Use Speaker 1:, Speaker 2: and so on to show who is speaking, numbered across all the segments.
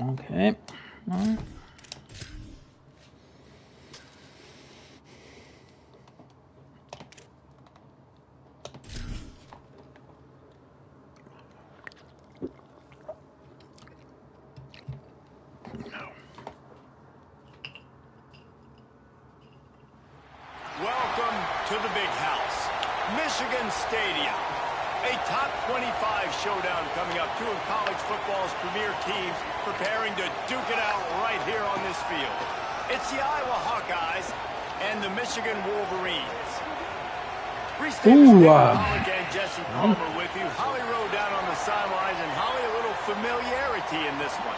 Speaker 1: Okay. No.
Speaker 2: Welcome to the big house, Michigan Stadium. A top 25 showdown coming up. Two of college football's premier teams preparing to duke it out right here on this field. It's the Iowa Hawkeyes and the Michigan Wolverines. Holly and Jesse Palmer with you. Holly rode down on the sidelines, and Holly, a little familiarity in this one.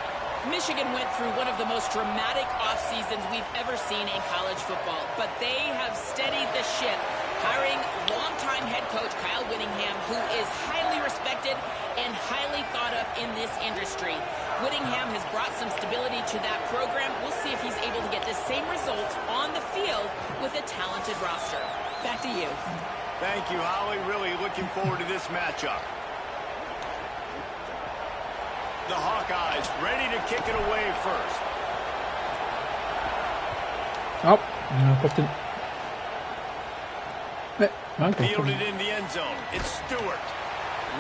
Speaker 3: Michigan went through one of the most dramatic off seasons we've ever seen in college football, but they have steadied the ship, hiring longtime head coach Kyle Whittingham, who is highly respected and highly thought of in this industry. Whittingham has brought some stability to that program. We'll see if he's able to get the same results on the field with a talented roster. Back to you.
Speaker 2: Thank you, Holly. Really looking forward to this matchup. The Hawkeyes ready to kick it away first.
Speaker 1: Oh, no,
Speaker 2: Fielded in the end zone. It's Stewart.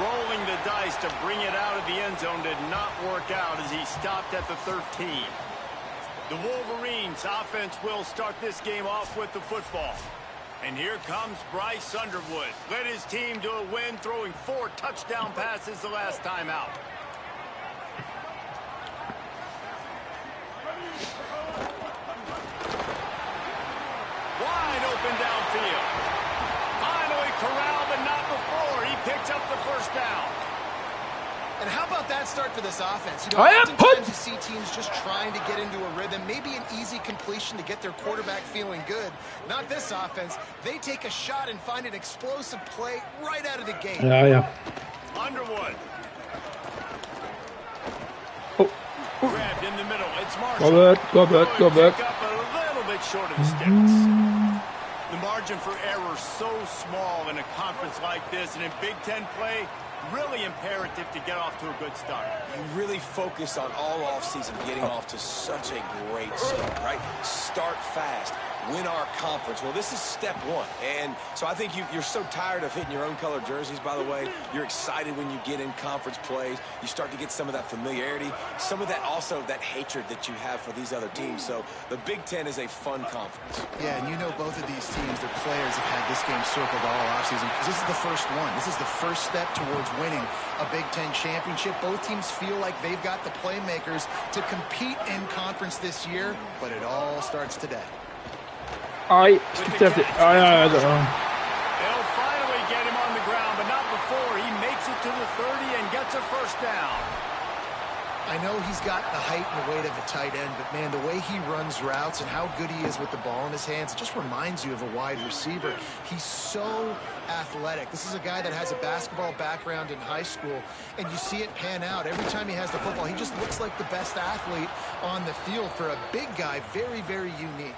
Speaker 2: Rolling the dice to bring it out of the end zone did not work out as he stopped at the 13. The Wolverines offense will start this game off with the football. And here comes Bryce Underwood. Led his team to a win, throwing 4 touchdown passes the last time out. Wide open downfield. Finally corralled, but not before. He picks up the first down.
Speaker 4: And how about that start for this offense? You know, oftentimes you see teams just trying to get into a rhythm, maybe an easy completion to get their quarterback feeling good. Not this offense. They take a shot and find an explosive play right out of the gate.
Speaker 1: Yeah.
Speaker 2: Underwood.
Speaker 1: Oh.
Speaker 2: Grabbed in the middle. It's Marshall.
Speaker 1: Go back.
Speaker 2: Up a little bit short of the sticks. The margin for error so small in a conference like this, and in Big Ten play, really imperative to get off to a good start.
Speaker 5: You really focus on all offseason getting off to such a great start, right? Start fast. Win our conference. Well, this is step one. And so I think you're so tired of hitting your own color jerseys, by the way. You're excited when you get in conference plays. You start to get some of that familiarity, some of that also that hatred that you have for these other teams. So the Big Ten is a fun conference.
Speaker 4: Yeah, and you know both of these teams, their players have had this game circled all offseason because this is the first one. This is the first step towards winning a Big Ten championship. Both teams feel like they've got the playmakers to compete in conference this year, but it all starts today.
Speaker 1: I stepped it.
Speaker 2: They'll finally get him on the ground, but not before he makes it to the 30 and gets a first down.
Speaker 4: I know he's got the height and the weight of a tight end, but, man, the way he runs routes and how good he is with the ball in his hands, it just reminds you of a wide receiver. He's so athletic. This is a guy that has a basketball background in high school, and you see it pan out. Every time he has the football, he just looks like the best athlete on the field. For a big guy, very, very unique.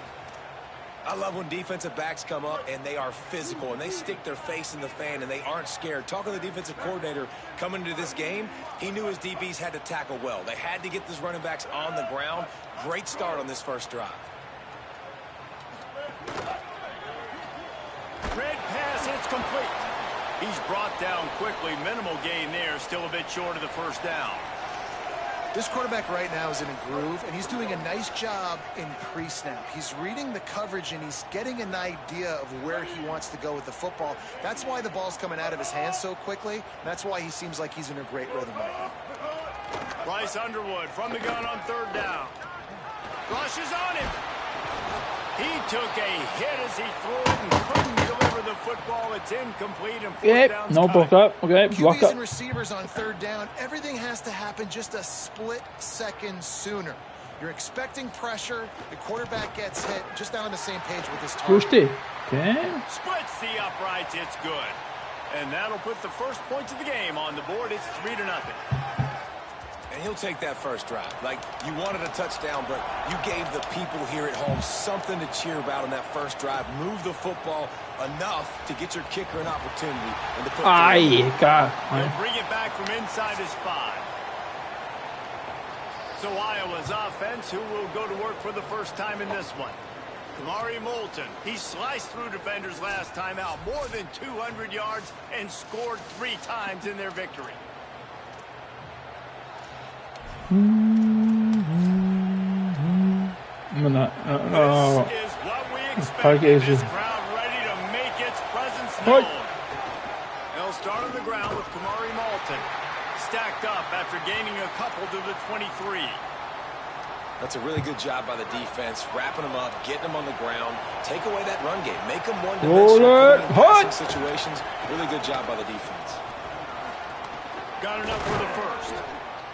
Speaker 5: I love when defensive backs come up and they are physical and they stick their face in the fan and they aren't scared. Talking to the defensive coordinator coming into this game, he knew his DBs had to tackle well. They had to get these running backs on the ground. Great start on this first drive.
Speaker 2: Red pass, it's complete. He's brought down quickly. Minimal gain there, still a bit short of the first down.
Speaker 4: This quarterback right now is in a groove, and he's doing a nice job in pre-snap. He's reading the coverage, and he's getting an idea of where he wants to go with the football. That's why the ball's coming out of his hands so quickly. That's why he seems like he's in a great rhythm right now.
Speaker 2: Bryce Underwood from the gun on third down. Rushes on him. He took a hit as he threw it and couldn't deliver the football. It's incomplete and fourth down's
Speaker 1: no block up. Okay, block
Speaker 4: QBs
Speaker 1: up.
Speaker 4: and receivers on third down, everything has to happen just a split second sooner. You're expecting pressure. The quarterback gets hit. Just not on the same page with his target.
Speaker 1: Okay.
Speaker 2: Splits the uprights. It's good. And that'll put the first points of the game on the board. It's 3-0.
Speaker 5: And he'll take that first drive. Like, you wanted a touchdown, but you gave the people here at home something to cheer about in that first drive. Move the football enough to get your kicker an opportunity. And to put
Speaker 1: God.
Speaker 2: He'll bring it back from inside his 5. So Iowa's offense, who will go to work for the first time in this one. Kamari Moulton, he sliced through defenders last time out, more than 200 yards, and scored 3 times in their victory. This is what we expect. This crowd ready to make its presence known. They'll start on the ground with Kamari Moulton, stacked up after gaining a couple to the 23.
Speaker 5: That's a really good job by the defense, wrapping them up, getting them on the ground, take away that run game, make them one-dimensional in passing situations. Really good job by the defense.
Speaker 2: Got enough for the first.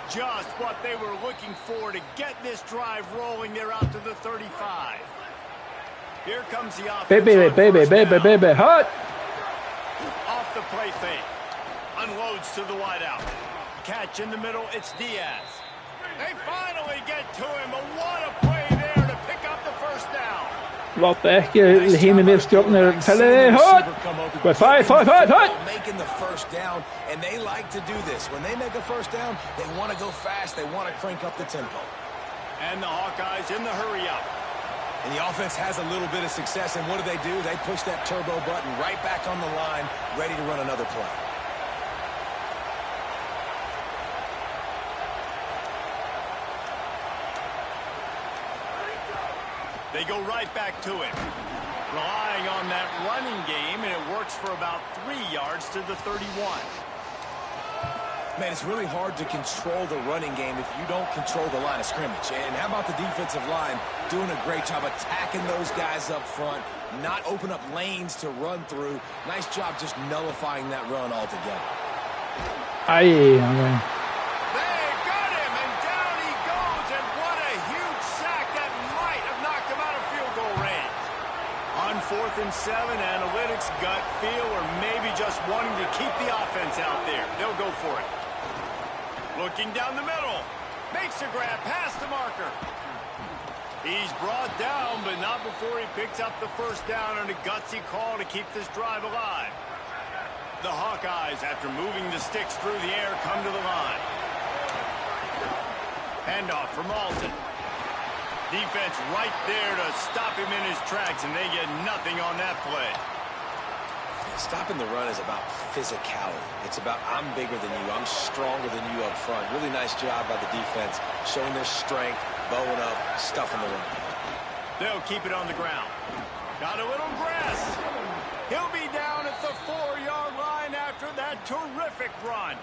Speaker 2: Just what they were looking for to get this drive rolling. They're out to the 35. Here comes the offense.
Speaker 1: Baby, hot.
Speaker 2: Off the play fake. Unloads to the wideout. Catch in the middle, it's Diaz. They finally get to him, but what a play there to pick up the first down.
Speaker 1: Lotte ehkä hinimilskroppner tälle hot. With five.
Speaker 5: Making the first down, and they like to do this. When they make a first down, they want to go fast. They want to crank up the tempo.
Speaker 2: And the Hawkeyes in the hurry up.
Speaker 5: And the offense has a little bit of success, and what do? They push that turbo button right back on the line, ready to run another play.
Speaker 2: They go right back to it. Relying on that running game, and it works for about 3 yards to the 31.
Speaker 5: Man, it's really hard to control the running game if you don't control the line of scrimmage. And how about the defensive line doing a great job attacking those guys up front, not open up lanes to run through. Nice job just nullifying that run altogether.
Speaker 1: Okay.
Speaker 2: They got him, and down he goes, and what a huge sack that might have knocked him out of field goal range. On 4th and 7, analytics, gut feel, or maybe just wanting to keep the offense out there. They'll go for it. Looking down the middle. Makes a grab past the marker. He's brought down, but not before he picks up the first down on a gutsy call to keep this drive alive. The Hawkeyes, after moving the sticks through the air, come to the line. Handoff for Moulton. Defense right there to stop him in his tracks, and they get nothing on that play.
Speaker 5: Stopping the run is about physicality. It's about I'm bigger than you, I'm stronger than you up front. Really nice job by the defense, showing their strength, bowing up, stuffing the run.
Speaker 2: They'll keep it on the ground. Got a little grass. He'll be down at the 4-yard line after that terrific run.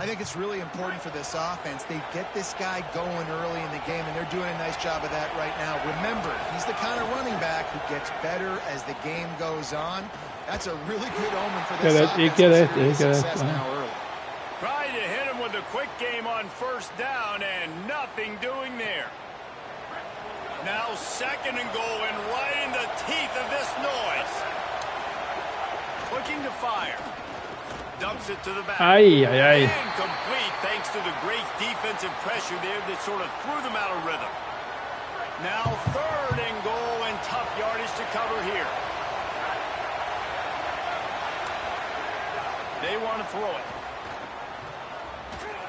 Speaker 4: I think it's really important for this offense. They get this guy going early in the game, and they're doing a nice job of that right now. Remember, he's the kind of running back who gets better as the game goes on. That's a really good omen for this offense. Success now early.
Speaker 2: Trying to hit him with a quick game on first down, and nothing doing there. Now 2nd and goal, and right in the teeth of this noise. Looking to fire. Dumps it to the back. Incomplete thanks to the great defensive pressure there that sort of threw them out of rhythm. Now 3rd and goal, and tough yardage to cover here. They want to throw it.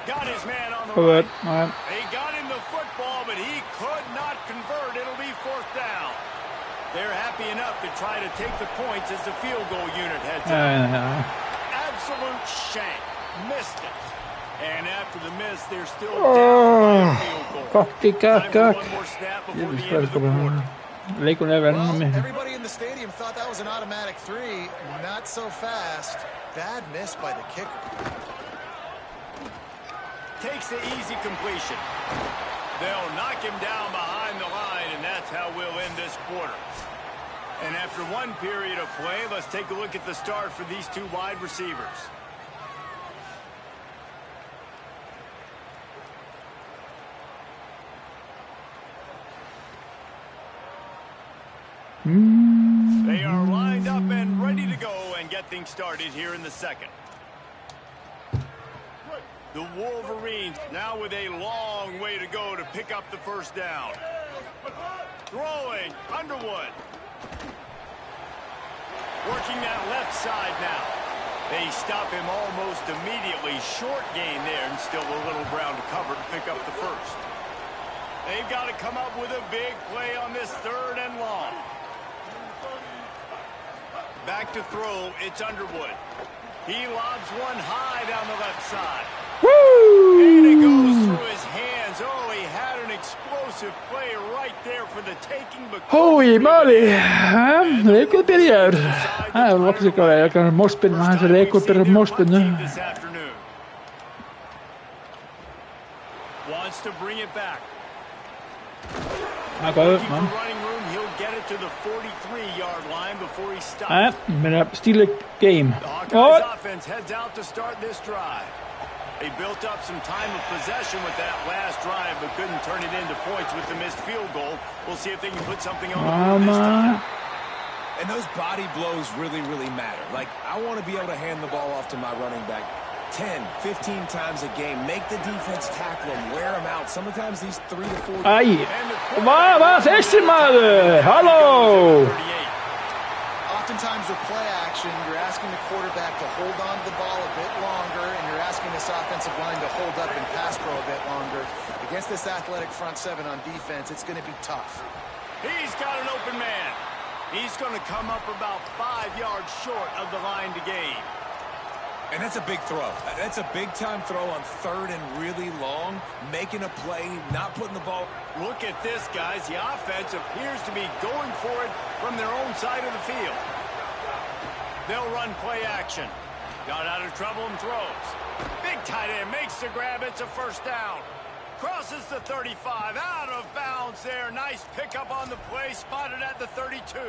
Speaker 2: Got his man on the right. They got him the football, but he could not convert. It'll be 4th down. They're happy enough to try to take the points as the field goal unit heads up. Absolute shank. Missed it. And after the miss, they're still down by a field goal. Time for one more snap before the end of the quarter.
Speaker 4: Well, everybody in the stadium thought that was an automatic 3. Not so fast. Bad miss by the kicker.
Speaker 2: Takes the easy completion. They'll knock him down behind the line, and that's how we'll end this quarter. And after one period of play, let's take a look at the start for these two wide receivers. They are lined up and ready to go and get things started here in the 2nd. The Wolverines now with a long way to go to pick up the first down. Throwing, Underwood. Working that left side now. They stop him almost immediately. Short gain there and still a little ground to cover to pick up the first. They've got to come up with a big play on this 3rd and long. Back to throw, it's Underwood. He lobs one high down the left side.
Speaker 1: Woo!
Speaker 2: And it goes through his hands. Oh, he had an explosive play right there for the taking. But
Speaker 1: Holy moly! Recuperar. Vad ska jag göra? Jag kan måste han recuperar måste nu.
Speaker 2: Wants to bring it back.
Speaker 1: Man.
Speaker 2: Get it to the 43-yard line before he stops.
Speaker 1: Men still a game.
Speaker 2: The Hawkeyes offense heads out to start this drive. They built up some time of possession with that last drive, but couldn't turn it into points with the missed field goal. We'll see if they can put something on the board this time.
Speaker 5: And those body blows really, really matter. Like, I want to be able to hand the ball off to my running back 10, 15 times a game. Make the defense tackle them, wear them out. Sometimes these 3 to 4...
Speaker 1: Aj! Vad är Hello!
Speaker 4: Oftentimes with play action, you're asking the quarterback to hold on to the ball a bit longer, and you're asking this offensive line to hold up and pass pro a bit longer. Against this athletic front 7 on defense, it's going to be tough.
Speaker 2: He's got an open man. He's going to come up about 5 yards short of the line to gain.
Speaker 5: And that's a big throw. That's a big-time throw on 3rd and really long, making a play, not putting the ball.
Speaker 2: Look at this, guys. The offense appears to be going for it from their own side of the field. They'll run play action. Got out of trouble and throws. Big tight end makes the grab. It's a first down. Crosses the 35. Out of bounds there. Nice pickup on the play. Spotted at the 32.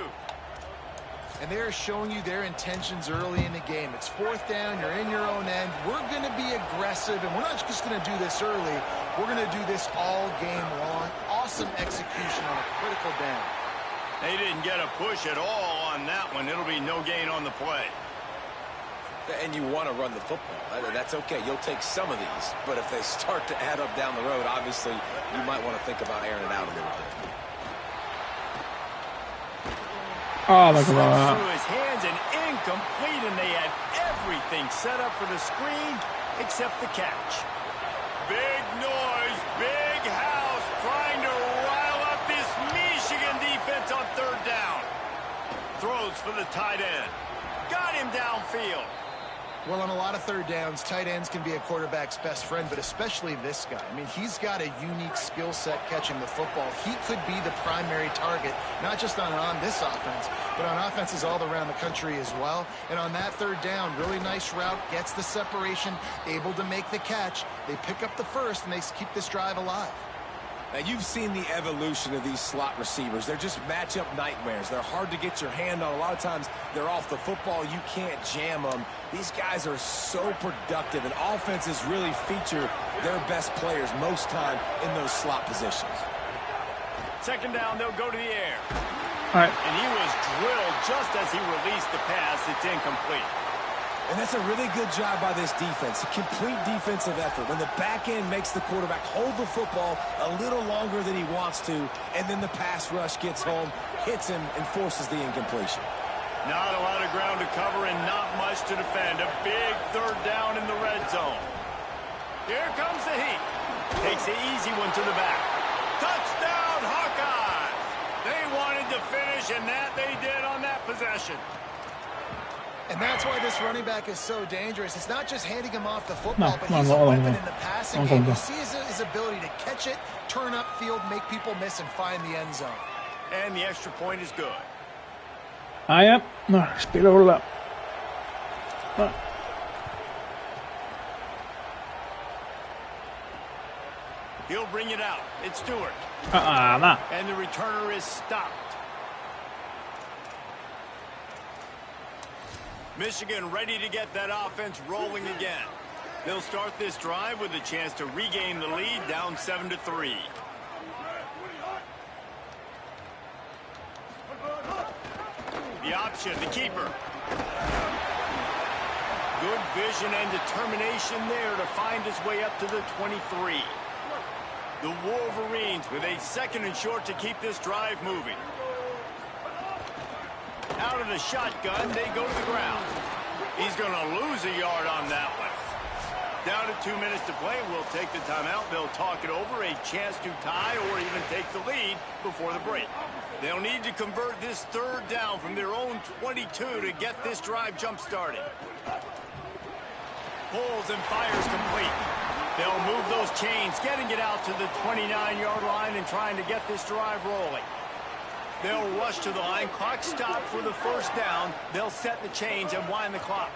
Speaker 4: And they're showing you their intentions early in the game. It's 4th down, you're in your own end. We're going to be aggressive, and we're not just going to do this early. We're going to do this all game long. Awesome execution on a critical down.
Speaker 2: They didn't get a push at all on that one. It'll be no gain on the play.
Speaker 5: And you want to run the football. That's okay. You'll take some of these. But if they start to add up down the road, obviously, you might want to think about airing it out a little bit.
Speaker 1: Look at
Speaker 2: that. Through his hands and incomplete, and they had everything set up for the screen except the catch. Big noise, big house, trying to rile up this Michigan defense on 3rd down. Throws for the tight end. Got him downfield.
Speaker 4: Well, on a lot of 3rd downs, tight ends can be a quarterback's best friend, but especially this guy. I mean, he's got a unique skill set catching the football. He could be the primary target, not just on this offense, but on offenses all around the country as well. And on that 3rd down, really nice route, gets the separation, able to make the catch. They pick up the first, and they keep this drive alive.
Speaker 5: Now, you've seen the evolution of these slot receivers. They're just matchup nightmares. They're hard to get your hand on. A lot of times, they're off the football. You can't jam them. These guys are so productive, and offenses really feature their best players most time in those slot positions.
Speaker 2: 2nd down, they'll go to the air.
Speaker 1: All right.
Speaker 2: And he was drilled just as he released the pass. It's incomplete.
Speaker 5: And that's a really good job by this defense, a complete defensive effort. When the back end makes the quarterback hold the football a little longer than he wants to, and then the pass rush gets home, hits him, and forces the incompletion.
Speaker 2: Not a lot of ground to cover and not much to defend. A big 3rd down in the red zone. Here comes the heat. Takes the easy one to the back. Touchdown, Hawkeyes! They wanted to finish, and that they did on that possession.
Speaker 4: And that's why this running back is so dangerous. It's not just handing him off the football, but he's a weapon in the passing game. You see his ability to catch it, turn up field, make people miss, and find the end zone.
Speaker 2: And the extra point is good.
Speaker 1: Ja, spelar roll.
Speaker 2: He'll bring it out. It's Stewart.
Speaker 1: Nah.
Speaker 2: And the returner is stopped. Michigan ready to get that offense rolling again. They'll start this drive with a chance to regain the lead, down 7-3. The option, the keeper. Good vision and determination there to find his way up to the 23. The Wolverines with a 2nd and short to keep this drive moving. Out of the shotgun, they go to the ground. He's going to lose a yard on that one. Down to 2 minutes to play. We'll take the timeout. They'll talk it over. A chance to tie or even take the lead before the break. They'll need to convert this third down from their own 22 to get this drive jump-started. Pulls and fires complete. They'll move those chains, getting it out to the 29-yard line and trying to get this drive rolling. They'll rush to the line. Clock stopped for the first down. They'll set the chains and wind the clock.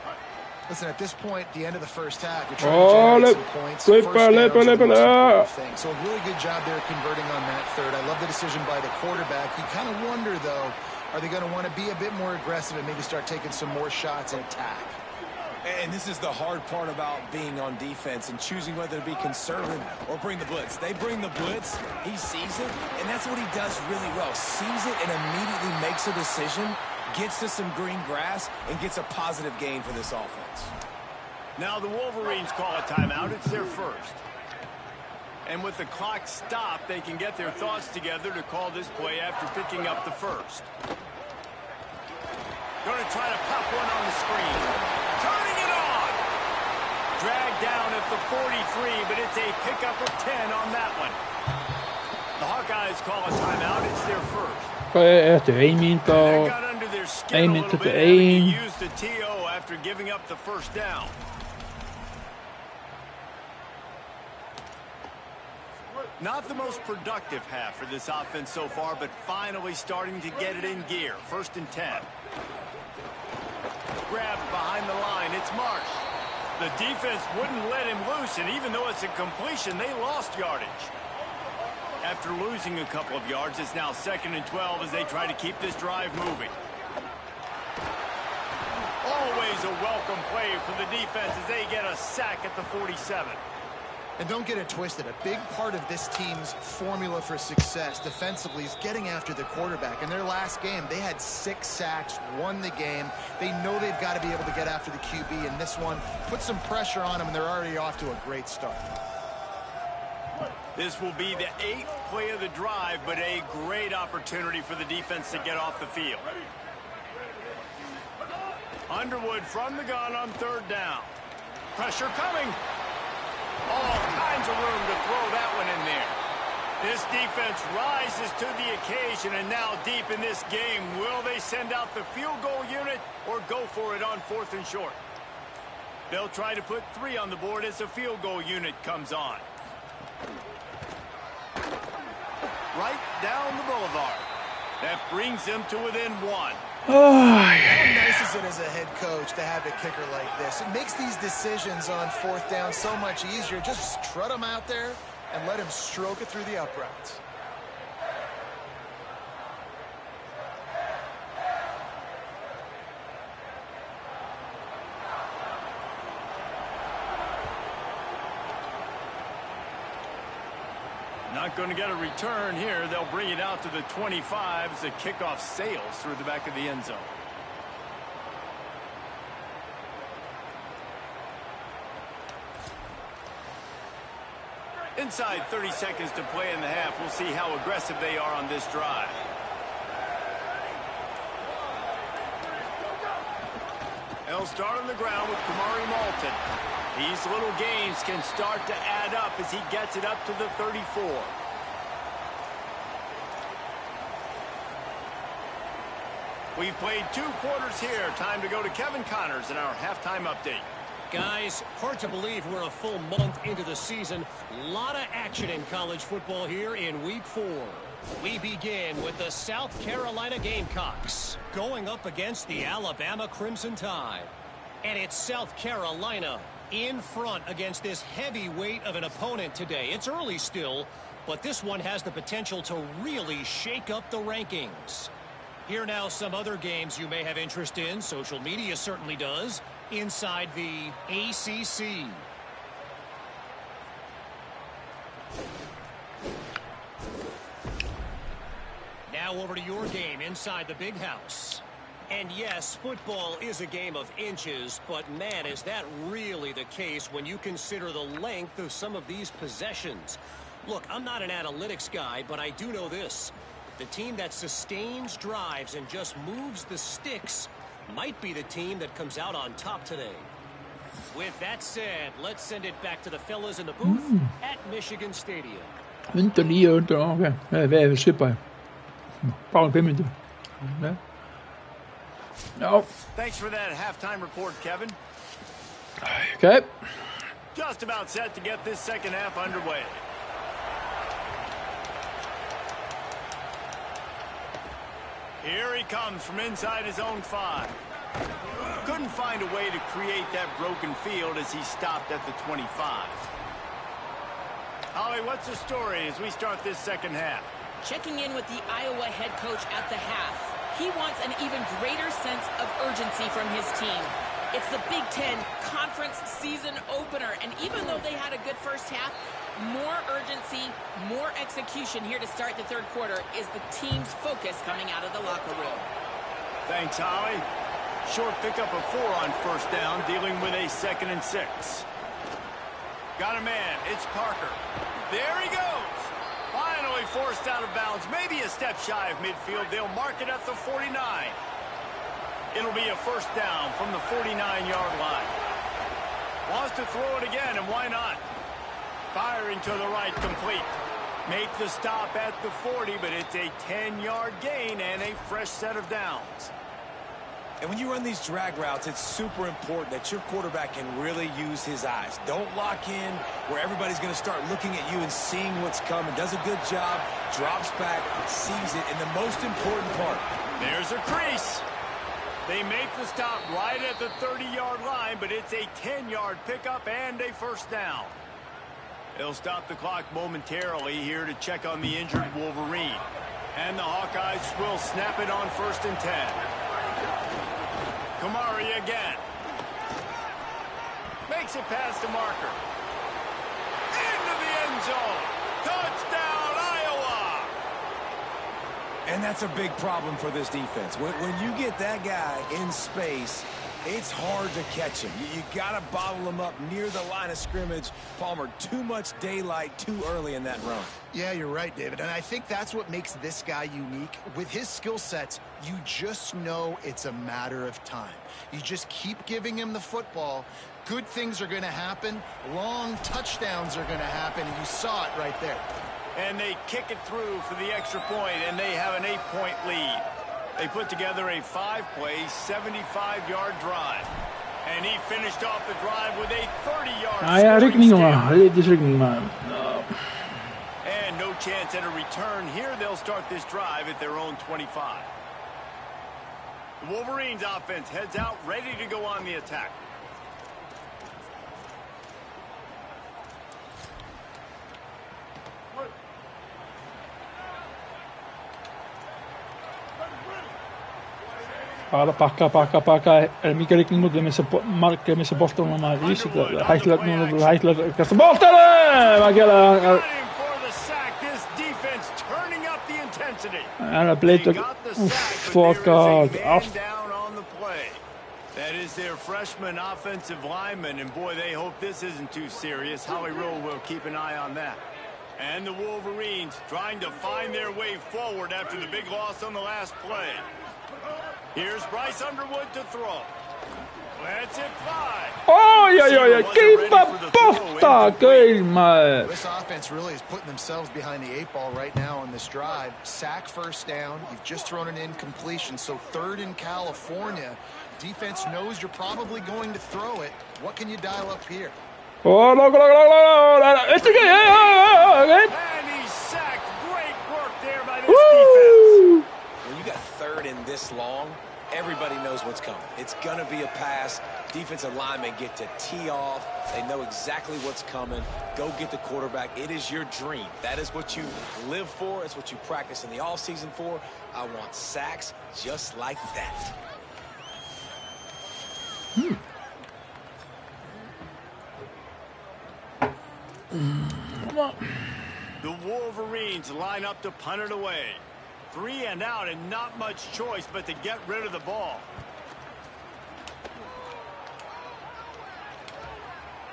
Speaker 4: Listen, at this point, the end of the first half, you're trying to generate some points. First down is the most important thing. So a really good job there converting on that third. I love the decision by the quarterback. You kind of wonder, though, are they going to want to be a bit more aggressive and maybe start taking some more shots and attack?
Speaker 5: And this is the hard part about being on defense and choosing whether to be conservative or bring the blitz. They bring the blitz, he sees it, and that's what he does really well. Sees it and immediately makes a decision, gets to some green grass, and gets a positive gain for this offense.
Speaker 2: Now the Wolverines call a timeout. It's their first. And with the clock stopped, they can get their thoughts together to call this play after picking up the first. Going to try to pop one on the screen. Turning it on. Dragged down at the 43, but it's a pickup of 10 on that one. The Hawkeyes call a timeout. It's their first.
Speaker 1: Echt 1 minuut al. 1 minuut tot 1.
Speaker 2: Used the TO after giving up the first down. Not the most productive half for this offense so far, but finally starting to get it in gear. 1st and 10. Grabbed behind the line. It's Marsh. The defense wouldn't let him loose, and even though it's a completion, they lost yardage. After losing a couple of yards, it's now 2nd and 12 as they try to keep this drive moving. Always a welcome play for the defense as they get a sack at the 47.
Speaker 4: And don't get it twisted. A big part of this team's formula for success defensively is getting after the quarterback. In their last game, they had 6 sacks, won the game. They know they've got to be able to get after the QB, and this one put some pressure on them, and they're already off to a great start.
Speaker 2: This will be the 8th play of the drive, but a great opportunity for the defense to get off the field. Underwood from the gun on 3rd down. Pressure coming. All kinds of room to throw that one in there. This defense rises to the occasion, and now deep in this game, will they send out the field goal unit or go for it on 4th and short? They'll try to put 3 on the board as the field goal unit comes on. Right down the boulevard. That brings them to within 1.
Speaker 4: How nice is it as a head coach to have a kicker like this? It makes these decisions on 4th down so much easier. Just strut him out there and let him stroke it through the uprights.
Speaker 2: Not going to get a return here. They'll bring it out to the 25 as the kickoff sails through the back of the end zone. Inside 30 seconds to play in the half. We'll see how aggressive they are on this drive. They'll start on the ground with Kamari Malton. These little gains can start to add up as he gets it up to the 34. We've played 2 quarters here. Time to go to Kevin Connors in our halftime update.
Speaker 6: Guys, hard to believe we're a full month into the season. A lot of action in college football here in Week 4. We begin with the South Carolina Gamecocks going up against the Alabama Crimson Tide. And it's South Carolina in front against this heavyweight of an opponent today. It's early still, but this one has the potential to really shake up the rankings. Here now some other games you may have interest in. Social media certainly does. Inside the ACC. Now over to your game inside the Big House. And yes, football is a game of inches, but man, is that really the case when you consider the length of some of these possessions. Look, I'm not an analytics guy, but I do know this. The team that sustains drives and just moves the sticks might be the team that comes out on top today. With that said, let's send it back to the fellas in the booth at Michigan Stadium.
Speaker 1: Venter lige under. Okay. Hvad er det slipper jeg? Bare 5 minutter. Ja. No.
Speaker 2: Thanks for that halftime report, Kevin.
Speaker 1: Okay.
Speaker 2: Just about set to get this second half underway. Here he comes from inside his own 5. Couldn't find a way to create that broken field as he stopped at the 25. Holly, what's the story as we start this second half?
Speaker 3: Checking in with the Iowa head coach at the half. He wants an even greater sense of urgency from his team. It's the Big Ten Conference season opener, and even though they had a good first half, more urgency, more execution here to start the third quarter is the team's focus coming out of the locker room.
Speaker 2: Thanks, Holly. Short pickup of 4 on first down, dealing with a 2nd and 6. Got a man. It's Parker. There he goes. Finally forced out of bounds. Maybe a step shy of midfield. They'll mark it at the 49. It'll be a first down from the 49-yard line. Wants to throw it again, and why not? Firing to the right, complete. Make the stop at the 40, but it's a 10-yard gain and a fresh set of downs.
Speaker 5: And when you run these drag routes, it's super important that your quarterback can really use his eyes. Don't lock in where everybody's going to start looking at you and seeing what's coming. Does a good job, drops back, sees it, and the most important part.
Speaker 2: There's a crease. They make the stop right at the 30-yard line, but it's a 10-yard pickup and a first down. They'll stop the clock momentarily here to check on the injured Wolverine. And the Hawkeyes will snap it on 1st and 10. Kamari again. Makes it past the marker. Into the end zone. Touchdown, Iowa!
Speaker 5: And that's a big problem for this defense. When you get that guy in space, it's hard to catch him. You got to bottle him up near the line of scrimmage. Palmer, too much daylight too early in that run.
Speaker 4: Yeah, you're right, David. And I think that's what makes this guy unique. With his skill sets, you just know it's a matter of time. You just keep giving him the football. Good things are going to happen. Long touchdowns are going to happen. And you saw it right there.
Speaker 2: And they kick it through for the extra point, and they have an 8-point lead. They put together a 5-play, 75-yard drive. And he finished off the drive with a 30-yard And no chance at a return here. They'll start this drive at their own 25. The Wolverines offense heads out, ready to go on the attack.
Speaker 1: Bara pakka. Mikið rigning út, margir missa boltan og maður vísir það. Hættilega kasta boltan! And a blade fuck out.
Speaker 2: That is their freshman offensive lineman, and boy, they hope this isn't too serious. Howie Rowe will keep an eye on that. And the Wolverines trying to find their way forward after the big loss on the last play. Here's Bryce Underwood to throw. Let's it fly.
Speaker 4: This offense really is putting themselves behind the 8 ball right now on this drive. Sack first down. You've just thrown an incompletion. So 3rd in California. Defense knows you're probably going to throw it. What can you dial up here?
Speaker 2: And he's sacked. Great work there by this defense.
Speaker 5: When you got 3rd and this long, everybody knows what's coming. It's going to be a pass. Defensive linemen get to tee off. They know exactly what's coming. Go get the quarterback. It is your dream. That is what you live for. It's what you practice in the offseason for. I want sacks just like that.
Speaker 2: The Wolverines line up to punt it away. 3 and out, and not much choice but to get rid of the ball.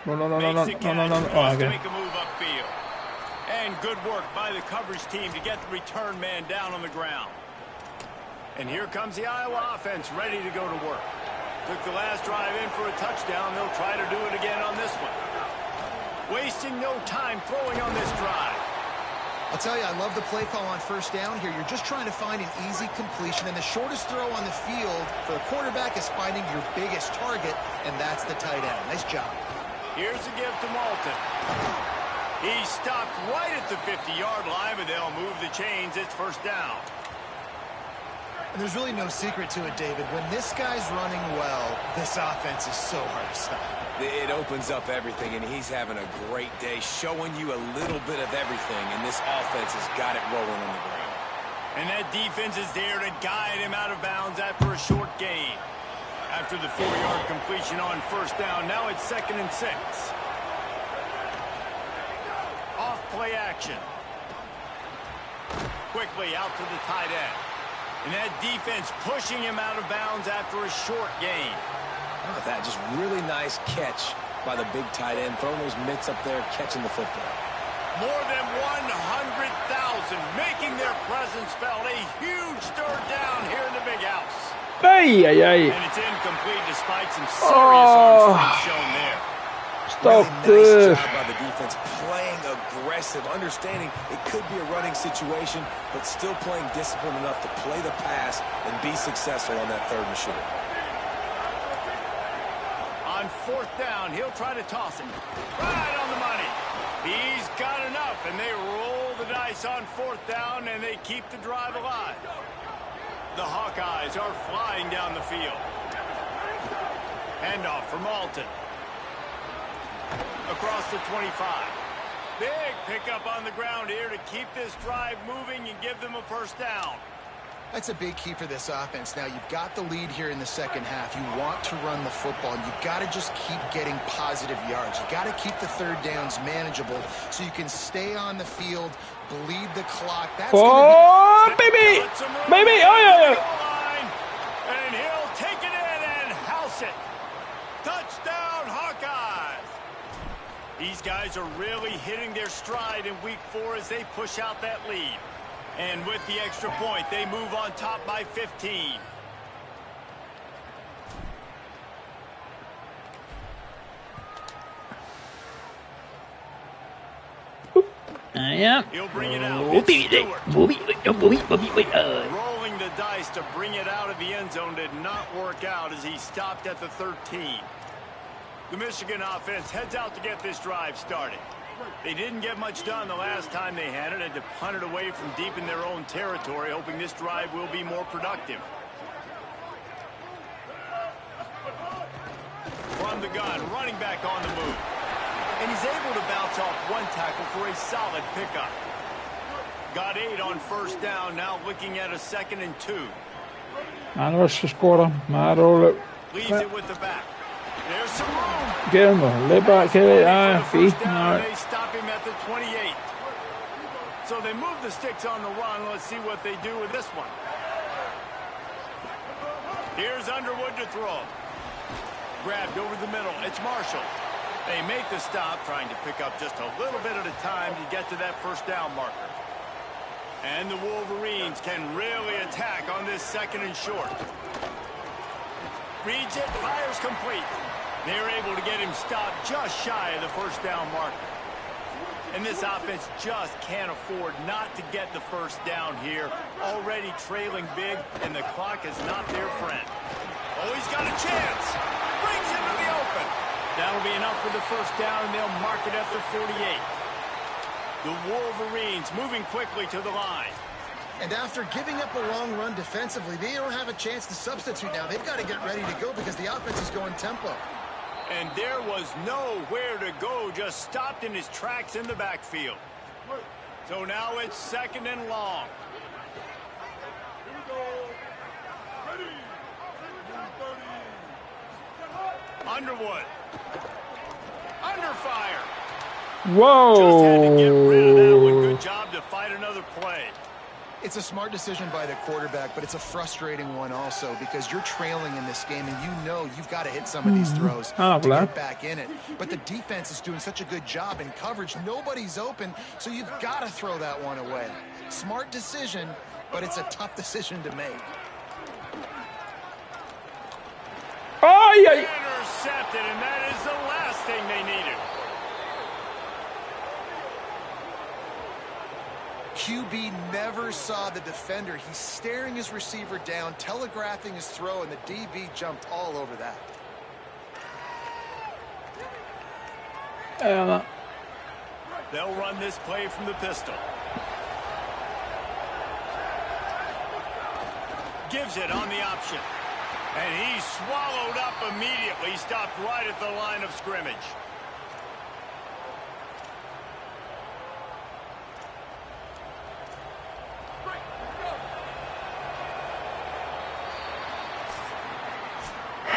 Speaker 1: No.
Speaker 2: To make a move upfield. And good work by the coverage team to get the return man down on the ground. And here comes the Iowa offense ready to go to work. Took the last drive in for a touchdown. They'll try to do it again on this one. Wasting no time throwing on this drive.
Speaker 4: I'll tell you, I love the play call on first down here. You're just trying to find an easy completion, and the shortest throw on the field for the quarterback is finding your biggest target, and that's the tight end. Nice job.
Speaker 2: Here's the give to Malton. He stopped right at the 50-yard line, but they'll move the chains. It's first down.
Speaker 4: And there's really no secret to it, David. When this guy's running well, this offense is so hard to stop.
Speaker 5: It opens up everything, and he's having a great day, showing you a little bit of everything, and this offense has got it rolling on the ground.
Speaker 2: And that defense is there to guide him out of bounds after a short gain. After the 4-yard completion on first down, now it's 2nd and 6. Off play action. Quickly out to the tight end. And that defense pushing him out of bounds after a short gain.
Speaker 5: How about that? Just really nice catch by the big tight end, throwing those mitts up there, catching the football.
Speaker 2: More than 100,000 making their presence felt. A huge third down here in the big house.
Speaker 1: Ay, ay, ay.
Speaker 2: And it's incomplete despite some serious arm strength shown there.
Speaker 1: Stop
Speaker 5: really nice job by the defense, playing aggressive, understanding it could be a running situation, but still playing disciplined enough to play the pass and be successful on that 3rd and short.
Speaker 2: On 4th down, he'll try to toss it. Right on the money. He's got enough, and they roll the dice on 4th down, and they keep the drive alive. The Hawkeyes are flying down the field. Handoff for Malton. Across the 25. Big pickup on the ground here to keep this drive moving and give them a first down.
Speaker 4: That's a big key for this offense. Now, you've got the lead here in the second half. You want to run the football. You've got to just keep getting positive yards. You've got to keep the 3rd downs manageable so you can stay on the field, bleed the clock. That's
Speaker 1: baby! Baby! Oh, yeah,
Speaker 2: yeah. And he'll take it in and house it. Touchdown, Hawkeyes! These guys are really hitting their stride in week 4 as they push out that lead. And with the extra point, they move on top by 15.
Speaker 1: Yeah.
Speaker 2: He'll bring it out. Rolling the dice to bring it out of the end zone did not work out as he stopped at the 13. The Michigan offense heads out to get this drive started. They didn't get much done the last time they had it, and to punt it away from deep in their own territory, hoping this drive will be more productive. From the gun, running back on the move. And he's able to bounce off one tackle for a solid pickup. Got 8 on first down, now looking at a 2nd and 2.
Speaker 1: Han også scorer. Meget
Speaker 2: Leaves it with the back. There's some room.
Speaker 1: Get him. Lidt bare kæde. Ja, fint.
Speaker 2: They stop him at the 28. So they move the sticks on the run. Let's see what they do with this one. Here's Underwood to throw. Grabbed over the middle. It's Marshall. They make the stop, trying to pick up just a little bit at a time to get to that first down marker. And the Wolverines can really attack on this 2nd and short. Reads it, fires complete. They're able to get him stopped just shy of the first down marker. And this offense just can't afford not to get the first down here. Already trailing big, and the clock is not their friend. Oh, he's got a chance. Brings him to the open. That'll be enough for the first down, and they'll mark it at the 48. The Wolverines moving quickly to the line.
Speaker 4: And after giving up a long run defensively, they don't have a chance to substitute now. They've got to get ready to go because the offense is going tempo.
Speaker 2: And there was nowhere to go, just stopped in his tracks in the backfield. So now it's 2nd and long. Underwood. Under fire.
Speaker 1: Whoa.
Speaker 2: Just had to get rid of that one. Good job to fight another play.
Speaker 4: It's a smart decision by the quarterback, but it's a frustrating one also because you're trailing in this game and you know you've got to hit some of these throws to get back in it. But the defense is doing such a good job in coverage. Nobody's open, so you've got to throw that one away. Smart decision, but it's a tough decision to make.
Speaker 1: Ay, ay.
Speaker 2: Intercepted, and that is the last thing they needed.
Speaker 4: QB never saw the defender. He's staring his receiver down, telegraphing his throw, and the DB jumped all over that.
Speaker 2: They'll run this play from the pistol. Gives it on the option. And he's swallowed up immediately, stopped right at the line of scrimmage.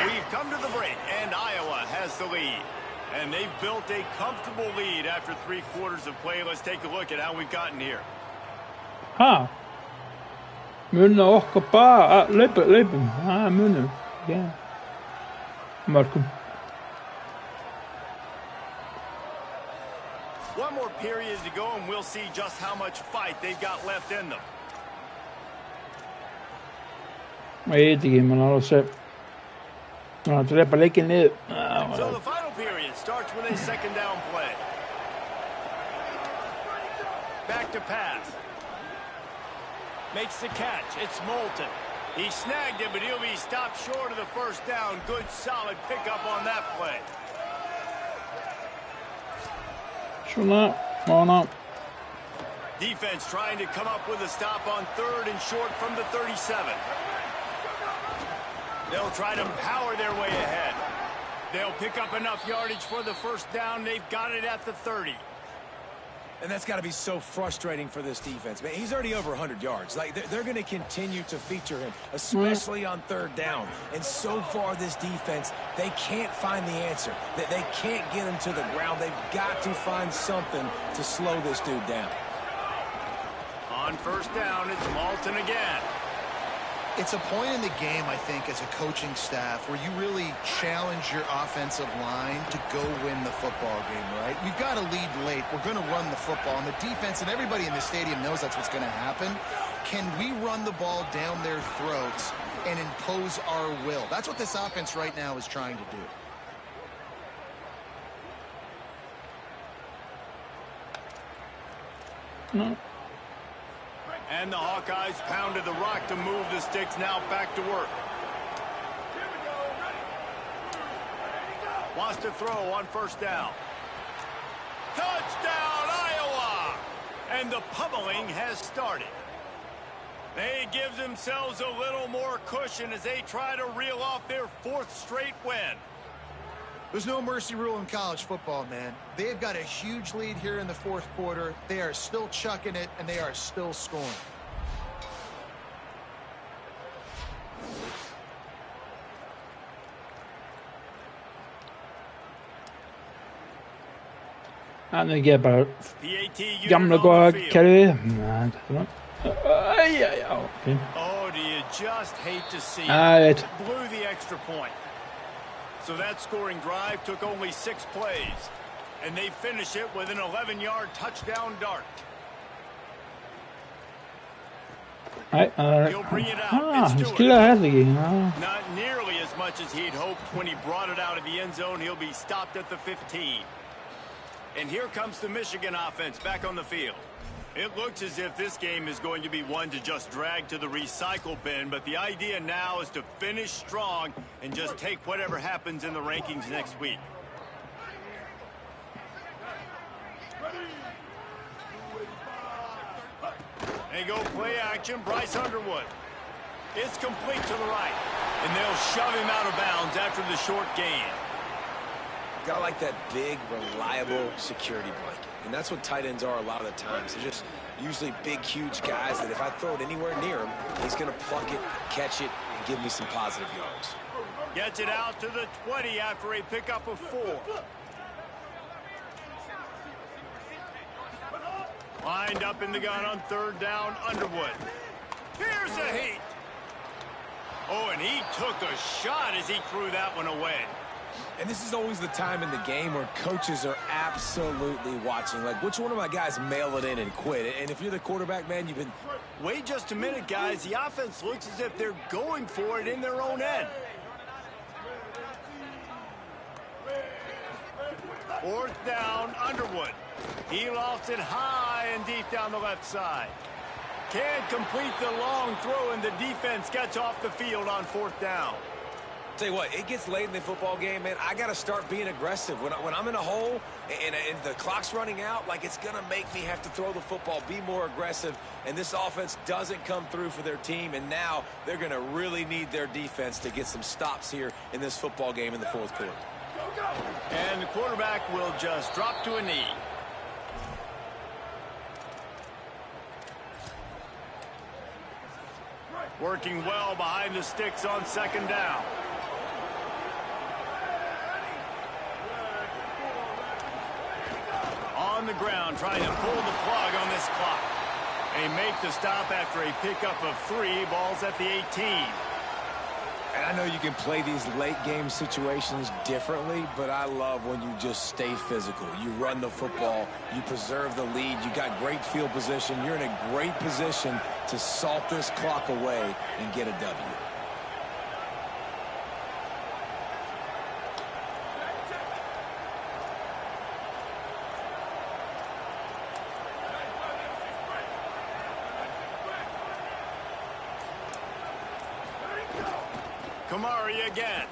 Speaker 2: We've come to the break, and Iowa has the lead. And they've built a comfortable lead after 3 quarters of play. Let's take a look at how we've gotten here.
Speaker 1: Munið okkar bara, leipum, munið, já, mörgum.
Speaker 2: One more period to go, and we'll see just how much fight they've got left in them.
Speaker 1: Ég veit ekki, mann alveg að segja, drepa leikinn niður.
Speaker 2: So the final period starts with a second down play. Back to pass. Makes the catch. It's Moulton. He snagged it, but he'll be stopped short of the first down. Good, solid pickup on that play.
Speaker 1: Svona.
Speaker 2: Defense trying to come up with a stop on 3rd and short from the 37. They'll try to power their way ahead. They'll pick up enough yardage for the first down. They've got it at the 30.
Speaker 5: And that's got to be so frustrating for this defense. Man, he's already over 100 yards. Like, they're going to continue to feature him, especially on 3rd down. And so far, this defense, they can't find the answer. They can't get him to the ground. They've got to find something to slow this dude down.
Speaker 2: On first down, it's Moulton again.
Speaker 4: It's a point in the game, I think, as a coaching staff where you really challenge your offensive line to go win the football game, right? We've got to lead late. We're going to run the football. And the defense and everybody in the stadium knows that's what's going to happen. Can we run the ball down their throats and impose our will? That's what this offense right now is trying to do.
Speaker 1: No.
Speaker 2: And the Hawkeyes pounded the rock to move the sticks. Now back to work. Wants to throw on first down. Touchdown, Iowa! And the pummeling has started. They give themselves a little more cushion as they try to reel off their 4th straight win.
Speaker 4: There's no mercy rule in college football, man. They've got a huge lead here in the 4th quarter. They are still chucking it, and they are still scoring.
Speaker 1: Han är inte bara gamla goa kerfi.
Speaker 2: Oh, do you just hate to see it? Blew the extra point. So that scoring drive took only 6 plays. And they finish it with an 11-yard touchdown dart. He'll bring it out. It's Stewart. Not nearly as much as he'd hoped when he brought it out of the end zone. He'll be stopped at the 15. And here comes the Michigan offense back on the field. It looks as if this game is going to be one to just drag to the recycle bin, but the idea now is to finish strong and just take whatever happens in the rankings next week. They go play action, Bryce Underwood. It's complete to the right, and they'll shove him out of bounds after the short gain.
Speaker 5: Got like that big, reliable security blanket. And that's what tight ends are a lot of the times. They're just usually big, huge guys that if I throw it anywhere near him, he's going to pluck it, catch it, and give me some positive yards.
Speaker 2: Gets it out to the 20 after a pickup of 4. Lined up in the gun on 3rd down, Underwood. Here's a heat. Oh, and he took a shot as he threw that one away.
Speaker 5: And this is always the time in the game where coaches are absolutely watching. Like, which one of my guys mail it in and quit? And if you're the quarterback, man, you've been...
Speaker 2: Wait just a minute, guys. The offense looks as if they're going for it in their own end. Fourth down, Underwood. He lofts it high and deep down the left side. Can't complete the long throw, and the defense gets off the field on fourth down.
Speaker 5: Tell you what, it gets late in the football game, man. I got to start being aggressive. When I'm in a hole and the clock's running out, like, it's going to make me have to throw the football, be more aggressive. And this offense doesn't come through for their team, and now they're going to really need their defense to get some stops here in this football game in the fourth quarter.
Speaker 2: And the quarterback will just drop to a knee. Working well behind the sticks on second down. On the ground, trying to pull the plug on this clock. They make the stop after a pickup of 3. Ball's at the 18.
Speaker 5: And I know you can play these late game situations differently, but I love when you just stay physical. You run the football, you preserve the lead, you got great field position, you're in a great position to salt this clock away and get a W.
Speaker 2: Kamari again.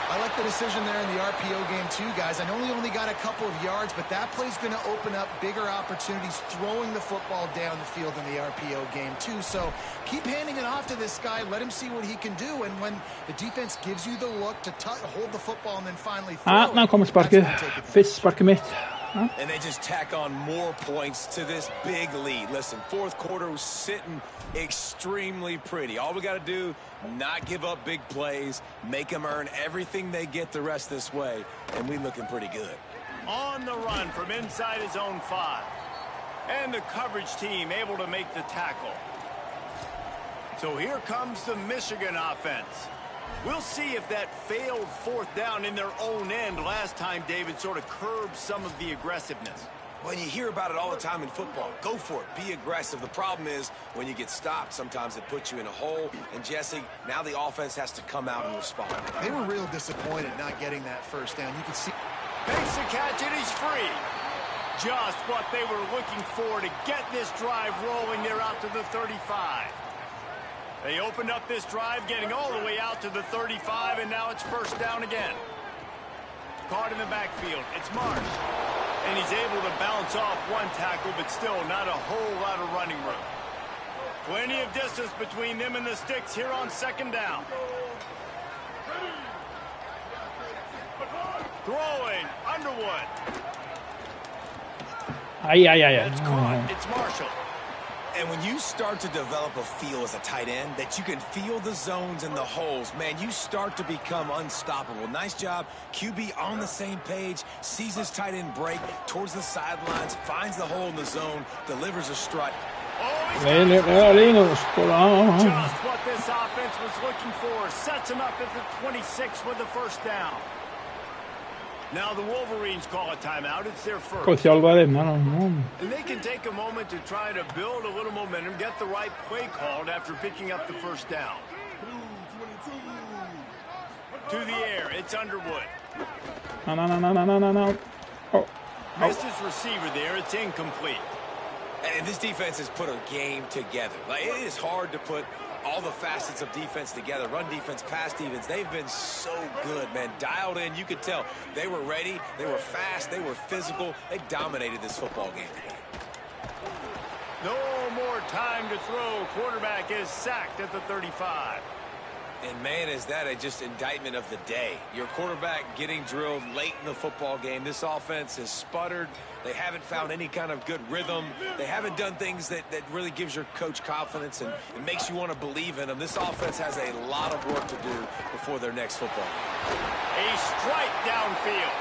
Speaker 4: I like the decision there in the RPO game too, guys. I know he only got a couple of yards, but that play's going to open up bigger opportunities throwing the football down the field in the RPO game too. So keep handing it off to this guy. Let him see what he can do. And when the defense gives you the look to hold the football and then finally throw
Speaker 1: Nu kommer sparket. Fist sparket mitt.
Speaker 5: And they just tack on more points to this big lead. Listen, fourth quarter was sitting extremely pretty. All we got to do, not give up big plays, make them earn everything they get the rest this way, and we looking pretty good.
Speaker 2: On the run from inside his own 5. And the coverage team able to make the tackle. So here comes the Michigan offense. We'll see if that failed fourth down in their own end last time, David, sort of curbed some of the aggressiveness.
Speaker 5: Well, you hear about it all the time in football. Go for it. Be aggressive. The problem is when you get stopped, sometimes it puts you in a hole. And, Jesse, now the offense has to come out and respond.
Speaker 4: They were real disappointed not getting that first down. You can see.
Speaker 2: Makes the catch, and he's free. Just what they were looking for to get this drive rolling. They're out to the 35. They opened up this drive, getting all the way out to the 35, and now it's first down again. Caught in the backfield. It's Marsh. And he's able to bounce off one tackle, but still not a whole lot of running room. Plenty of distance between them and the sticks here on second down. Throwing, Underwood.
Speaker 1: It's
Speaker 2: caught. It's Marshall.
Speaker 5: And when you start to develop a feel as a tight end that you can feel the zones and the holes, man, you start to become unstoppable. Nice job. QB on the same page, sees his tight end break towards the sidelines, finds the hole in the zone, delivers a strut.
Speaker 2: Just what this offense was looking for. Sets him up at the 26 with the first down. Now the Wolverines call a timeout. It's their first. And they can take a moment to try to build a little momentum, get the right play called after picking up the first down. To the air, it's Underwood.
Speaker 1: No.
Speaker 2: Missed his receiver there. It's incomplete.
Speaker 5: And this defense has put a game together. Like, it is hard to put all the facets of defense together. Run defense, pass defense. They've been so good, man. Dialed in. You could tell they were ready. They were fast. They were physical. They dominated this football game today.
Speaker 2: No more time to throw. Quarterback is sacked at the 35.
Speaker 5: And, man, is that a just indictment of the day. Your quarterback getting drilled late in the football game. This offense has sputtered. They haven't found any kind of good rhythm. They haven't done things that really gives your coach confidence and it makes you want to believe in them. This offense has a lot of work to do before their next football game.
Speaker 2: A strike downfield.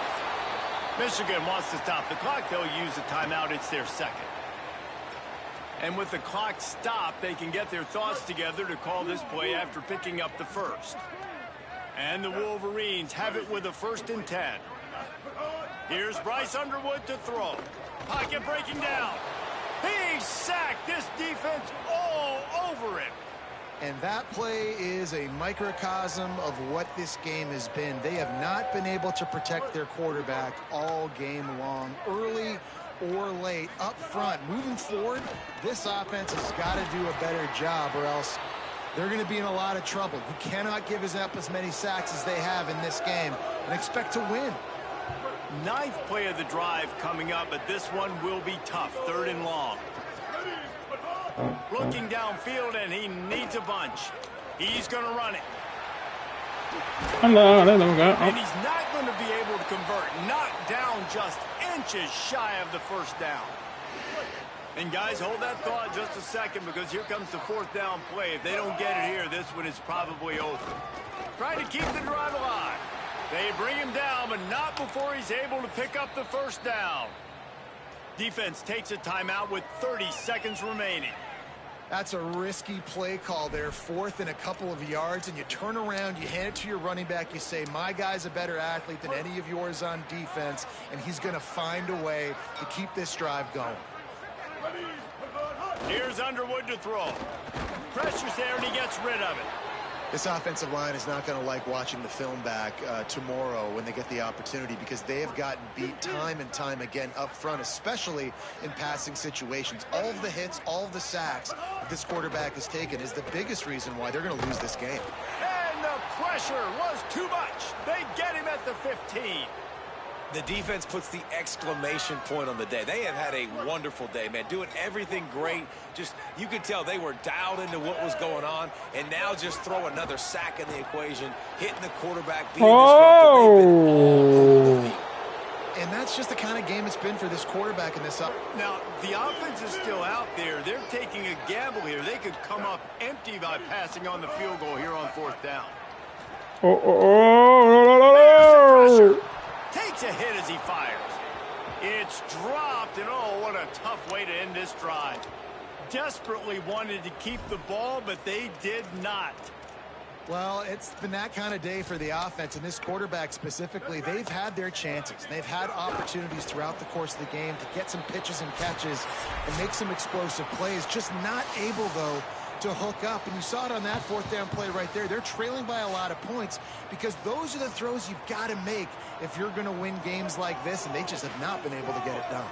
Speaker 2: Michigan wants to stop the clock. They'll use a timeout. It's their second. And with the clock stopped, they can get their thoughts together to call this play after picking up the first. And the Wolverines have it with a 1st and 10. Here's Bryce Underwood to throw. Pocket breaking down. He's sacked. This defense all over him.
Speaker 4: And that play is a microcosm of what this game has been. They have not been able to protect their quarterback all game long, early or late, up front. Moving forward, this offense has got to do a better job, or else they're going to be in a lot of trouble. You cannot give up as many sacks as they have in this game and expect to win.
Speaker 2: 9th play of the drive coming up, but this one will be tough. 3rd and long. Looking downfield, and he needs a bunch. He's going to run it. And he's not going to be able to convert. Knocked down just inches shy of the first down. And guys, hold that thought just a second, because here comes the 4th down play. If they don't get it here, this one is probably over. Trying to keep the drive alive. They bring him down, but not before he's able to pick up the first down. Defense takes a timeout with 30 seconds remaining.
Speaker 4: That's a risky play call there, 4th and a couple of yards, and you turn around, you hand it to your running back, you say, my guy's a better athlete than any of yours on defense, and he's going to find a way to keep this drive going.
Speaker 2: Here's Underwood to throw. Pressure's there, and he gets rid of it.
Speaker 4: This offensive line is not going to like watching the film back tomorrow when they get the opportunity, because they have gotten beat time and time again up front, especially in passing situations. All of the hits, all of the sacks that this quarterback has taken is the biggest reason why they're going to lose this game.
Speaker 2: And the pressure was too much. They get him at the 15.
Speaker 5: The defense puts the exclamation point on the day. They have had a wonderful day, man. Doing everything great. Just, you could tell they were dialed into what was going on. And now just throw another sack in the equation. Hitting the quarterback, being disruptive. They've been all over the field.
Speaker 4: And that's just the kind of game it's been for this quarterback in this up.
Speaker 2: Now, the offense is still out there. They're taking a gamble here. They could come up empty by passing on the field goal here on 4th down. Takes a hit as he fires. It's dropped, and oh, what a tough way to end this drive. Desperately wanted to keep the ball, but they did not.
Speaker 4: Well, it's been that kind of day for the offense, and this quarterback specifically. They've had their chances. They've had opportunities throughout the course of the game to get some pitches and catches and make some explosive plays. Just not able, though, to hook up. And you saw it on that 4th down play right there. They're trailing by a lot of points, because those are the throws you've got to make if you're going to win games like this, and they just have not been able to get it done.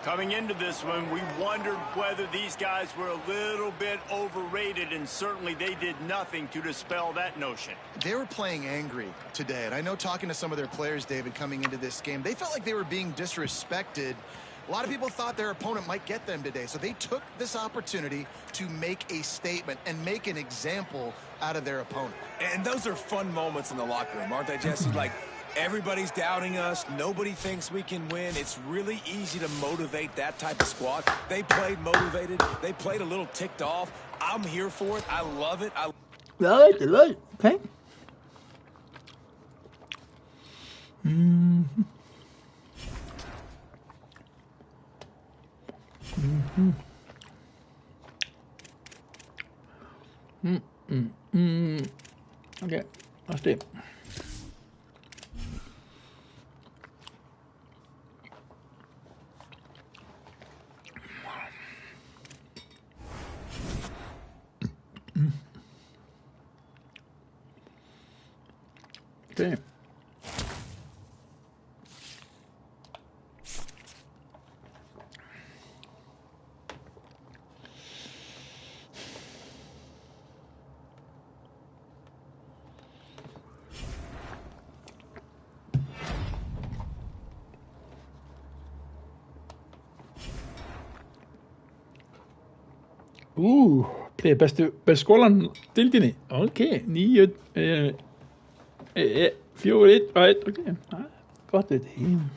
Speaker 2: Coming into this one, we wondered whether these guys were a little bit overrated, and certainly they did nothing to dispel that notion.
Speaker 4: They were playing angry today, and I know, talking to some of their players, David, coming into this game, they felt like they were being disrespected. A lot of people thought their opponent might get them today, so they took this opportunity to make a statement and make an example out of their opponent.
Speaker 5: And those are fun moments in the locker room, aren't they, Jesse? Like, everybody's doubting us. Nobody thinks we can win. It's really easy to motivate that type of squad. They played motivated. They played a little ticked off. I'm here for it. I love it.
Speaker 1: Right. Okay. Okay, let's do it. Okay. Beste skålen til dine. Ok, 9, 4, 1, right, ok. Godt det hele.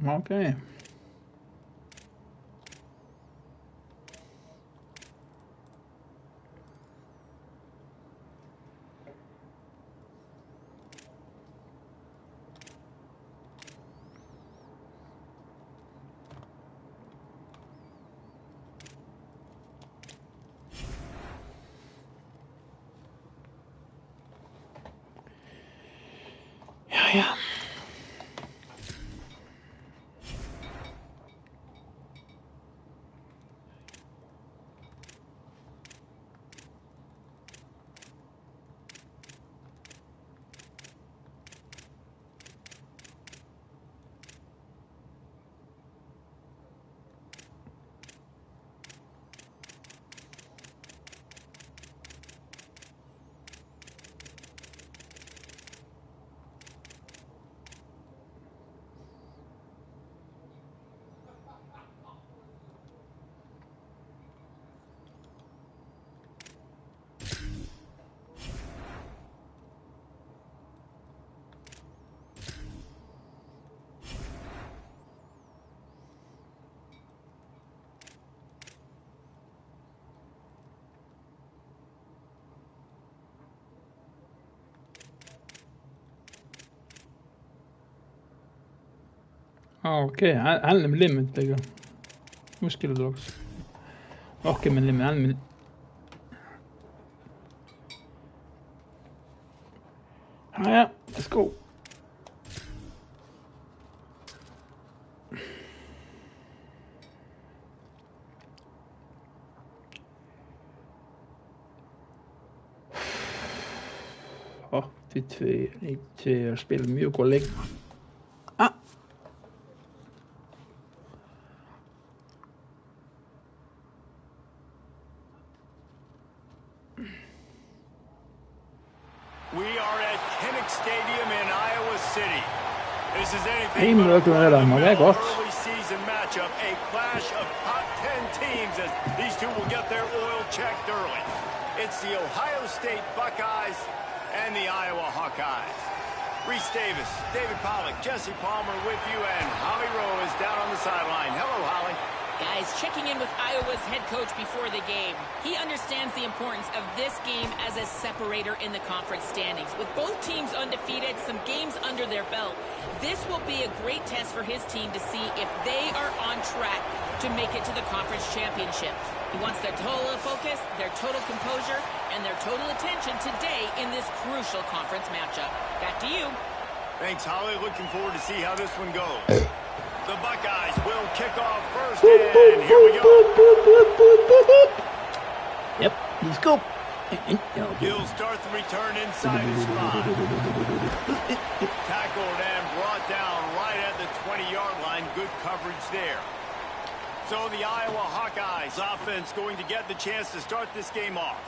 Speaker 1: Okay. Ja. اوكي علم ليمت بقى مشكلة دلوقتي. اوكي من ليمت علم. هيا let's go. Ja, de spiller mye går længe. Ah.
Speaker 2: We are at Kinnick Stadium in Iowa City. This is anything
Speaker 1: Hey,
Speaker 2: but
Speaker 1: but
Speaker 2: a
Speaker 1: maar kijk wat.
Speaker 2: early season matchup, a clash of top 10 teams as these two will get their oil checked early. It's the Ohio State Buckeyes and the Iowa Hawkeyes. Reese Davis, David Pollack, Jesse Palmer with you, and Holly Rowe is down on the sideline. Hello, Holly.
Speaker 3: Guys, checking in with Iowa's head coach before the game. He understands the importance of this game as a separator in the conference standings. With both teams undefeated, some games under their belt, this will be a great test for his team to see if they are on track to make it to the conference championship. He wants their total focus, their total composure, and their total attention today in this crucial conference matchup. Back to you.
Speaker 2: Thanks, Holly. Looking forward to see how this one goes. The Buckeyes will kick off first, and here we go.
Speaker 1: Yep, let's go.
Speaker 2: He'll start the return inside his spot. Tackled and brought down right at the 20-yard line. Good coverage there. So the Iowa Hawkeyes offense going to get the chance to start this game off.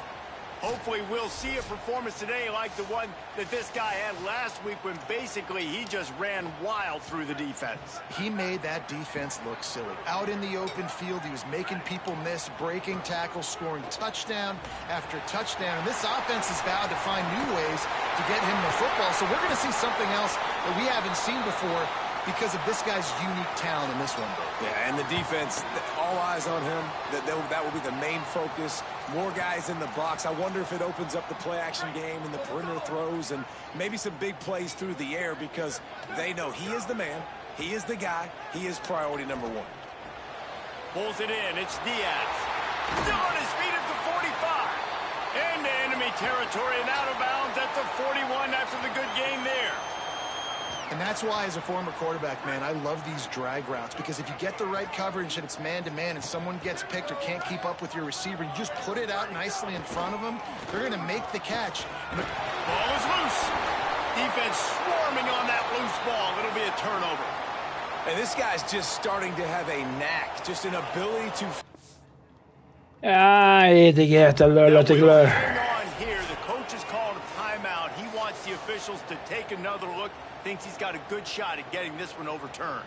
Speaker 2: Hopefully we'll see a performance today like the one that this guy had last week when basically he just ran wild through the defense.
Speaker 4: He made that defense look silly. Out in the open field, he was making people miss, breaking tackles, scoring touchdown after touchdown. And this offense has vowed to find new ways to get him the football. So we're going to see something else that we haven't seen before because of this guy's unique talent in this one.
Speaker 5: Yeah, and the defense, all eyes on him. That will be the main focus. More guys in the box. I wonder if it opens up the play-action game and the perimeter throws and maybe some big plays through the air because they know he is the man, he is the guy, he is priority number one.
Speaker 2: Pulls it in. It's Diaz. Still on his feet at the 45. Into enemy territory and out of bounds at the 41 after the good game there.
Speaker 4: And that's why, as a former quarterback, man, I love these drag routes because if you get the right coverage and it's man-to-man and someone gets picked or can't keep up with your receiver, you just put it out nicely in front of them, they're going to make the catch. And
Speaker 2: ball is loose. Defense swarming on that loose ball. It'll be a turnover.
Speaker 5: And this guy's just starting to have a knack, just an ability to...
Speaker 2: Hang on here. The coach has called a timeout. He wants the officials to take another look. Thinks he's got a good shot at getting this one overturned.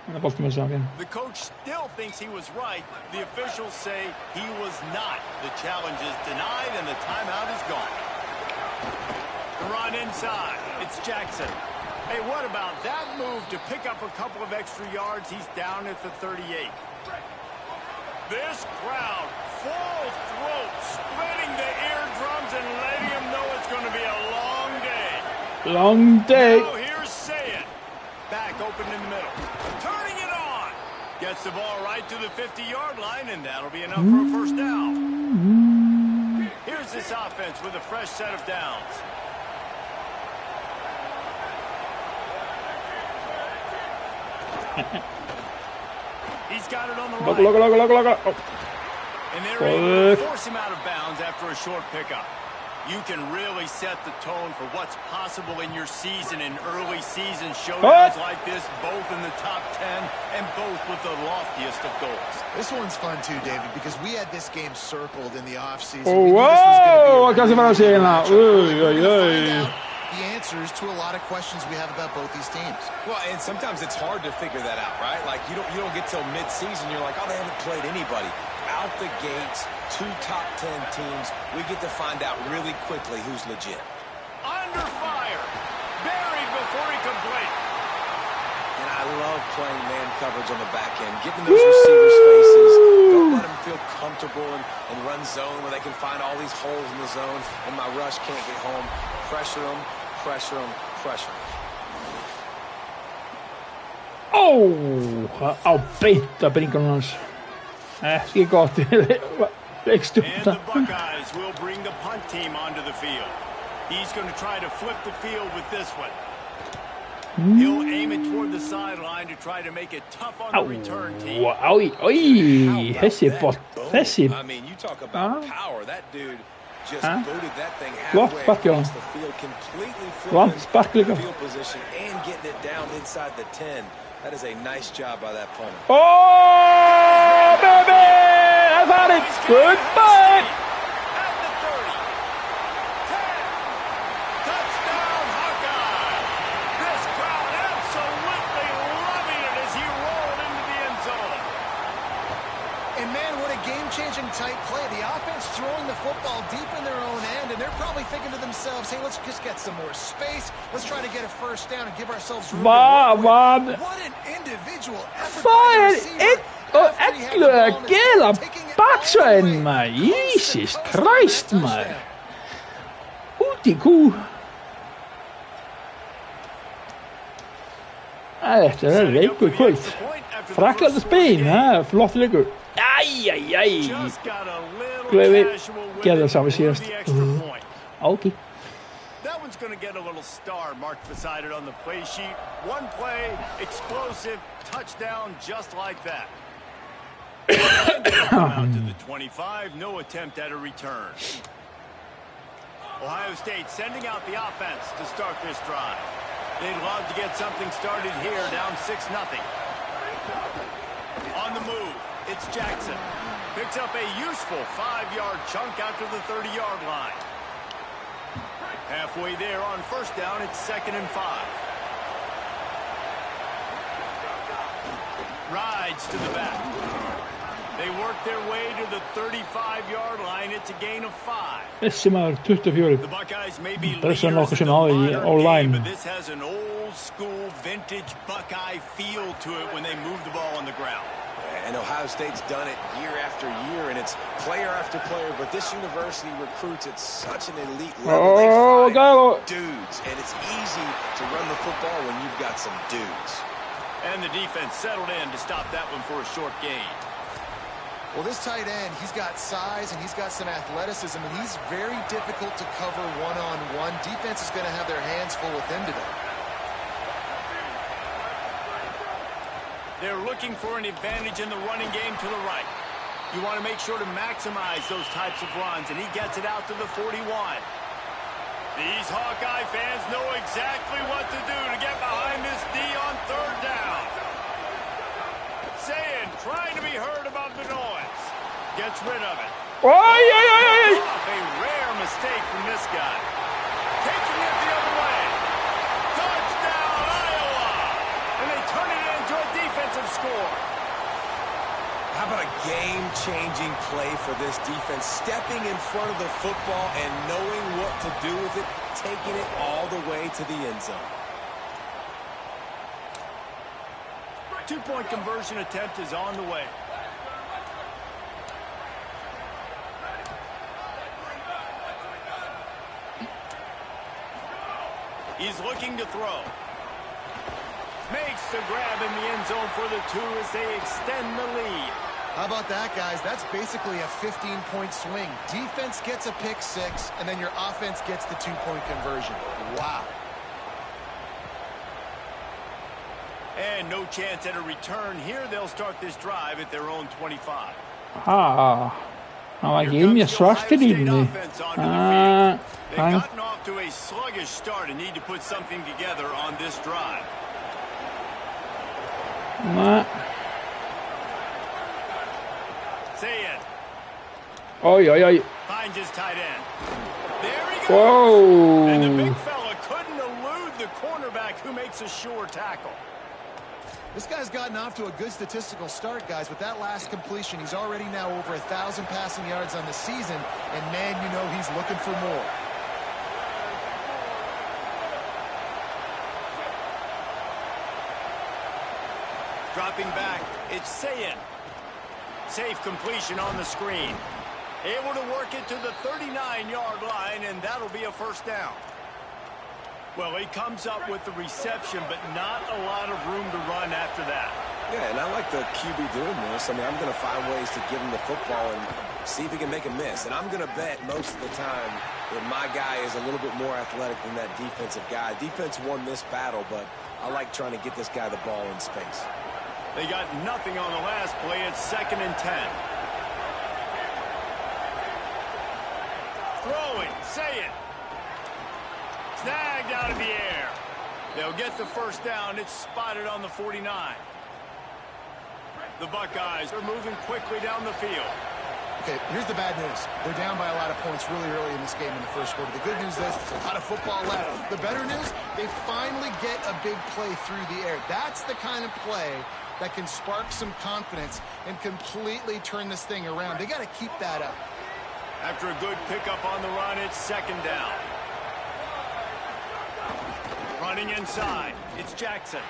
Speaker 2: The coach still thinks he was right. The officials say he was not. The challenge is denied and the timeout is gone. The run inside. It's Jackson. Hey, what about that move to pick up a couple of extra yards? He's down at the 38. This crowd, full throat, splitting the eardrums and letting him know it's going to be a long day.
Speaker 1: Long day.
Speaker 2: Now here's Sayed. Back open in the middle. Turning it on. Gets the ball right to the 50-yard line, and that'll be enough for a first down. Here's this offense with a fresh set of downs. He's got it on the right.
Speaker 1: Look.
Speaker 2: And they're able to force him out of bounds after a short pickup. You can really set the tone for what's possible in your season in early season showdowns like this, both in the top 10 and both with the loftiest of goals.
Speaker 4: This one's fun too, David, because we had this game circled in the offseason.
Speaker 1: What kan ze van zeggen nou?
Speaker 4: The answers to a lot of questions we have about both these teams.
Speaker 5: Well, and sometimes it's hard to figure that out, right? Like you don't get till mid-season, you're like, oh, they haven't played anybody. Out the gates, 2 top 10 teams, we get to find out really quickly who's legit.
Speaker 2: Under fire, buried before he could blink.
Speaker 5: And I love playing man coverage on the back end, getting those receivers' faces. Don't let them feel comfortable and run zone where they can find all these holes in the zone, and my rush can't get home. Pressure them, pressure them, pressure them.
Speaker 1: Á beint að bringa hans. Ekki gott.
Speaker 2: And the Buckeyes will bring the punt team onto the field. He's going to try to flip the field with this one. He'll aim it toward the sideline to try to make it tough on the return team.
Speaker 5: I mean, you talk about power. That dude just booted that thing halfway across the field, completely flipping the field position and getting it down inside the 10. That is a nice job by that punter.
Speaker 1: Oh, baby! I got it. Goodbye.
Speaker 2: At the 30. 10. Touchdown, Hawkeyes. This crowd absolutely loving it as he rolled into the end zone.
Speaker 4: And man, what a game-changing tight play. The offense throwing the football deep in their own end, and they're probably thinking to themselves, hey, let's just get some more space. Let's try to get a first down and give ourselves room. What an individual effort by the receiver.
Speaker 1: Gela baksveien, man. Jesus Christ, man. Út í kú. Þetta leikur kvöld. Fraklands bein, flott leikur. Æj. Glefi, gerði það saman síðast. Okay.
Speaker 2: That one's going to get a little star marked beside it on the play sheet. One play, explosive, touchdown just like that. Out to the 25, no attempt at a return. Ohio State sending out the offense to start this drive. They'd love to get something started here, down 6-0. On the move, it's Jackson. Picks up a useful 5-yard chunk out to the 30-yard line. Halfway there on first down, it's 2nd and 5. Rides to the back. They work their way to the 35-yard line. It's a gain of 5.
Speaker 1: Þessi maður 24.
Speaker 2: The Buckeyes may be
Speaker 1: Þessi nokkuð sem
Speaker 2: leaders
Speaker 1: áður
Speaker 2: in
Speaker 1: í
Speaker 2: the
Speaker 1: online.
Speaker 2: modern game, but this has an old-school, vintage Buckeye feel to it when they move the ball on the ground.
Speaker 5: And Ohio State's done it year after year, and it's player after player, but this university recruits at such an elite level. They find dudes, and it's easy to run the football when you've got some dudes.
Speaker 2: And the defense settled in to stop that one for a short gain.
Speaker 4: Well, this tight end, he's got size and he's got some athleticism, and he's very difficult to cover one-on-one. Defense is going to have their hands full with him today.
Speaker 2: They're looking for an advantage in the running game to the right. You want to make sure to maximize those types of runs, and he gets it out to the 41. These Hawkeye fans know exactly what to do to get behind this D on 3rd down. Saying, trying to be heard above the noise. Gets rid of it. A rare mistake from this guy. Taking it the other way. Touchdown, Iowa! And they turn it into a defensive score.
Speaker 5: How about a game-changing play for this defense? Stepping in front of the football and knowing what to do with it, taking it all the way to the end zone.
Speaker 2: Two-point conversion attempt is on the way. He's looking to throw. Makes the grab in the end zone for the 2 as they extend the lead.
Speaker 4: How about that, guys? That's basically a 15-point swing. Defense gets a pick 6, and then your offense gets the 2-point conversion. Wow.
Speaker 2: And no chance at a return here. They'll start this drive at their own 25.
Speaker 1: Han var rimelig svart inne.
Speaker 2: They've gotten off to a sluggish start and need to put something together on this drive. Say it.
Speaker 1: Oi.
Speaker 2: Finds his tight end. There he goes.
Speaker 1: Whoa.
Speaker 2: And the big fella couldn't elude the cornerback who makes a sure tackle.
Speaker 4: This guy's gotten off to a good statistical start, guys. With that last completion, he's already now over 1,000 passing yards on the season. And, man, you know he's looking for more.
Speaker 2: Dropping back, it's Sayin. Safe completion on the screen. Able to work it to the 39-yard line, and that'll be a first down. Well, he comes up with the reception, but not a lot of room to run after that.
Speaker 5: Yeah, and I like the QB doing this. I mean, I'm going to find ways to give him the football and see if he can make a miss. And I'm going to bet most of the time that my guy is a little bit more athletic than that defensive guy. Defense won this battle, but I like trying to get this guy the ball in space.
Speaker 2: They got nothing on the last play. It's 2nd and 10. Throwing, Sayin. Snagged out of the air. They'll get the first down. It's spotted on the 49. The Buckeyes are moving quickly down the field.
Speaker 4: Okay, here's the bad news. They're down by a lot of points really early in this game in the first quarter. The good news is there's a lot of football left. The better news, they finally get a big play through the air. That's the kind of play that can spark some confidence and completely turn this thing around. They got to keep that up.
Speaker 2: After a good pickup on the run, it's 2nd down. Running inside, it's Jackson.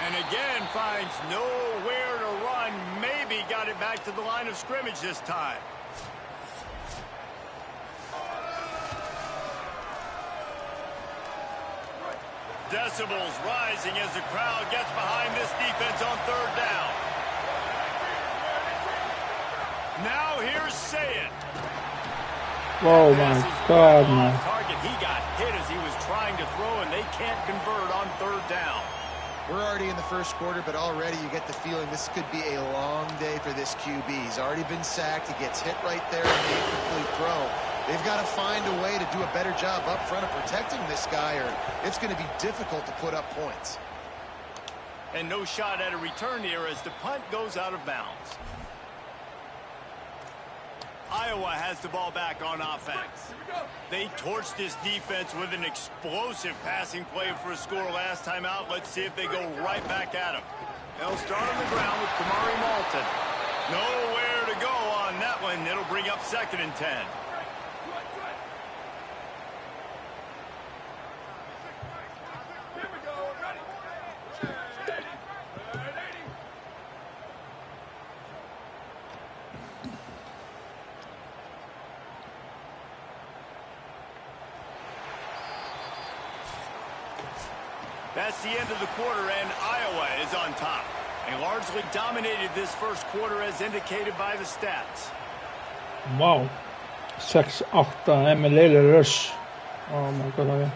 Speaker 2: And again finds nowhere to run. Maybe got it back to the line of scrimmage this time. Decibels rising as the crowd gets behind this defense on 3rd down. Now here's Sayin.
Speaker 1: Oh my God, man.
Speaker 2: Target. He got hit as he was trying to throw, and they can't convert on 3rd down.
Speaker 4: We're already in the first quarter, but already you get the feeling this could be a long day for this QB. He's already been sacked. He gets hit right there in the incomplete throw. They've got to find a way to do a better job up front of protecting this guy, or it's going to be difficult to put up points.
Speaker 2: And no shot at a return here as the punt goes out of bounds. Iowa has the ball back on offense. They torched this defense with an explosive passing play for a score last time out. Let's see if they go right back at him. They'll start on the ground with Kamari Malton. Nowhere to go on that one. It'll bring up 2nd and 10. That's the end of the quarter, and Iowa is on top. They largely dominated this first quarter as indicated by the stats.
Speaker 1: Wow. 6-8 med lille rush. Oh my God.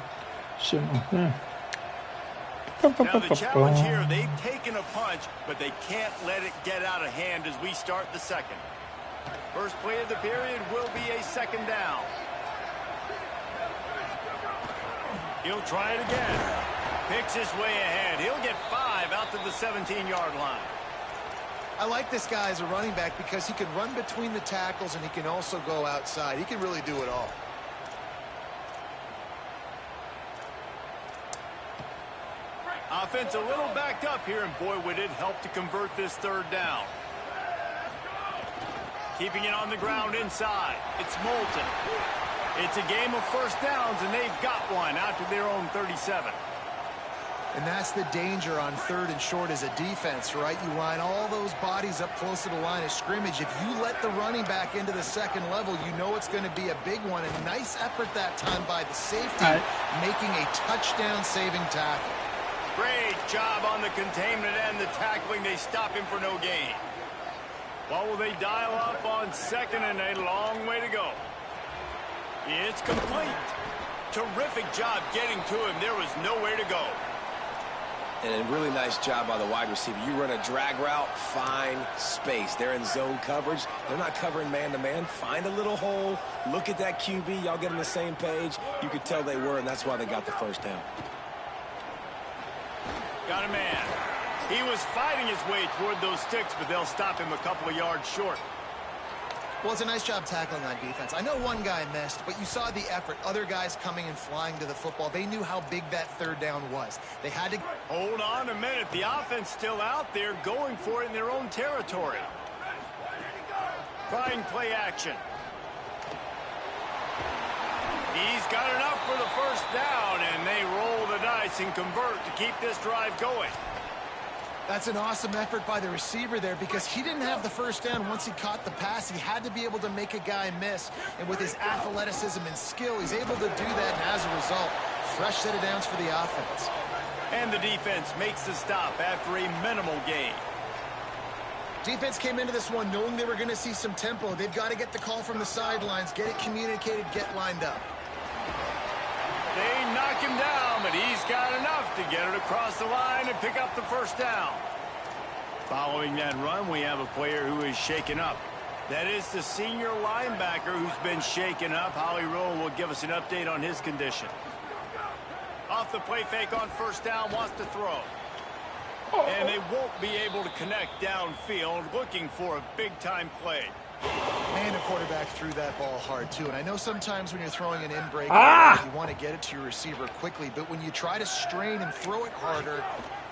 Speaker 2: Now the challenge here, they've taken a punch, but they can't let it get out of hand as we start the second. First play of the period will be a 2nd down. He'll try it again. Picks his way ahead. He'll get 5 out to the 17-yard line.
Speaker 4: I like this guy as a running back because he can run between the tackles and he can also go outside. He can really do it all.
Speaker 2: offense a little backed up here, and boy, would it help to convert this third down. Keeping it on the ground inside. It's Moulton. It's a game of first downs, and they've got one out to their own 37.
Speaker 4: And that's the danger on 3rd and short as a defense, right? You line all those bodies up close to the line of scrimmage. If you let the running back into the second level, you know it's going to be a big one. A nice effort that time by the safety, making a touchdown-saving tackle.
Speaker 2: Great job on the containment and the tackling. They stop him for no gain. What will they dial up on 2nd and a long way to go? It's complete. Terrific job getting to him. There was nowhere to go.
Speaker 5: And a really nice job by the wide receiver. You run a drag route, find space. They're in zone coverage. They're not covering man-to-man. Find a little hole. Look at that QB. Y'all get on the same page. You could tell they were, and that's why they got the first down.
Speaker 2: Got a man. He was fighting his way toward those sticks, but they'll stop him a couple of yards short.
Speaker 4: Well, it's a nice job tackling on defense. I know one guy missed, but you saw the effort. Other guys coming and flying to the football. They knew how big that third down was. They had to...
Speaker 2: Hold on a minute. The offense still out there going for it in their own territory. Trying play action. He's got enough for the first down, and they roll the dice and convert to keep this drive going.
Speaker 4: That's an awesome effort by the receiver there because he didn't have the first down once he caught the pass. He had to be able to make a guy miss. And with his athleticism and skill, he's able to do that. And as a result, fresh set of downs for the offense.
Speaker 2: And the defense makes the stop after a minimal gain.
Speaker 4: Defense came into this one knowing they were going to see some tempo. They've got to get the call from the sidelines, get it communicated, get lined up.
Speaker 2: They knock him down, but he's got enough to get it across the line and pick up the first down. Following that run, we have a player who is shaken up. That is the senior linebacker who's been shaken up. Holly Rowe will give us an update on his condition. Off the play fake on first down, wants to throw. And they won't be able to connect downfield, looking for a big-time play.
Speaker 4: Man, the quarterback threw that ball hard, too. And I know sometimes when you're throwing an in-break, you want to get it to your receiver quickly. But when you try to strain and throw it harder,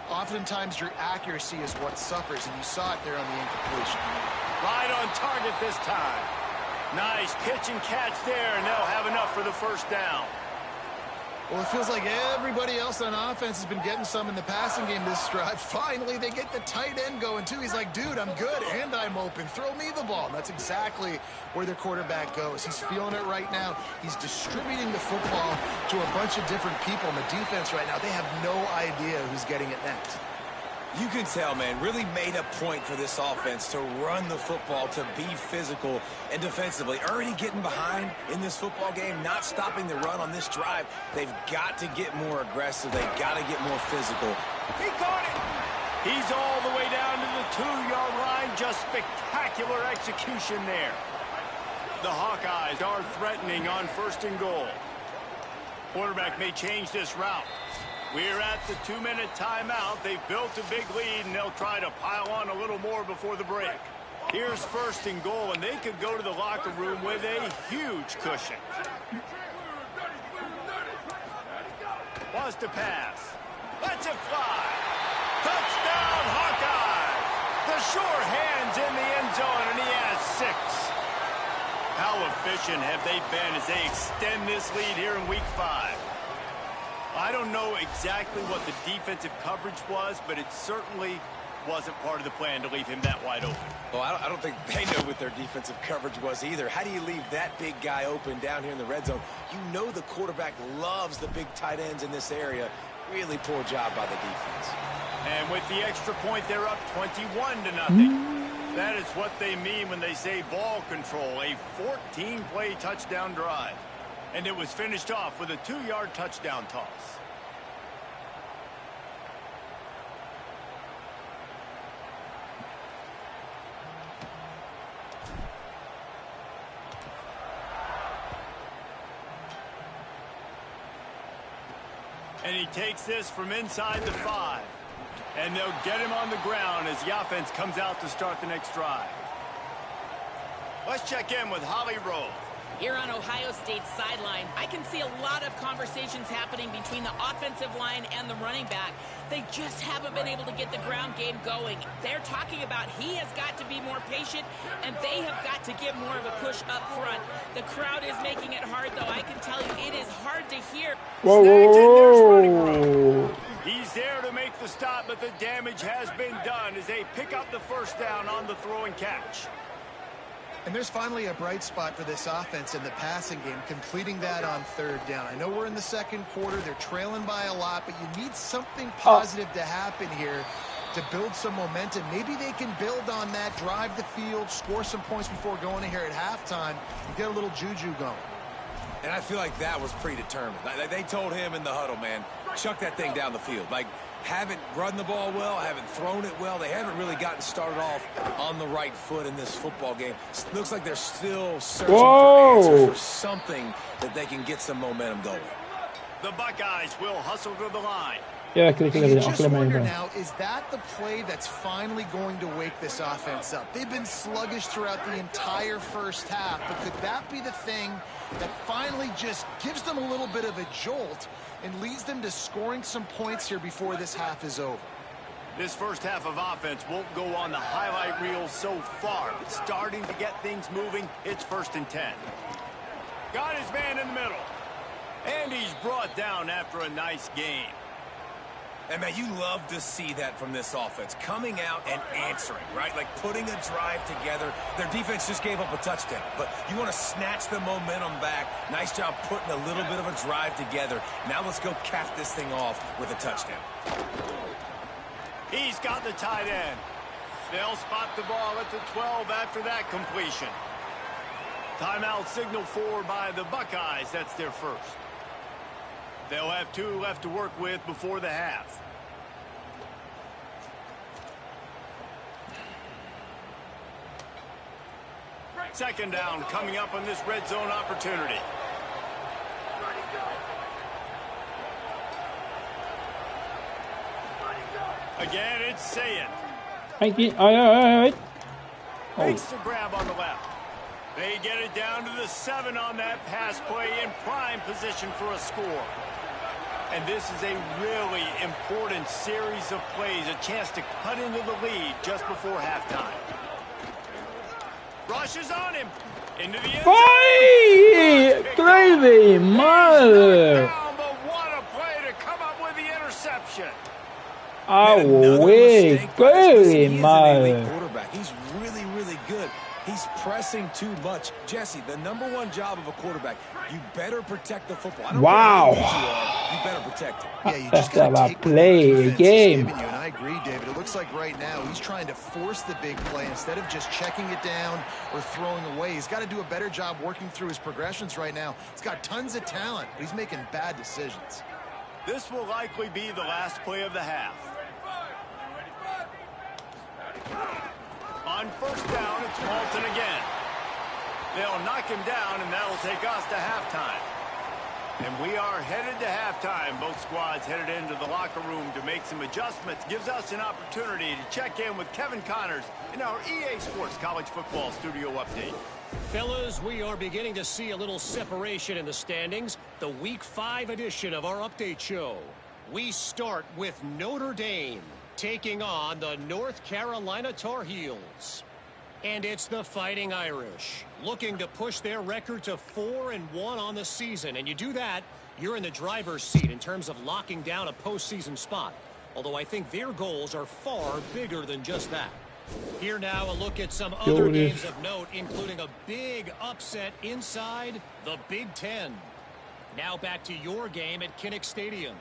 Speaker 4: oftentimes your accuracy is what suffers. And you saw it there on the incompletion.
Speaker 2: Right on target this time. Nice pitch and catch there, and they'll have enough for the first down.
Speaker 4: Well, it feels like everybody else on offense has been getting some in the passing game this drive. Finally, they get the tight end going, too. He's like, dude, I'm good, and I'm open. Throw me the ball. And that's exactly where their quarterback goes. He's feeling it right now. He's distributing the football to a bunch of different people in the defense right now. They have no idea who's getting it next.
Speaker 5: You can tell, man, really made a point for this offense to run the football, to be physical and defensively. Already getting behind in this football game, not stopping the run on this drive. They've got to get more aggressive. They've got to get more physical.
Speaker 2: He caught it. He's all the way down to the 2-yard line. Just spectacular execution there. The Hawkeyes are threatening on 1st and goal. Quarterback may change this route. We're at the 2-minute timeout. They've built a big lead, and they'll try to pile on a little more before the break. Here's 1st and goal, and they could go to the locker room with a huge cushion. Wants to pass. Lets it fly. Touchdown, Hawkeye! The sure hands in the end zone, and he has 6. How efficient have they been as they extend this lead here in Week 5? I don't know exactly what the defensive coverage was, but it certainly wasn't part of the plan to leave him that wide open.
Speaker 5: Well, I don't think they know what their defensive coverage was either. How do you leave that big guy open down here in the red zone? You know the quarterback loves the big tight ends in this area. Really poor job by the defense.
Speaker 2: And with the extra point, they're up 21-0. That is what they mean when they say ball control, a 14-play touchdown drive. And it was finished off with a 2-yard touchdown toss. And he takes this from inside the 5. And they'll get him on the ground as the offense comes out to start the next drive. Let's check in with Holly Rowe.
Speaker 3: Here on Ohio State's sideline, I can see a lot of conversations happening between the offensive line and the running back. They just haven't been able to get the ground game going. They're talking about he has got to be more patient, and they have got to give more of a push up front. The crowd is making it hard, though. I can tell you it is hard to hear.
Speaker 1: Whoa.
Speaker 2: He's there to make the stop, but the damage has been done as they pick up the first down on the throw and catch.
Speaker 4: And there's finally a bright spot for this offense in the passing game, completing that on third down. I know we're in the second quarter. They're trailing by a lot, but you need something positive to happen here to build some momentum. Maybe they can build on that, drive the field, score some points before going in here at halftime, and get a little juju going.
Speaker 5: And I feel like that was predetermined. They told him in the huddle, man, chuck that thing down the field. Like, haven't run the ball well, haven't thrown it well. They haven't really gotten started off on the right foot in this football game. Looks like they're still searching for answers for something that they can get some momentum going.
Speaker 2: The Buckeyes will hustle to the line.
Speaker 4: You just wonder now, is that the play that's finally going to wake this offense up? They've been sluggish throughout the entire first half, but could that be the thing that finally just gives them a little bit of a jolt and leads them to scoring some points here before this half is over?
Speaker 2: This first half of offense won't go on the highlight reel so far, but starting to get things moving. It's 1st and 10. Got his man in the middle. And he's brought down after a nice game.
Speaker 5: And, man, you love to see that from this offense, coming out and answering, right? Like putting a drive together. Their defense just gave up a touchdown, but you want to snatch the momentum back. Nice job putting a little bit of a drive together. Now let's go cap this thing off with a touchdown.
Speaker 2: He's got the tight end. They'll spot the ball at the 12 after that completion. Timeout signal for by the Buckeyes. That's their first. They'll have 2 left to work with before the half. Second down coming up on this red zone opportunity. Again, it's Saying. Makes the grab on the left. They get it down to the 7 on that pass play in prime position for a score. And this is a really important series of plays, a chance to cut into the lead just before halftime. Rushes on him. Into the end zone.
Speaker 1: Crazy, mother.
Speaker 2: Down, but what a play to come up with the interception.
Speaker 1: Crazy, mother.
Speaker 5: Quarterback. He's really, really good. He's pressing too much. Jesse, the #1 job of a quarterback, you better protect the football. I don't care how good you are, you better protect it.
Speaker 4: Yeah, you just got to take
Speaker 1: play a game.
Speaker 4: You. And I agree, David. It looks like right now he's trying to force the big play instead of just checking it down or throwing away. He's got to do a better job working through his progressions right now. He's got tons of talent, but he's making bad decisions.
Speaker 2: This will likely be the last play of the half. On first down, it's Walton again. They'll knock him down, and that'll take us to halftime. And we are headed to halftime. Both squads headed into the locker room to make some adjustments. Gives us an opportunity to check in with Kevin Connors in our EA Sports College Football Studio Update.
Speaker 6: Fellas, we are beginning to see a little separation in the standings. The Week 5 edition of our update show. We start with Notre Dame taking on the North Carolina Tar Heels. And it's the Fighting Irish looking to push their record to 4-1 on the season. And you do that, you're in the driver's seat in terms of locking down a postseason spot. Although I think their goals are far bigger than just that. Here now a look at some other games of note, including a big upset inside the Big Ten. Now back to your game at Kinnick Stadium.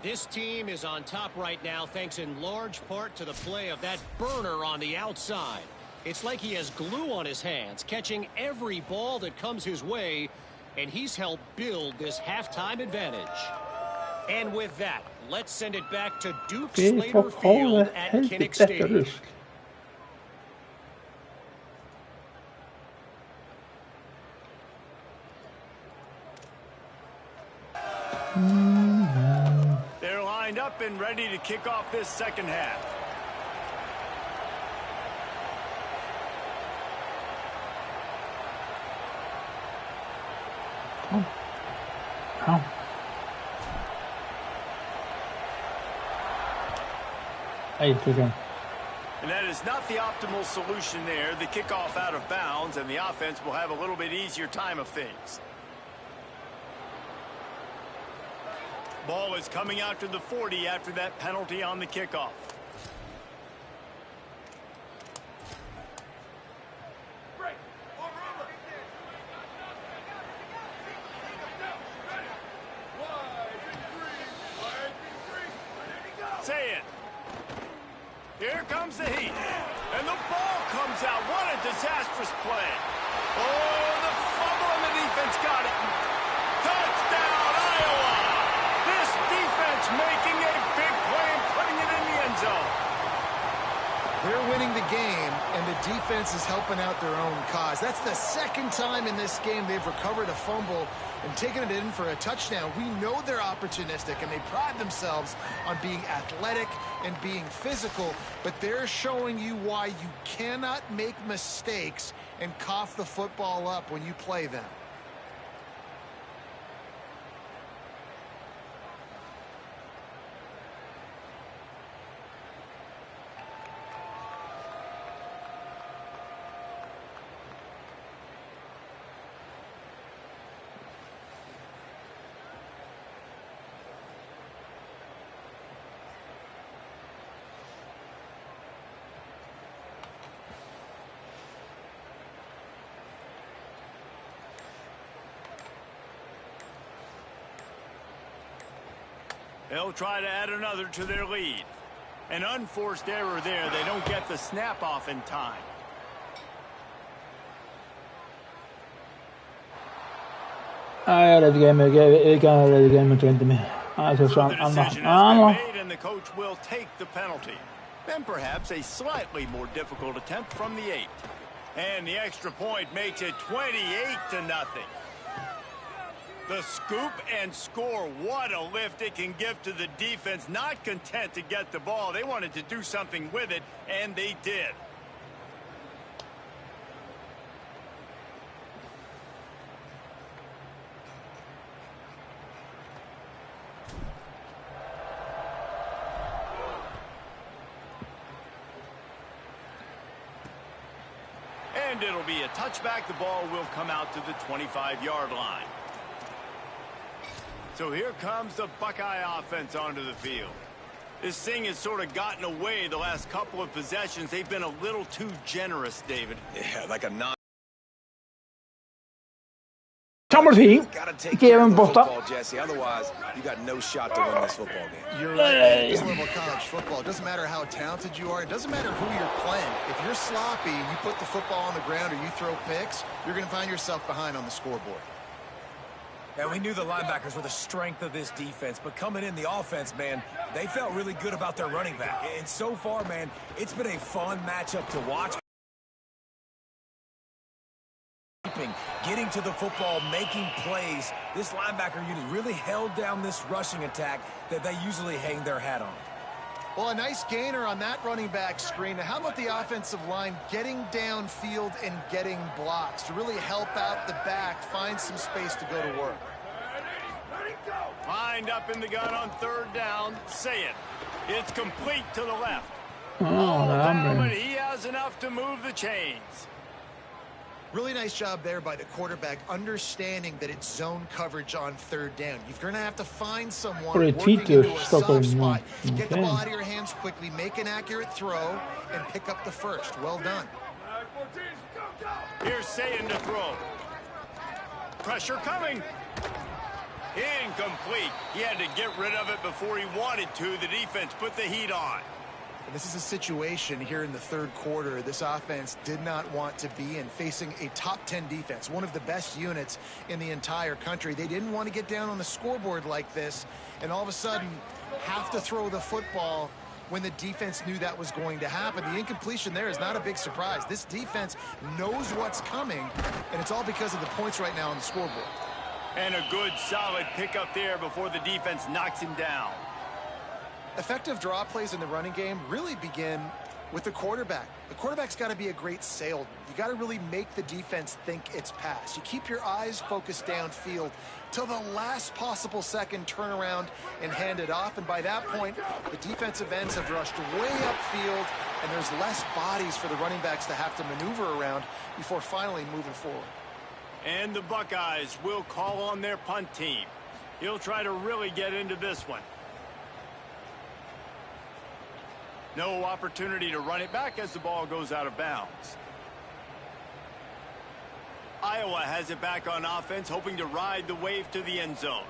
Speaker 6: This team is on top right now thanks in large part to the play of that burner on the outside. It's like he has glue on his hands, catching every ball that comes his way, and he's helped build this halftime advantage. And with that, let's send it back to Duke Slater Field at Kinnick Stadium.
Speaker 2: They're lined up and ready to kick off this second half.
Speaker 1: How? Hey, again.
Speaker 2: And that is not the optimal solution there. The kickoff out of bounds, and the offense will have a little bit easier time of things. Ball is coming out to the 40 after that penalty on the kickoff. Say it. Here comes the heat. And the ball comes out. What a disastrous play. Oh, the fumble and the defense got it. Touchdown, Iowa. This defense making a big play and putting it in the end zone.
Speaker 4: They're winning the game, and the defense is helping out their own cause. That's the second time in this game they've recovered a fumble and taken it in for a touchdown. We know they're opportunistic, and they pride themselves on being athletic and being physical, but they're showing you why you cannot make mistakes and cough the football up when you play them.
Speaker 2: They'll try to add another to their lead. An unforced error there. They don't get the snap off in time.
Speaker 1: I read the game again. Read the game again to me.
Speaker 2: So the decision has been made, and the coach will take the penalty. Then perhaps a slightly more difficult attempt from the 8. And the extra point makes it 28-0. The scoop and score. What a lift it can give to the defense. Not content to get the ball. They wanted to do something with it, and they did. And it'll be a touchback. The ball will come out to the 25-yard line. So here comes the Buckeye offense onto the field. This thing has sort of gotten away the last couple of possessions. They've been a little too generous, David.
Speaker 5: Yeah, like a non.
Speaker 1: Tommelfing. Kevin Bosta.
Speaker 5: Jesse. Otherwise, you got no shot to win this football game.
Speaker 4: You're right. At this level of college football, it doesn't matter how talented you are. It doesn't matter who you're playing. If you're sloppy and you put the football on the ground or you throw picks, you're going to find yourself behind on the scoreboard.
Speaker 5: And we knew the linebackers were the strength of this defense, but coming in the offense, man, they felt really good about their running back. And so far, man, it's been a fun matchup to watch. Getting to the football, making plays. This linebacker unit really held down this rushing attack that they usually hang their hat on.
Speaker 4: Well, a nice gainer on that running back screen. Now, how about the offensive line getting downfield and getting blocks to really help out the back, find some space to go to work?
Speaker 2: Lined up in the gun on third down. Say it. It's complete to the left.
Speaker 1: Oh,
Speaker 2: but he has enough to move the chains.
Speaker 4: Really nice job there by the quarterback, understanding that it's zone coverage on third down. You're going to have to find someone working into a soft spot. Get the ball out of your hands quickly, make an accurate throw, and pick up the first. Well done.
Speaker 2: Here's Sayin to throw. Pressure coming. Incomplete. He had to get rid of it before he wanted to. The defense put the heat on.
Speaker 4: This is a situation here in the third quarter this offense did not want to be in, facing a top 10 defense, one of the best units in the entire country. They didn't want to get down on the scoreboard like this and all of a sudden have to throw the football when the defense knew that was going to happen. The incompletion there is not a big surprise. This defense knows what's coming, and it's all because of the points right now on the scoreboard.
Speaker 2: And a good, solid pickup there before the defense knocks him down.
Speaker 4: Effective draw plays in the running game really begin with the quarterback. The quarterback's got to be a great salesman. You got to really make the defense think it's pass. You keep your eyes focused downfield till the last possible second, turn around and hand it off. And by that point, the defensive ends have rushed way upfield, and there's less bodies for the running backs to have to maneuver around before finally moving forward.
Speaker 2: And the Buckeyes will call on their punt team. He'll try to really get into this one. No opportunity to run it back as the ball goes out of bounds. Iowa has it back on offense, hoping to ride the wave to the end zone.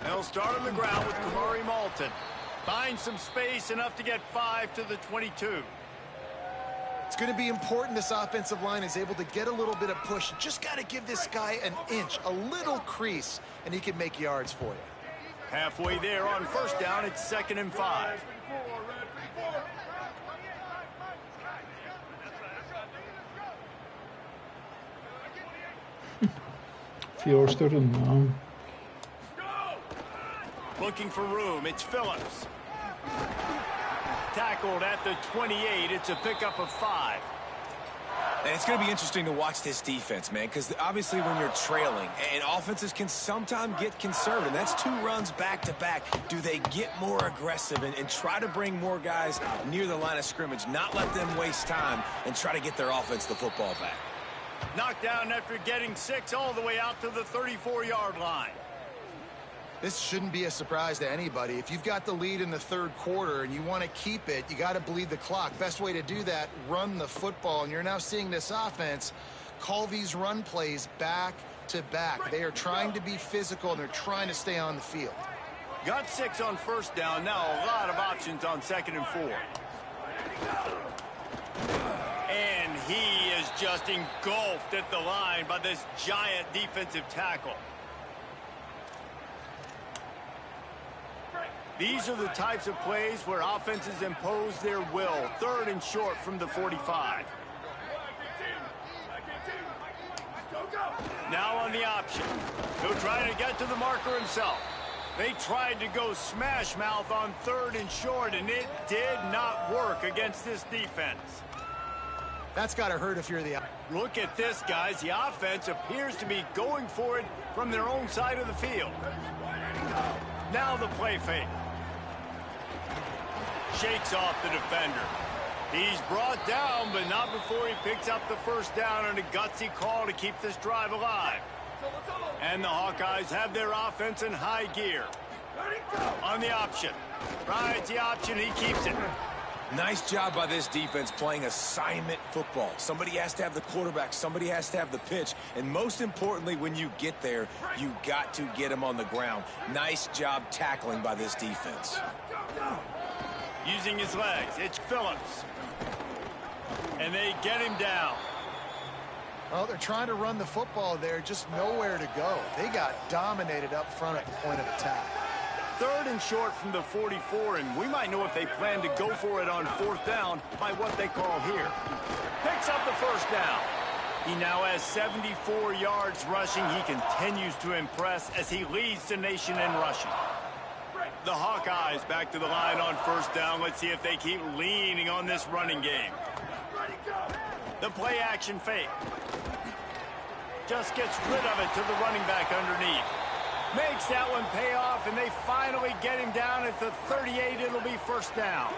Speaker 2: They'll start on the ground with Kamari Malton. Finds some space, enough to get 5 to the 22.
Speaker 4: It's going to be important this offensive line is able to get a little bit of push. Just got to give this guy an inch, a little crease, and he can make yards for you.
Speaker 2: Halfway there on first down, it's 2nd and 5. Looking for room, it's Phillips. Tackled at the 28, it's a pickup of 5.
Speaker 5: And it's going to be interesting to watch this defense, man, because obviously when you're trailing, and offenses can sometimes get conservative, and that's 2 runs back-to-back. Do they get more aggressive and try to bring more guys near the line of scrimmage, not let them waste time, and try to get their offense the football back?
Speaker 2: Knocked down after getting 6 all the way out to the 34-yard line.
Speaker 4: This shouldn't be a surprise to anybody. If you've got the lead in the 3rd quarter and you want to keep it, you got to bleed the clock. Best way to do that, run the football. And you're now seeing this offense call these run plays back to back. They are trying to be physical, and they're trying to stay on the field.
Speaker 2: Got 6 on first down. Now a lot of options on 2nd and 4. And he is just engulfed at the line by this giant defensive tackle. These are the types of plays where offenses impose their will. 3rd and short from the 45. Now on the option. He'll try to get to the marker himself. They tried to go smash mouth on 3rd and short, and it did not work against this defense.
Speaker 4: That's got to hurt if you're the...
Speaker 2: Look at this, guys. The offense appears to be going for it from their own side of the field. Now the play fake. Shakes off the defender. He's brought down, but not before he picks up the first down, and a gutsy call to keep this drive alive. And the Hawkeyes have their offense in high gear. On the option. Rides the option, he keeps it.
Speaker 5: Nice job by this defense playing assignment football. Somebody has to have the quarterback. Somebody has to have the pitch. And most importantly, when you get there, you got to get him on the ground. Nice job tackling by this defense.
Speaker 2: Using his legs, it's Phillips. And they get him down.
Speaker 4: Well, they're trying to run the football there, just nowhere to go. They got dominated up front at the point of attack.
Speaker 2: 3rd and short from the 44, and we might know if they plan to go for it on 4th down by what they call here. Picks up the first down. He now has 74 yards rushing. He continues to impress as he leads the nation in rushing. The Hawkeyes back to the line on first down. Let's see if they keep leaning on this running game. The play action fake. Just gets rid of it to the running back underneath. Makes that one pay off, and they finally get him down at the 38. It'll be first down.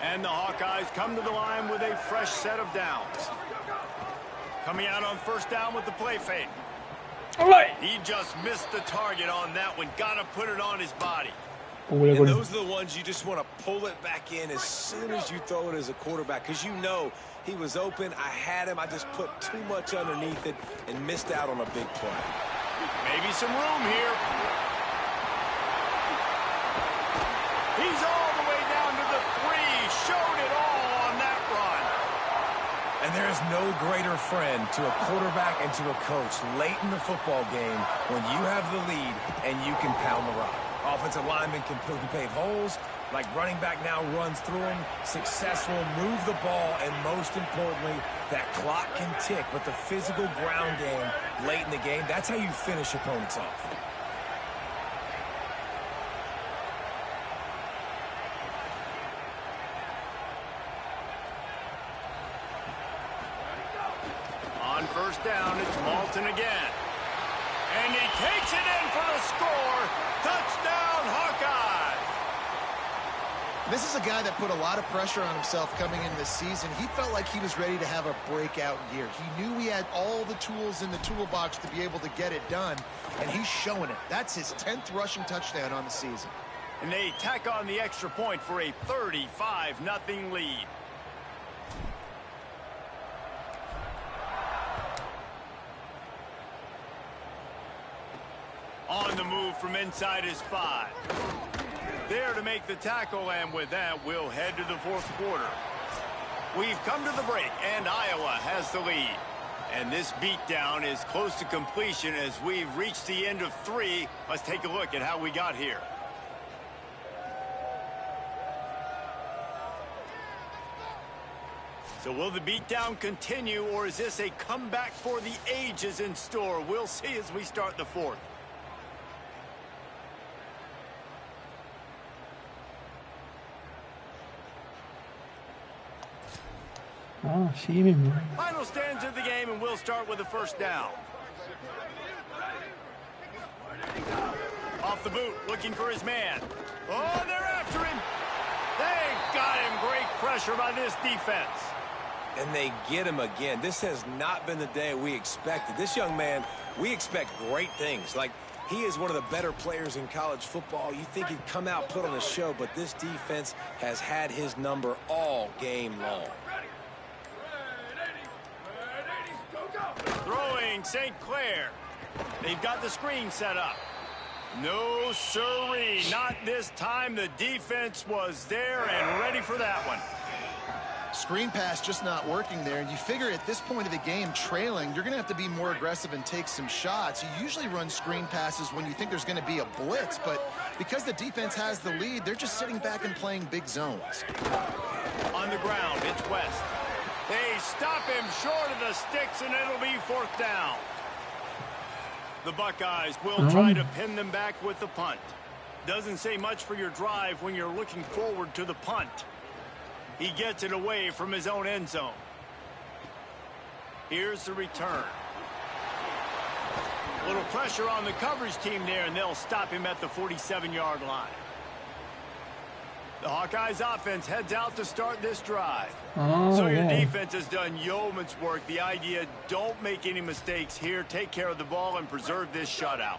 Speaker 2: And the Hawkeyes come to the line with a fresh set of downs. Coming out on first down with the play fake. He just missed the target on that one. Got to put it on his body.
Speaker 5: And those are the ones you just want to pull it back in as soon as you throw it as a quarterback, because you know he was open. I had him. I just put too much underneath it and missed out on a big play.
Speaker 2: Maybe some room here. He's all the way down to the 3. Showed it all on that run.
Speaker 5: And there is no greater friend to a quarterback and to a coach late in the football game when you have the lead and you can pound the rock. Offensive linemen can pave holes, Like running back now runs through him, successful, move the ball, and most importantly, that clock can tick. But the physical ground game late in the game, that's how you finish opponents off.
Speaker 2: On first down, it's Malton again. And he takes it in for the score. Touchdown, Hawkeyes.
Speaker 4: This is a guy that put a lot of pressure on himself coming in this season. He felt like he was ready to have a breakout year. He knew he had all the tools in the toolbox to be able to get it done, and he's showing it. That's his 10th rushing touchdown on the season.
Speaker 2: And they tack on the extra point for a 35-0 lead. On the move from inside his 5. There to make the tackle, and with that, we'll head to the fourth quarter. We've come to the break, and Iowa has the lead. And this beatdown is close to completion as we've reached the end of 3. Let's take a look at how we got here. So will the beatdown continue, or is this a comeback for the ages in store? We'll see as we start the fourth.
Speaker 1: Ah, see him.
Speaker 2: Final stands of the game, and we'll start with the first down. Off the boot, looking for his man. Oh, they're after him. They got him. Great pressure by this defense.
Speaker 5: And they get him again. This has not been the day we expected. This young man, we expect great things. Like, he is one of the better players in college football. You think he'd come out, put on a show, but this defense has had his number all game long.
Speaker 2: Throwing St. Clair. They've got the screen set up. No siree, not this time. The defense was there and ready for that one.
Speaker 4: Screen pass just not working there. And you figure at this point of the game, trailing, you're going to have to be more aggressive and take some shots. You usually run screen passes when you think there's going to be a blitz, but because the defense has the lead, they're just sitting back and playing big zones.
Speaker 2: On the ground, it's West. They stop him short of the sticks, and it'll be fourth down. The Buckeyes will try to pin them back with the punt. Doesn't say much for your drive when you're looking forward to the punt. He gets it away from his own end zone. Here's the return. A little pressure on the coverage team there, and they'll stop him at the 47-yard line. The Hawkeyes offense heads out to start this drive. So your defense has done yeoman's work. The idea, don't make any mistakes here. Take care of the ball and preserve this shutout.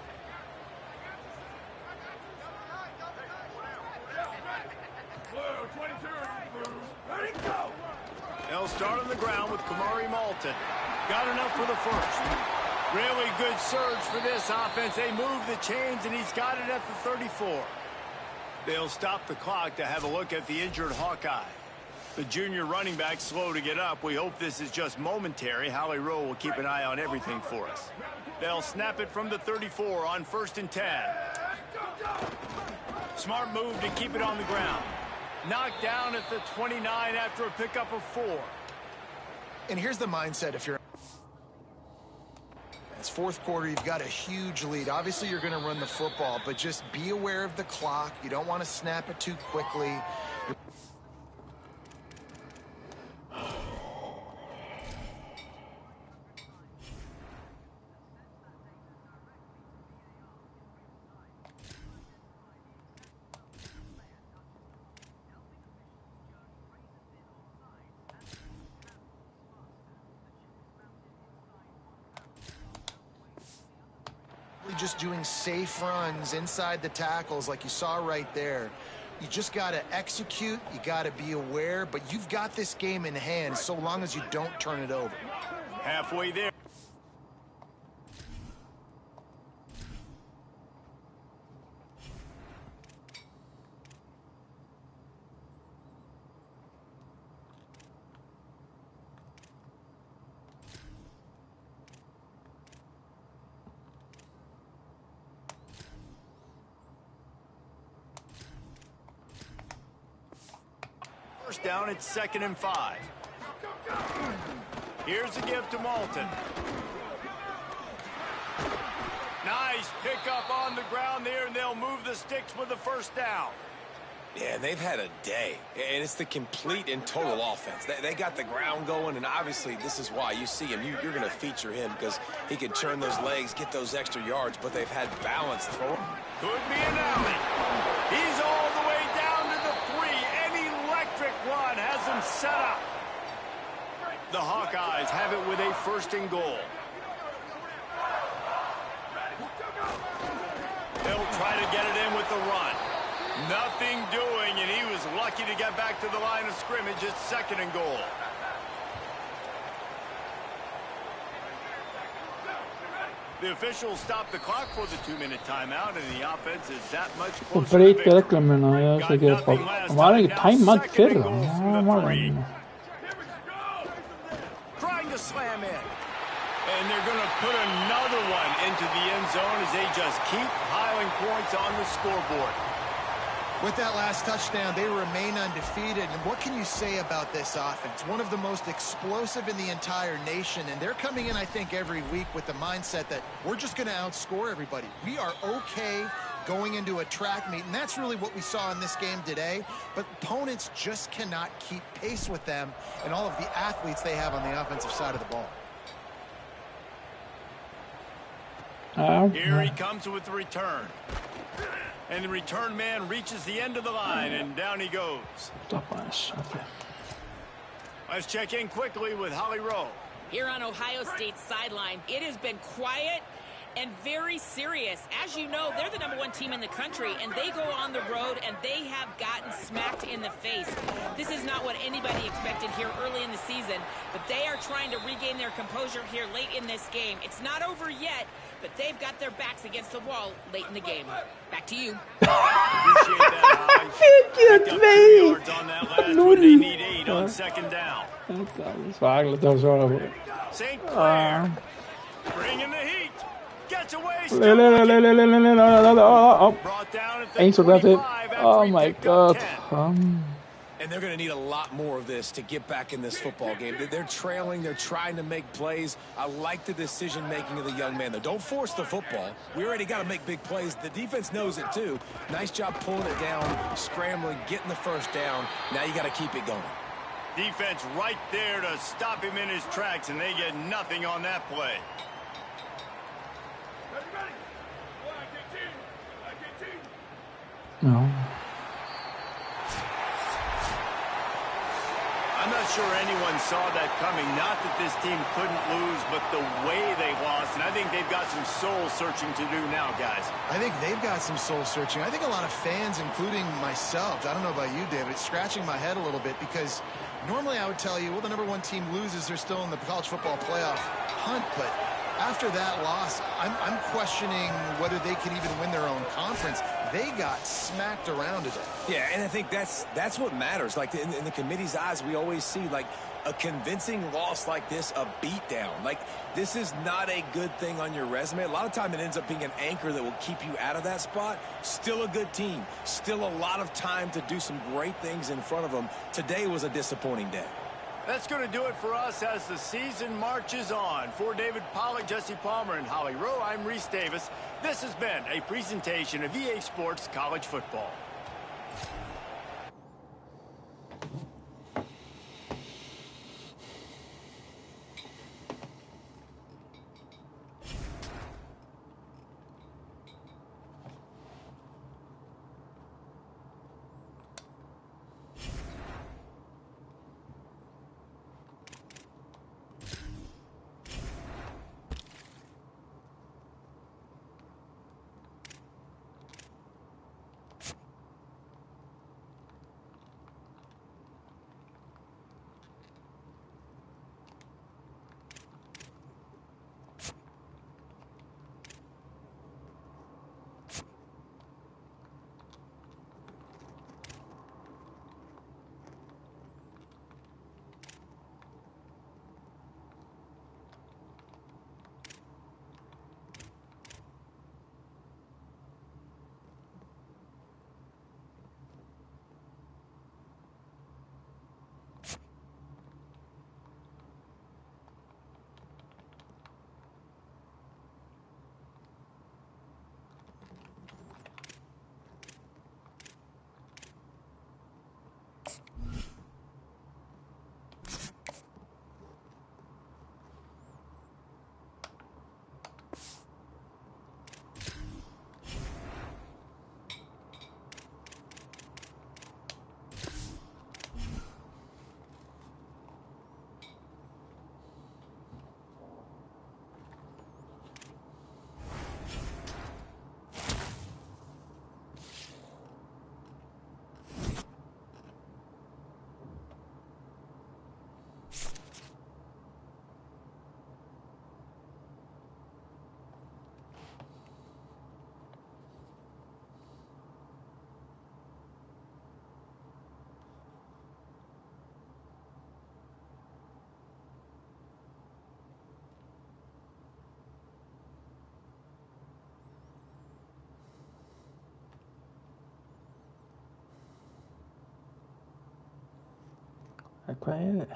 Speaker 2: They'll start on the ground with Kamari Malton. Got enough for the first. Really good surge for this offense. They move the chains, and he's got it at the 34. They'll stop the clock to have a look at the injured Hawkeye. The junior running back slow to get up. We hope this is just momentary. Howie Rowe will keep an eye on everything for us. They'll snap it from the 34 on 1st and 10. Smart move to keep it on the ground. Knocked down at the 29 after a pickup of 4.
Speaker 4: And here's the mindset if you're... It's fourth quarter, you've got a huge lead. Obviously, you're going to run the football, but just be aware of the clock. You don't want to snap it too quickly. Just doing safe runs inside the tackles like you saw right there. You just got to execute. You got to be aware, but you've got this game in hand so long as you don't turn it over.
Speaker 2: Halfway there. first down, it's 2nd and 5. Here's a give to Malton. Nice pickup on the ground there, and they'll move the sticks with the first down.
Speaker 5: Yeah, they've had a day, and it's the complete and total offense. They got the ground going, and obviously this is why you see him. You're going to feature him because he can turn those legs, get those extra yards, but they've had balance throw him.
Speaker 2: Could be an alley. He's all the way down to the 3. An electric run has him set up. The Hawkeyes have it with a 1st and goal. They'll try to get it in with the run. Nothing doing, and he was lucky to get back to the line of scrimmage. It's 2nd and goal. The officials stopped the clock for the 2-minute timeout, and the offense is that much
Speaker 1: Og
Speaker 2: closer to
Speaker 1: breyta
Speaker 2: victory.
Speaker 1: reglumina, ég sé ekki það. Hann var ekki tæmað fyrra. Já, var það.
Speaker 2: Trying to slam in. And they're going to put another one into the end zone as they just keep piling points on the scoreboard.
Speaker 4: With that last touchdown, they remain undefeated. And what can you say about this offense? One of the most explosive in the entire nation. And they're coming in, I think, every week with the mindset that we're just going to outscore everybody. We are okay going into a track meet. And that's really what we saw in this game today. But opponents just cannot keep pace with them and all of the athletes they have on the offensive side of the ball.
Speaker 2: Here he comes with the return. And the return man reaches the end of the line, and down he goes. Let's check in quickly with Holly Rowe.
Speaker 3: Here on Ohio State's sideline, it has been quiet and very serious. As you know, they're the #1 team in the country, and they go on the road, and they have gotten smacked in the face. This is not what anybody expected here early in the season, but they are trying to regain their composure here late in this game. It's not over yet, but they've got their backs against the wall late in the game. Back to you.
Speaker 2: Appreciate that, Holly. Picked up 2 yards on that last one. They need 8 on 2nd down.
Speaker 1: Svagligt av så.
Speaker 2: St. Clair bringing the heat. Gets away.
Speaker 1: Brought
Speaker 2: down at
Speaker 1: Ain't so that's it.
Speaker 2: 35 after
Speaker 1: Oh
Speaker 2: he
Speaker 1: my
Speaker 2: picked up
Speaker 1: god.
Speaker 2: 10.
Speaker 5: And they're going to need a lot more of this to get back in this football game. They're trailing. They're trying to make plays. I like the decision-making of the young man, though. Don't force the football. We already got to make big plays. The defense knows it, too. Nice job pulling it down, scrambling, getting the first down. Now you got to keep it going.
Speaker 2: Defense right there to stop him in his tracks, and they get nothing on that play.
Speaker 1: No.
Speaker 2: I'm not sure anyone saw that coming. Not that this team couldn't lose, but the way they lost. And I think they've got some soul-searching to do now, guys.
Speaker 4: I think they've got some soul-searching. I think a lot of fans, including myself, I don't know about you, David, scratching my head a little bit because normally I would tell you, well, the #1 team loses. They're still in the college football playoff hunt. But after that loss, I'm questioning whether they can even win their own conference. They got smacked around today.
Speaker 5: Yeah, and I think that's what matters. Like in the committee's eyes, we always see like a convincing loss like this, a beatdown. Like this is not a good thing on your resume. A lot of time it ends up being an anchor that will keep you out of that spot. Still a good team. Still a lot of time to do some great things in front of them. Today was a disappointing day.
Speaker 2: That's going to do it for us as the season marches on. For David Pollack, Jesse Palmer, and Holly Rowe, I'm Reese Davis. This has been a presentation of EA Sports College Football.
Speaker 1: Qua è...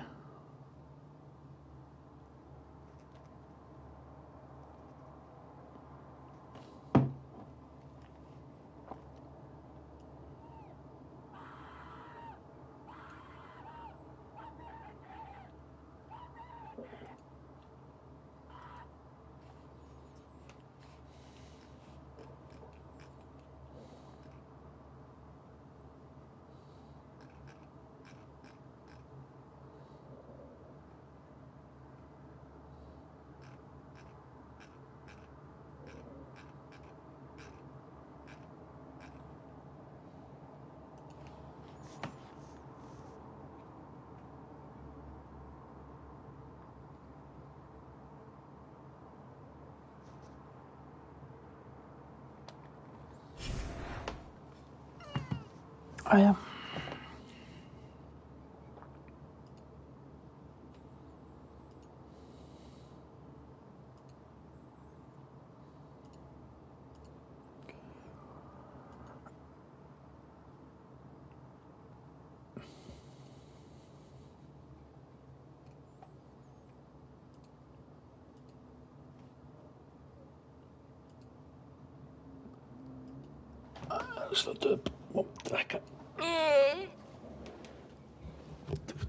Speaker 1: Ah ja. Sluit op. Optrekken.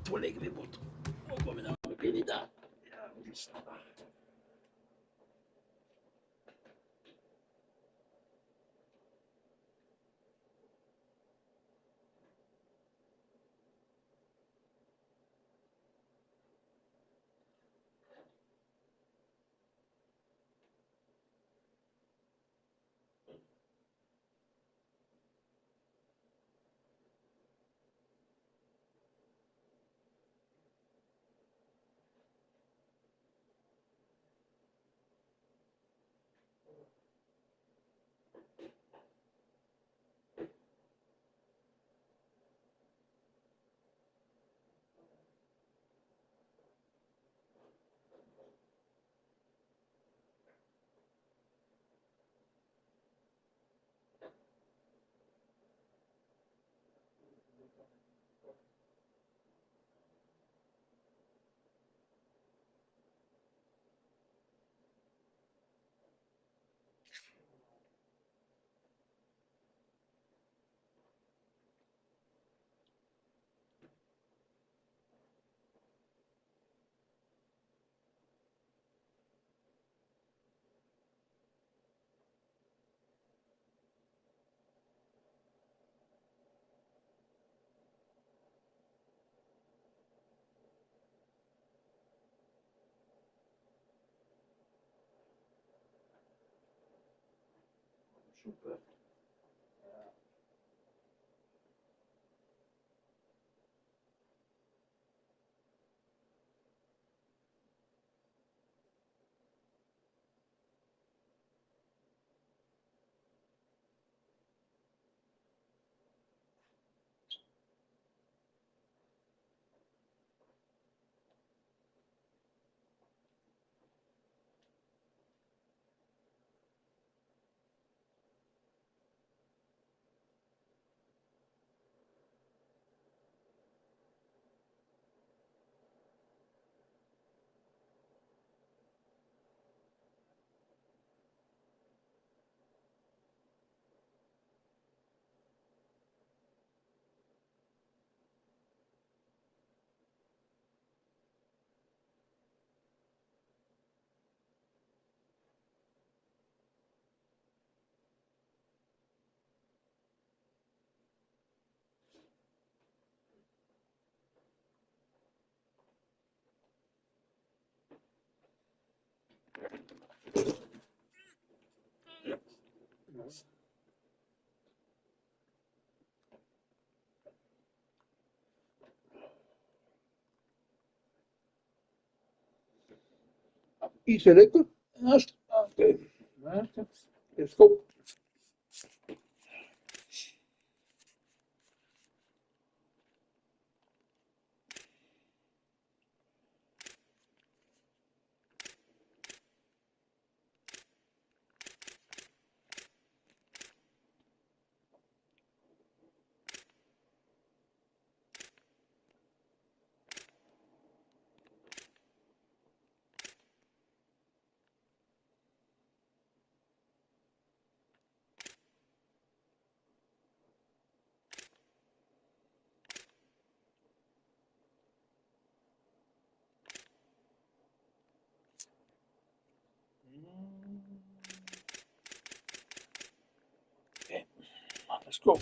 Speaker 1: Twee leken weer bot. Wat kom je nou? Ik weet niet daar. Ja, wat is dat? Super. Iets lekker. Oké. Let's go. Let's go.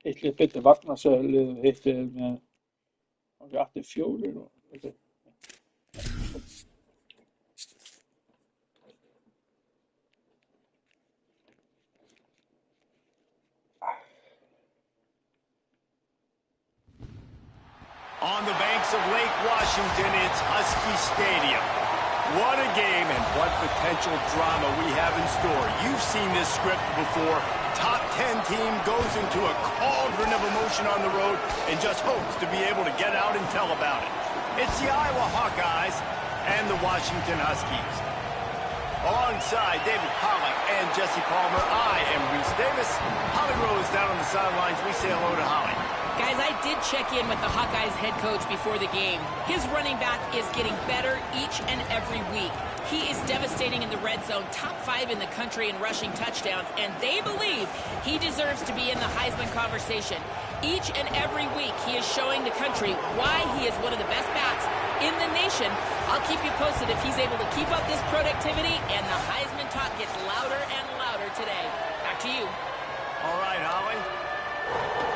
Speaker 1: Eitt lið betur varnarsölu, hitt er með 84 og
Speaker 2: On the banks of Lake Washington, it's Husky Stadium. What a game and what potential drama we have in store. You've seen this script before. Top 10 team goes into a cauldron of emotion on the road and just hopes to be able to get out and tell about it. It's the Iowa Hawkeyes and the Washington Huskies. Alongside David Pollack and Jesse Palmer, I am Reese Davis. Holly Rose down on the sidelines. We say hello to Holly.
Speaker 3: Guys, I did check in with the Hawkeyes head coach before the game. His running back is getting better each and every week. He is devastating in the red zone, top 5 in the country in rushing touchdowns, and they believe he deserves to be in the Heisman conversation. Each and every week, he is showing the country why he is one of the best backs in the nation. I'll keep you posted if he's able to keep up this productivity, and the Heisman talk gets louder and louder today. Back to you.
Speaker 2: All right, Holly.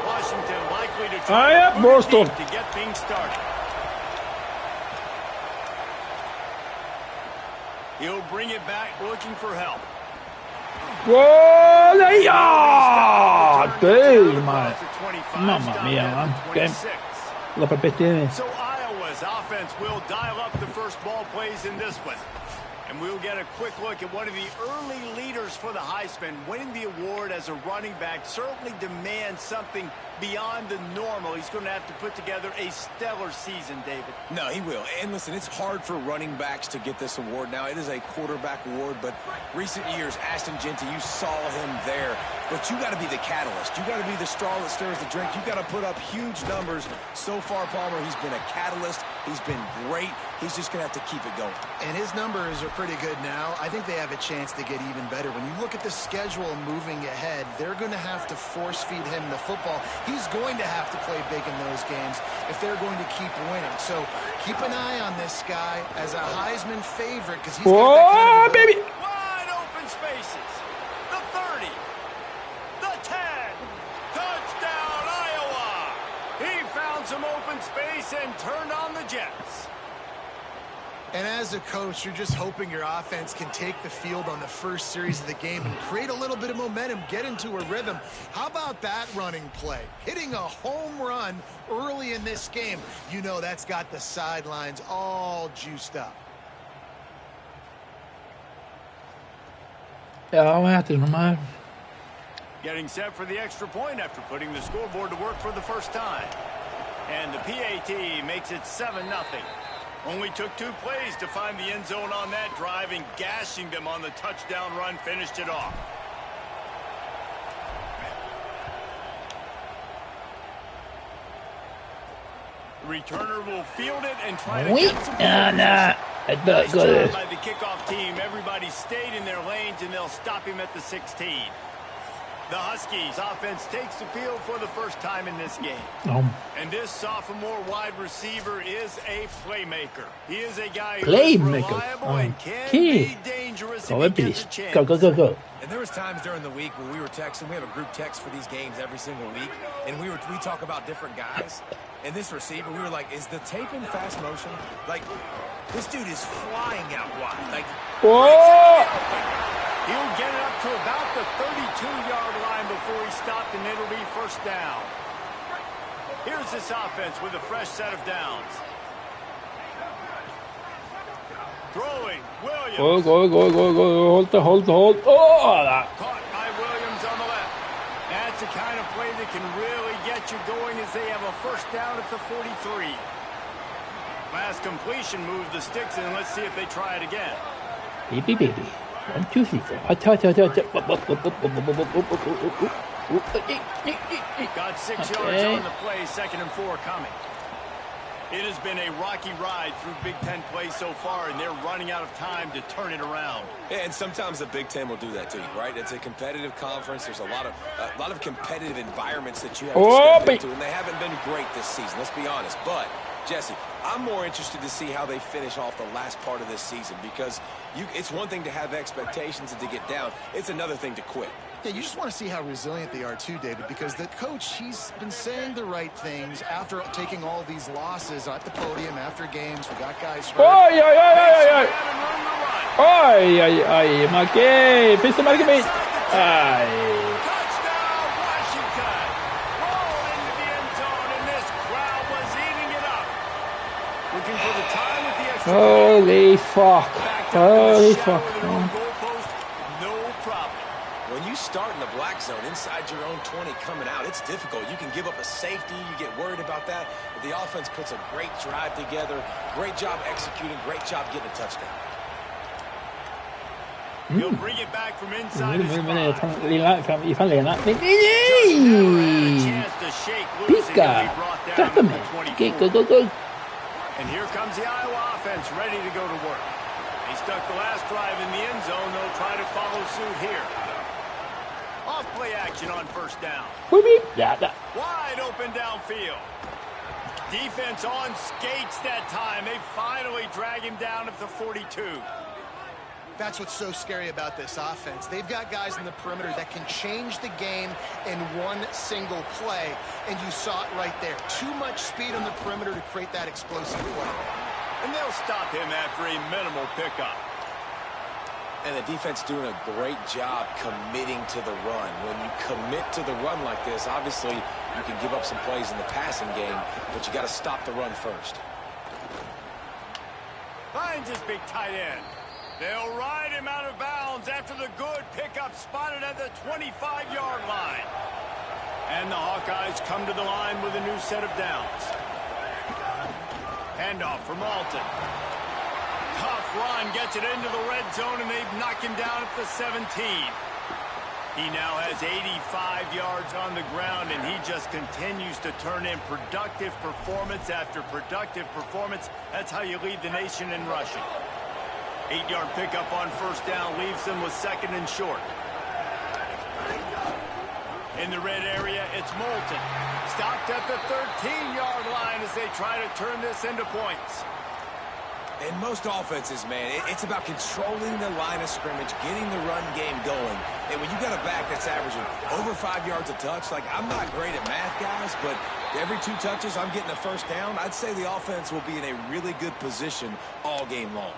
Speaker 2: Washington likely to try to get things started. He'll bring it back looking for help.
Speaker 1: Whoa, mamma mia, man. Okay.
Speaker 2: So Iowa's offense will dial up the first ball plays in this one. And we'll get a quick look at one of the early leaders for the Heisman. Winning the award as a running back certainly demands something beyond the normal. He's going to have to put together a stellar season, David.
Speaker 5: No, he will. And listen, it's hard for running backs to get this award now. It is a quarterback award, but recent years, Ashton Genty, you saw him there. But you got to be the catalyst. You got to be the straw that stirs the drink. You got to put up huge numbers. So far, Palmer, he's been a catalyst. He's been great. He's just going to have to keep it going.
Speaker 4: And his numbers are pretty good now. I think they have a chance to get even better. When you look at the schedule moving ahead, they're going to have to force feed him the football. He's going to have to play big in those games if they're going to keep winning. So keep an eye on this guy as a Heisman favorite because he's got that kind of
Speaker 1: baby.
Speaker 2: Wide open spaces. The 30. The 10. Touchdown, Iowa. He found some open space and turned on the Jets.
Speaker 4: And as a coach, you're just hoping your offense can take the field on the first series of the game and create a little bit of momentum, get into a rhythm. How about that running play? Hitting a home run early in this game. You know that's got the sidelines all juiced up.
Speaker 1: Ja, vad heter de här?
Speaker 2: Getting set for the extra point after putting the scoreboard to work for the first time. And the PAT makes it 7-0. Only took 2 plays to find the end zone on that drive, and gashing them on the touchdown run finished it off. The returner will field it and try to get some nice job by the kickoff team. Everybody stayed in their lanes, and they'll stop him at the 16. The Huskies offense takes the field for the first time in this game. And this sophomore wide receiver is a playmaker. He is a guy who is reliable and can be dangerous if he gets a chance.
Speaker 1: Go.
Speaker 5: And there was times during the week where we were texting. We have a group text for these games every single week. And we talk about different guys. And this receiver, we were like, is the tape in fast motion? Like, this dude is flying out wide. Like,
Speaker 2: he'll get it up to about the 32-yard line before he's stopped, and it'll be first down. Here's this offense with a fresh set of downs. Throwing, Williams.
Speaker 1: Go. Hold.
Speaker 2: Caught by Williams on the left. That's the kind of play that can really get you going as they have a first down at the 43. Last completion moved the sticks in. Let's see if they try it again.
Speaker 1: Baby. 1, 2, 3, 4.
Speaker 2: Got 6 yards on the play, 2nd and 4 coming. It has been a rocky ride through Big Ten play so far, and they're running out of time to turn it around.
Speaker 5: Yeah, and sometimes the Big Ten will do that to you, right? It's a competitive conference. There's a lot of competitive environments that you have to step into, and they haven't been great this season, let's be honest. But Jesse, I'm more interested to see how they finish off the last part of this season because it's one thing to have expectations and to get down. It's another thing to quit.
Speaker 4: Yeah, you just want to see how resilient they are too, David, because the coach, he's been saying the right things after taking all these losses at the podium after games. We got guys hurt.
Speaker 1: Oi, oi, oi, oi, oi. Oi, oi, oi. Ma che? Pensa male che mi...
Speaker 2: Touchdown, Washington. Rolled into the end zone, and this crowd was eating it up. Looking for the time with the extra.
Speaker 1: Holy fuck. Holy fuck.
Speaker 2: No problem.
Speaker 5: When you start in the black zone inside your own 20 coming out, it's difficult. You can give up a safety. You get worried about that. But the offense puts a great drive together. Great job executing. Great job getting a touchdown.
Speaker 2: He'll bring it back from inside his 5.
Speaker 1: I fan lena.
Speaker 2: Picca.
Speaker 1: Trattami. Go.
Speaker 2: And here comes the Iowa offense ready to go to work. They stuck the last drive in the end zone. They'll try to follow suit here. Off play action on first down. Wide open downfield. Defense on skates that time. They finally drag him down at the 42.
Speaker 4: That's what's so scary about this offense. They've got guys in the perimeter that can change the game in one single play, and you saw it right there. Too much speed on the perimeter to create that explosive play.
Speaker 2: And they'll stop him after a minimal pickup.
Speaker 5: And the defense doing a great job committing to the run. When you commit to the run like this, obviously you can give up some plays in the passing game, but you got to stop the run first.
Speaker 2: Finds his big tight end. They'll ride him out of bounds after the good pickup spotted at the 25-yard line. And the Hawkeyes come to the line with a new set of downs. Handoff for Malton. Tough run, gets it into the red zone, and they've knocked him down at the 17. He now has 85 yards on the ground, and he just continues to turn in productive performance after productive performance. That's how you lead the nation in rushing. 8-yard pickup on first down leaves them with 2nd and short. In the red area, it's Moulton. Stopped at the 13-yard line as they try to turn this into points.
Speaker 5: In most offenses, man, it's about controlling the line of scrimmage, getting the run game going. And when you got a back that's averaging over 5 yards a touch, like, I'm not great at math, guys, but every 2 touches I'm getting a first down, I'd say the offense will be in a really good position all game long.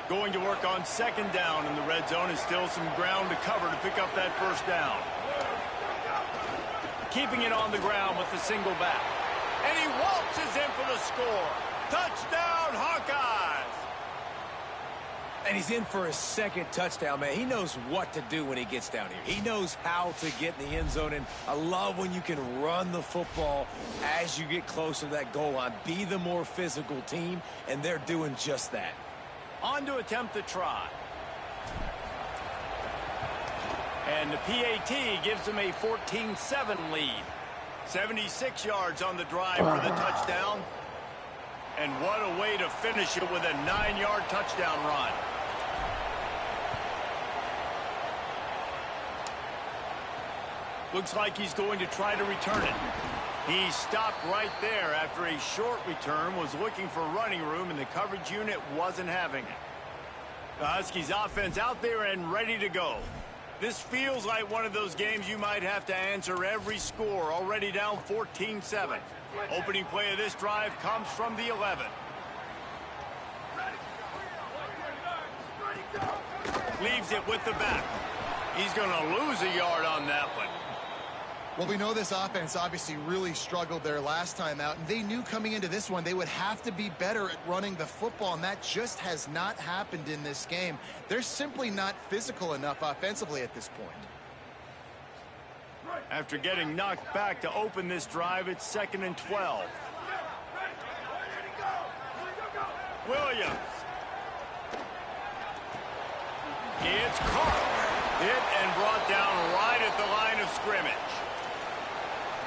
Speaker 2: Going to work on 2nd down in the red zone is still some ground to cover to pick up that first down. Keeping it on the ground with the single back. And he waltzes in for the score. Touchdown, Hawkeyes!
Speaker 5: And he's in for his 2nd touchdown, man. He knows what to do when he gets down here. He knows how to get in the end zone, and I love when you can run the football as you get closer to that goal line. Be the more physical team, and they're doing just that.
Speaker 2: On to attempt the try. And the PAT gives them a 14-7 lead. 76 yards on the drive for the touchdown. And what a way to finish it with a 9-yard touchdown run. Looks like he's going to try to return it. He stopped right there after a short return, was looking for running room, and the coverage unit wasn't having it. The Huskies offense out there and ready to go. This feels like one of those games you might have to answer every score, already down 14-7. Opening play of this drive comes from the 11. Leaves it with the back. He's going to lose a yard on that one.
Speaker 4: Well, we know this offense obviously really struggled there last time out, and they knew coming into this one they would have to be better at running the football, and that just has not happened in this game. They're simply not physical enough offensively at this point.
Speaker 2: After getting knocked back to open this drive, it's 2nd and 12. Williams. It's caught. Hit and brought down right at the line of scrimmage.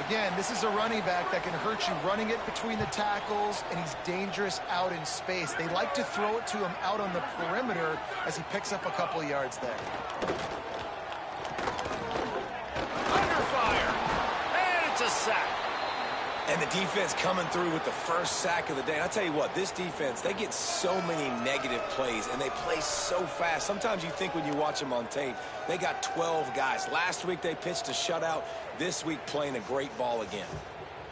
Speaker 4: Again, this is a running back that can hurt you running it between the tackles, and he's dangerous out in space. They like to throw it to him out on the perimeter as he picks up a couple yards there.
Speaker 2: Under fire, and it's a sack.
Speaker 5: And the defense coming through with the first sack of the day. And I'll tell you what, this defense, they get so many negative plays, and they play so fast. Sometimes you think when you watch them on tape, they got 12 guys. Last week they pitched a shutout. This week playing a great ball again.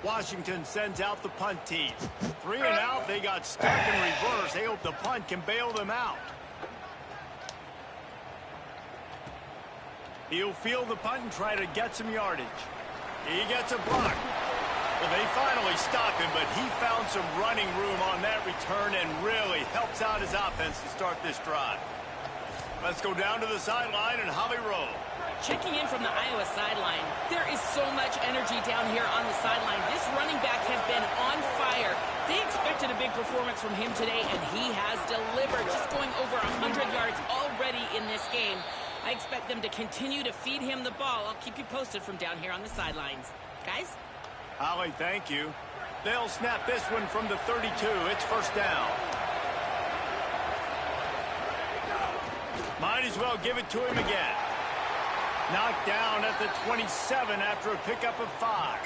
Speaker 2: Washington sends out the punt team. 3 and out, they got stuck in reverse. They hope the punt can bail them out. He'll field the punt and try to get some yardage. He gets a block. Well, they finally stop him, but he found some running room on that return and really helps out his offense to start this drive. Let's go down to the sideline and Holly roll.
Speaker 3: Checking in from the Iowa sideline, there is so much energy down here on the sideline. This running back has been on fire. They expected a big performance from him today, and he has delivered, just going over 100 yards already in this game. I expect them to continue to feed him the ball. I'll keep you posted from down here on the sidelines. Guys?
Speaker 2: Holly, thank you. They'll snap this one from the 32. It's first down. Might as well give it to him again. Knocked down at the 27 after a pickup of 5.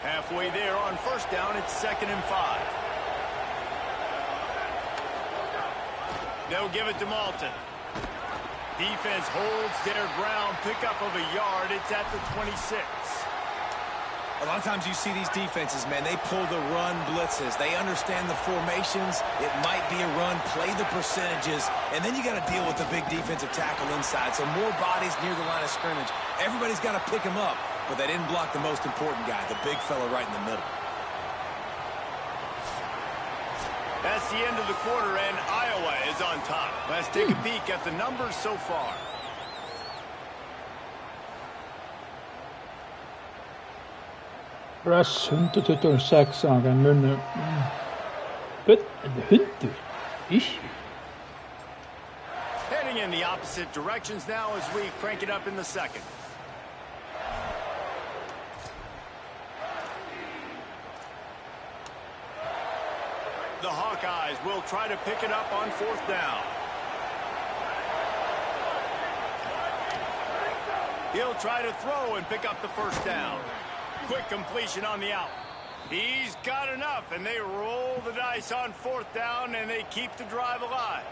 Speaker 2: Halfway there on first down, it's 2nd and 5. They'll give it to Malton. Defense holds their ground, pickup of a yard. It's at the 26.
Speaker 5: A lot of times you see these defenses, man, they pull the run blitzes. They understand the formations. It might be a run, play the percentages, and then you got to deal with the big defensive tackle inside. So more bodies near the line of scrimmage. Everybody's got to pick him up, but they didn't block the most important guy, the big fella right in the middle.
Speaker 2: That's the end of the quarter, and Iowa is on top. Let's take a peek at the numbers so far.
Speaker 1: Russ 126 kan munnen. But the hunter is.
Speaker 2: Heading in the opposite directions now as we crank it up in the second. The Hawkeyes will try to pick it up on 4th down. He'll try to throw and pick up the first down. Quick completion on the out. He's got enough, and they roll the dice on 4th down, and they keep the drive alive.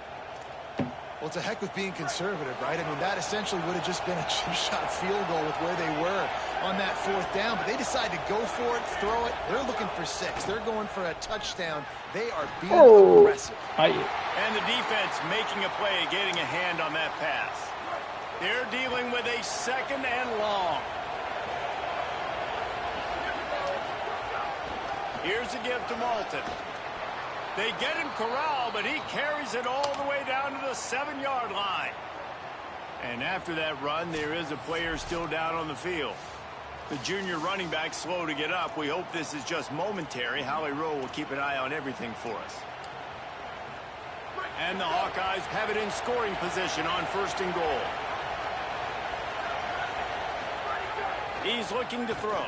Speaker 4: Well, it's a heck with being conservative, right? I mean, that essentially would have just been a chip shot field goal with where they were on that 4th down. But they decide to go for it, throw it. They're looking for 6. They're going for a touchdown. They are being aggressive.
Speaker 2: And the defense making a play, getting a hand on that pass. They're dealing with a 2nd and long. Here's a give to Malton. They get him corralled, but he carries it all the way down to the 7-yard line. And after that run, there is a player still down on the field. The junior running back slow to get up. We hope this is just momentary. Holly Rowe will keep an eye on everything for us. And the Hawkeyes have it in scoring position on 1st and goal. He's looking to throw.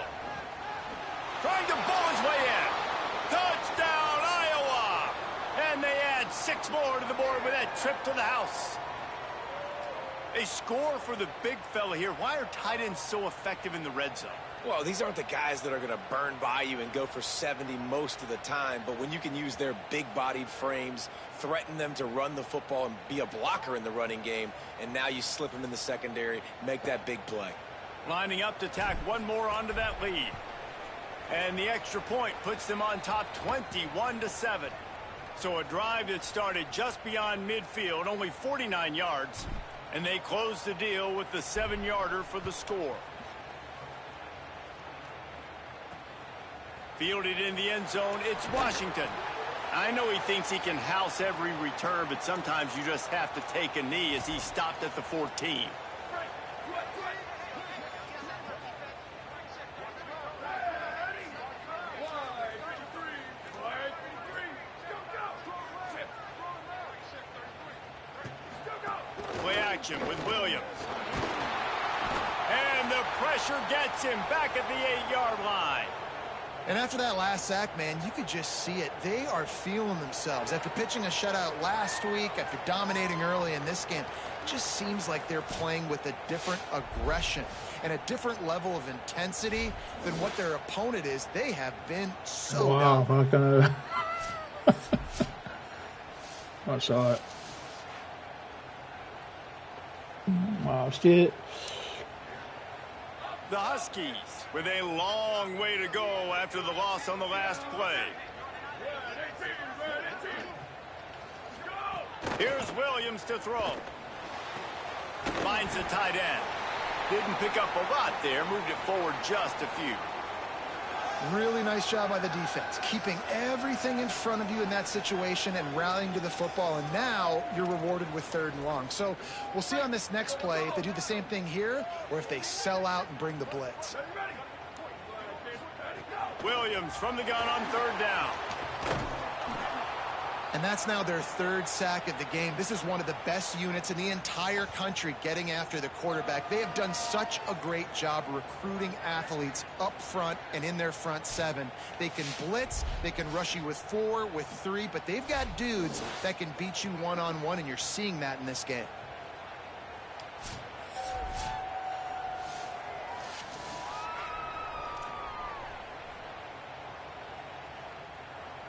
Speaker 2: Trying to bowl his way in. Touchdown, Iowa! And they add 6 more to the board with that trip to the house. A score for the big fella here. Why are tight ends so effective in the red zone?
Speaker 5: Well, these aren't the guys that are going to burn by you and go for 70 most of the time, but when you can use their big-bodied frames, threaten them to run the football and be a blocker in the running game, and now you slip them in the secondary, make that big play.
Speaker 2: Lining up to tack one more onto that lead. And the extra point puts them on top 21-7. So a drive that started just beyond midfield, only 49 yards, and they close the deal with the 7-yarder for the score. Fielded in the end zone, it's Washington. I know he thinks he can house every return, but sometimes you just have to take a knee as he stopped at the 14. With Williams. And the pressure gets him back at the 8-yard line.
Speaker 4: And after that last sack, man, you could just see it. They are feeling themselves. After pitching a shutout last week, after dominating early in this game, it just seems like they're playing with a different aggression and a different level of intensity than what their opponent is. They have been so
Speaker 1: Wow,
Speaker 4: down.
Speaker 1: I'm not gonna... I saw it. Wow, shit.
Speaker 2: The Huskies with a long way to go after the loss on the last play. Here's Williams to throw. Finds the tight end. Didn't pick up a lot there. Moved it forward just a few.
Speaker 4: Really nice job by the defense, keeping everything in front of you in that situation and rallying to the football. And now you're rewarded with 3rd and long. So we'll see on this next play if they do the same thing here or if they sell out and bring the blitz.
Speaker 2: Williams from the gun on 3rd down.
Speaker 4: And that's now their 3rd sack of the game. This is one of the best units in the entire country getting after the quarterback. They have done such a great job recruiting athletes up front and in their front 7. They can blitz, they can rush you with 4, with 3, but they've got dudes that can beat you one-on-one, and you're seeing that in this game.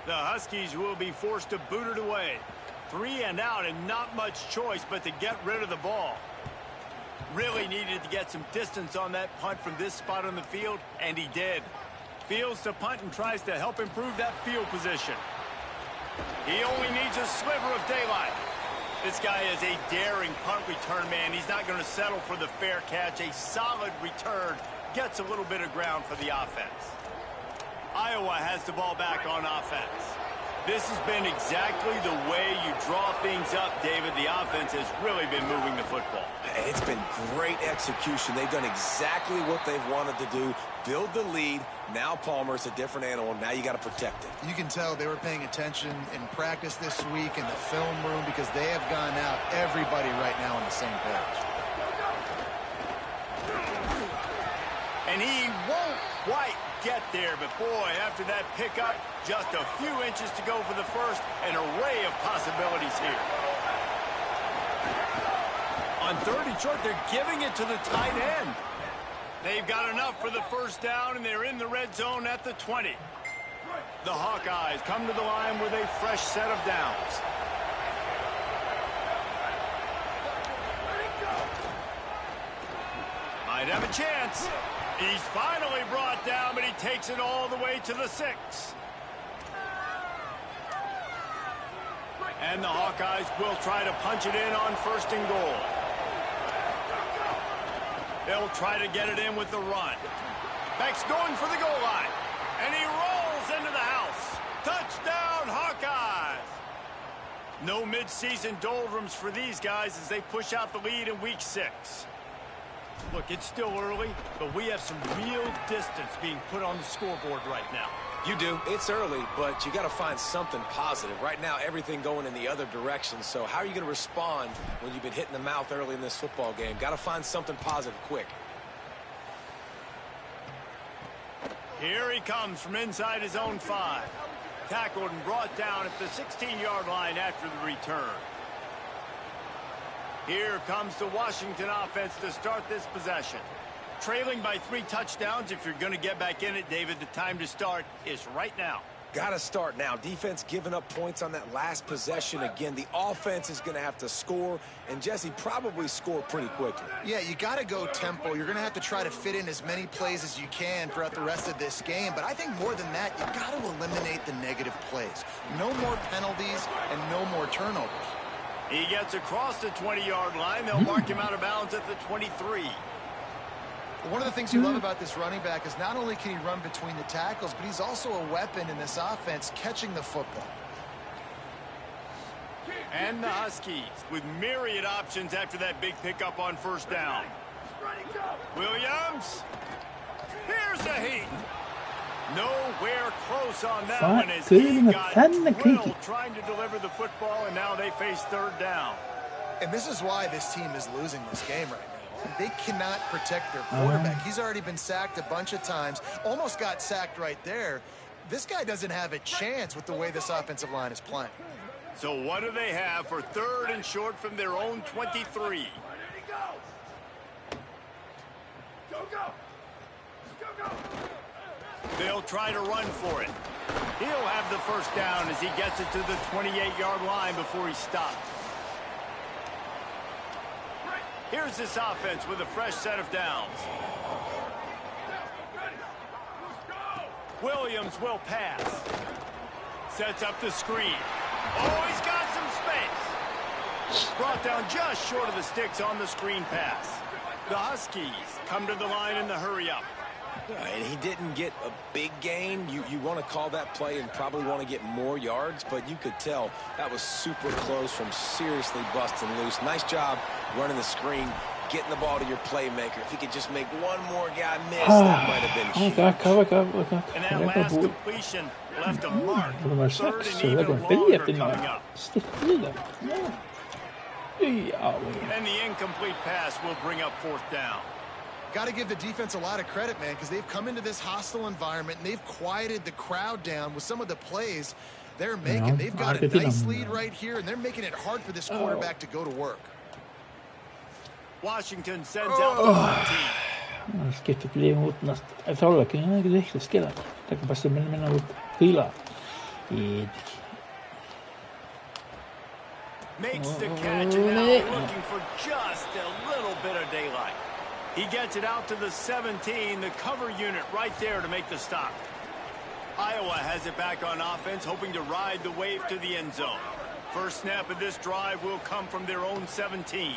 Speaker 2: The Huskies will be forced to boot it away. 3 and out and not much choice but to get rid of the ball. Really needed to get some distance on that punt from this spot on the field, and he did. Fields to punt and tries to help improve that field position. He only needs a sliver of daylight. This guy is a daring punt return man. He's not going to settle for the fair catch. A solid return gets a little bit of ground for the offense. Iowa has the ball back on offense. This has been exactly the way you draw things up, David. The offense has really been moving the football.
Speaker 5: It's been great execution. They've done exactly what they've wanted to do. Build the lead. Now Palmer's a different animal. Now you got to protect it.
Speaker 4: You can tell they were paying attention in practice this week in the film room because they have gone out, everybody right now on the same page.
Speaker 2: And he won't quite get there, but boy, after that pickup, just a few inches to go for the first. An array of possibilities here. On 3rd and short, they're giving it to the tight end. They've got enough for the first down, and they're in the red zone at the 20. The Hawkeyes come to the line with a fresh set of downs. Might have a chance. He's finally brought down, but he takes it all the way to the 6. And the Hawkeyes will try to punch it in on 1st and goal. They'll try to get it in with the run. Beck's going for the goal line. And he rolls into the house. Touchdown, Hawkeyes! No midseason doldrums for these guys as they push out the lead in week 6. Look, it's still early, but we have some real distance being put on the scoreboard right now.
Speaker 5: You do. It's early, but you got to find something positive. Right now, everything going in the other direction. So how are you going to respond when you've been hit in the mouth early in this football game? Got to find something positive quick.
Speaker 2: Here he comes from inside his own 5. Tackled and brought down at the 16-yard line after the return. Here comes the Washington offense to start this possession. Trailing by 3 touchdowns. If you're going to get back in it, David, the time to start is right now.
Speaker 5: Got to start now. Defense giving up points on that last possession. Again, the offense is going to have to score, and Jesse probably score pretty quickly.
Speaker 4: Yeah, you got to go tempo. You're going to have to try to fit in as many plays as you can throughout the rest of this game. But I think more than that, you got to eliminate the negative plays. No more penalties and no more turnovers.
Speaker 2: He gets across the 20-yard line. They'll mark him out of bounds at the 23.
Speaker 4: One of the things you love about this running back is not only can he run between the tackles, but he's also a weapon in this offense catching the football.
Speaker 2: And the Huskies with myriad options after that big pickup on 1st down. Williams. Here's a heat. Nowhere close on that one as he got drilled trying to deliver the football, and now they face 3rd down.
Speaker 4: And this is why this team is losing this game right now. They cannot protect their quarterback. He's already been sacked a bunch of times, almost got sacked right there. This guy doesn't have a chance with the way this offensive line is playing.
Speaker 2: So what do they have for 3rd and short from their own 23? They'll try to run for it. He'll have the first down as he gets it to the 28-yard line before he stopped. Here's this offense with a fresh set of downs. Williams will pass. Sets up the screen. Oh, he's got some space. Brought down just short of the sticks on the screen pass. The Huskies come to the line in the hurry-up.
Speaker 5: And he didn't get a big gain. You want to call that play and probably want to get more yards, but you could tell that was super close from seriously busting loose. Nice job running the screen, getting the ball to your playmaker. If he could just make one more guy miss, that might have been huge.
Speaker 2: And that last completion left a mark. 3rd and even longer coming up. And the incomplete pass will bring up 4th down.
Speaker 4: Got to give the defense a lot of credit, man, because they've come into this hostile environment and they've quieted the crowd down with some of the plays they're making. They've got a nice lead right here, and they're making it hard for this quarterback to go to work.
Speaker 2: Washington sends out the punt team.
Speaker 1: Skettet blir mot nästa förlaken är riktigt skillad. Tack på passen men menar pila.
Speaker 2: Makes the catch and now looking for just a little bit of daylight. He gets it out to the 17, the cover unit right there to make the stop. Iowa has it back on offense, hoping to ride the wave to the end zone. First snap of this drive will come from their own 17.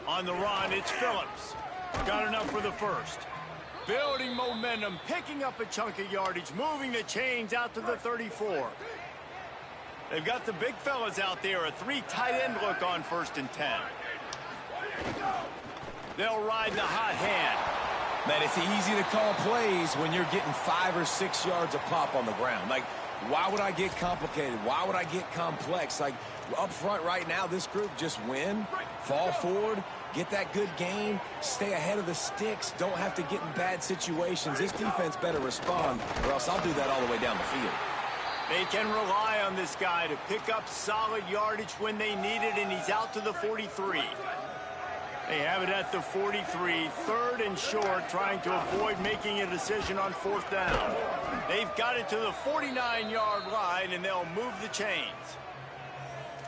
Speaker 2: On the run, it's Phillips. Got enough for the first. Building momentum, picking up a chunk of yardage, moving the chains out to the 34. They've got the big fellas out there, a 3 tight end look on 1st and 10. They'll ride the hot hand.
Speaker 5: Man, it's easy to call plays when you're getting 5 or 6 yards a pop on the ground. Like, why would I get complicated? Why would I get complex? Like, up front right now, this group just win, fall forward, get that good gain, stay ahead of the sticks, don't have to get in bad situations. This defense better respond, or else I'll do that all the way down the field.
Speaker 2: They can rely on this guy to pick up solid yardage when they need it, and he's out to the 43. They have it at the 43, 3rd and short, trying to avoid making a decision on 4th down. They've got it to the 49-yard line, and they'll move the chains.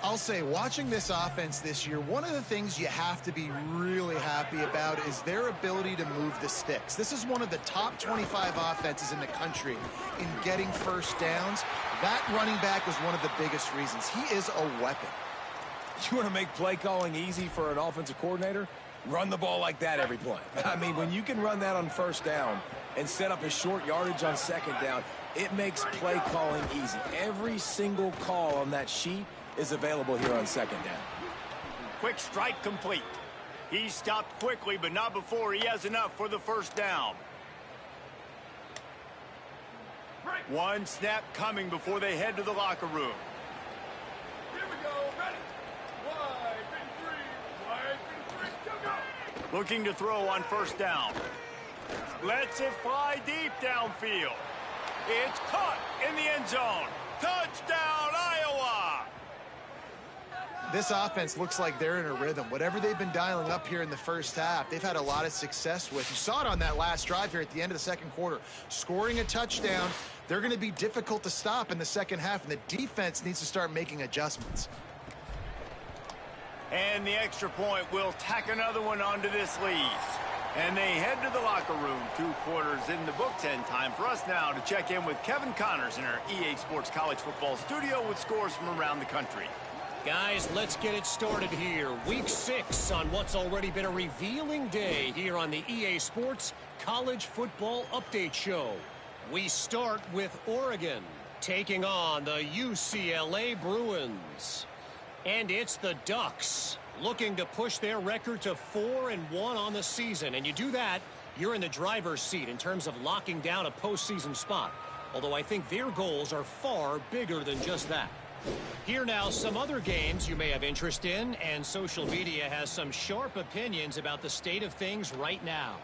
Speaker 4: I'll say, watching this offense this year, one of the things you have to be really happy about is their ability to move the sticks. This is one of the top 25 offenses in the country in getting first downs. That running back is one of the biggest reasons. He is a weapon.
Speaker 5: You want to make play calling easy for an offensive coordinator? Run the ball like that every play. I mean, when you can run that on 1st down and set up a short yardage on 2nd down, it makes play calling easy. Every single call on that sheet is available here on 2nd down.
Speaker 2: Quick strike complete. He stopped quickly, but not before he has enough for the 1st down. One snap coming before they head to the locker room. Looking to throw on 1st down. Lets it fly deep downfield. It's caught in the end zone. Touchdown, Iowa!
Speaker 4: This offense looks like they're in a rhythm. Whatever they've been dialing up here in the 1st half, they've had a lot of success with. You saw it on that last drive here at the end of the 2nd quarter. Scoring a touchdown, they're going to be difficult to stop in the 2nd half, and the defense needs to start making adjustments.
Speaker 2: And the extra point will tack another one onto this lead. And they head to the locker room. 2 quarters in the books, and time for us now to check in with Kevin Connors in our EA Sports College Football studio with scores from around the country.
Speaker 6: Guys, let's get it started here. Week 6 on what's already been a revealing day here on the EA Sports College Football Update Show. We start with Oregon taking on the UCLA Bruins. And it's the Ducks looking to push their record to 4-1 on the season. And you do that, you're in the driver's seat in terms of locking down a postseason spot. Although I think their goals are far bigger than just that. Here now, some other games you may have interest in, and social media has some sharp opinions about the state of things right now.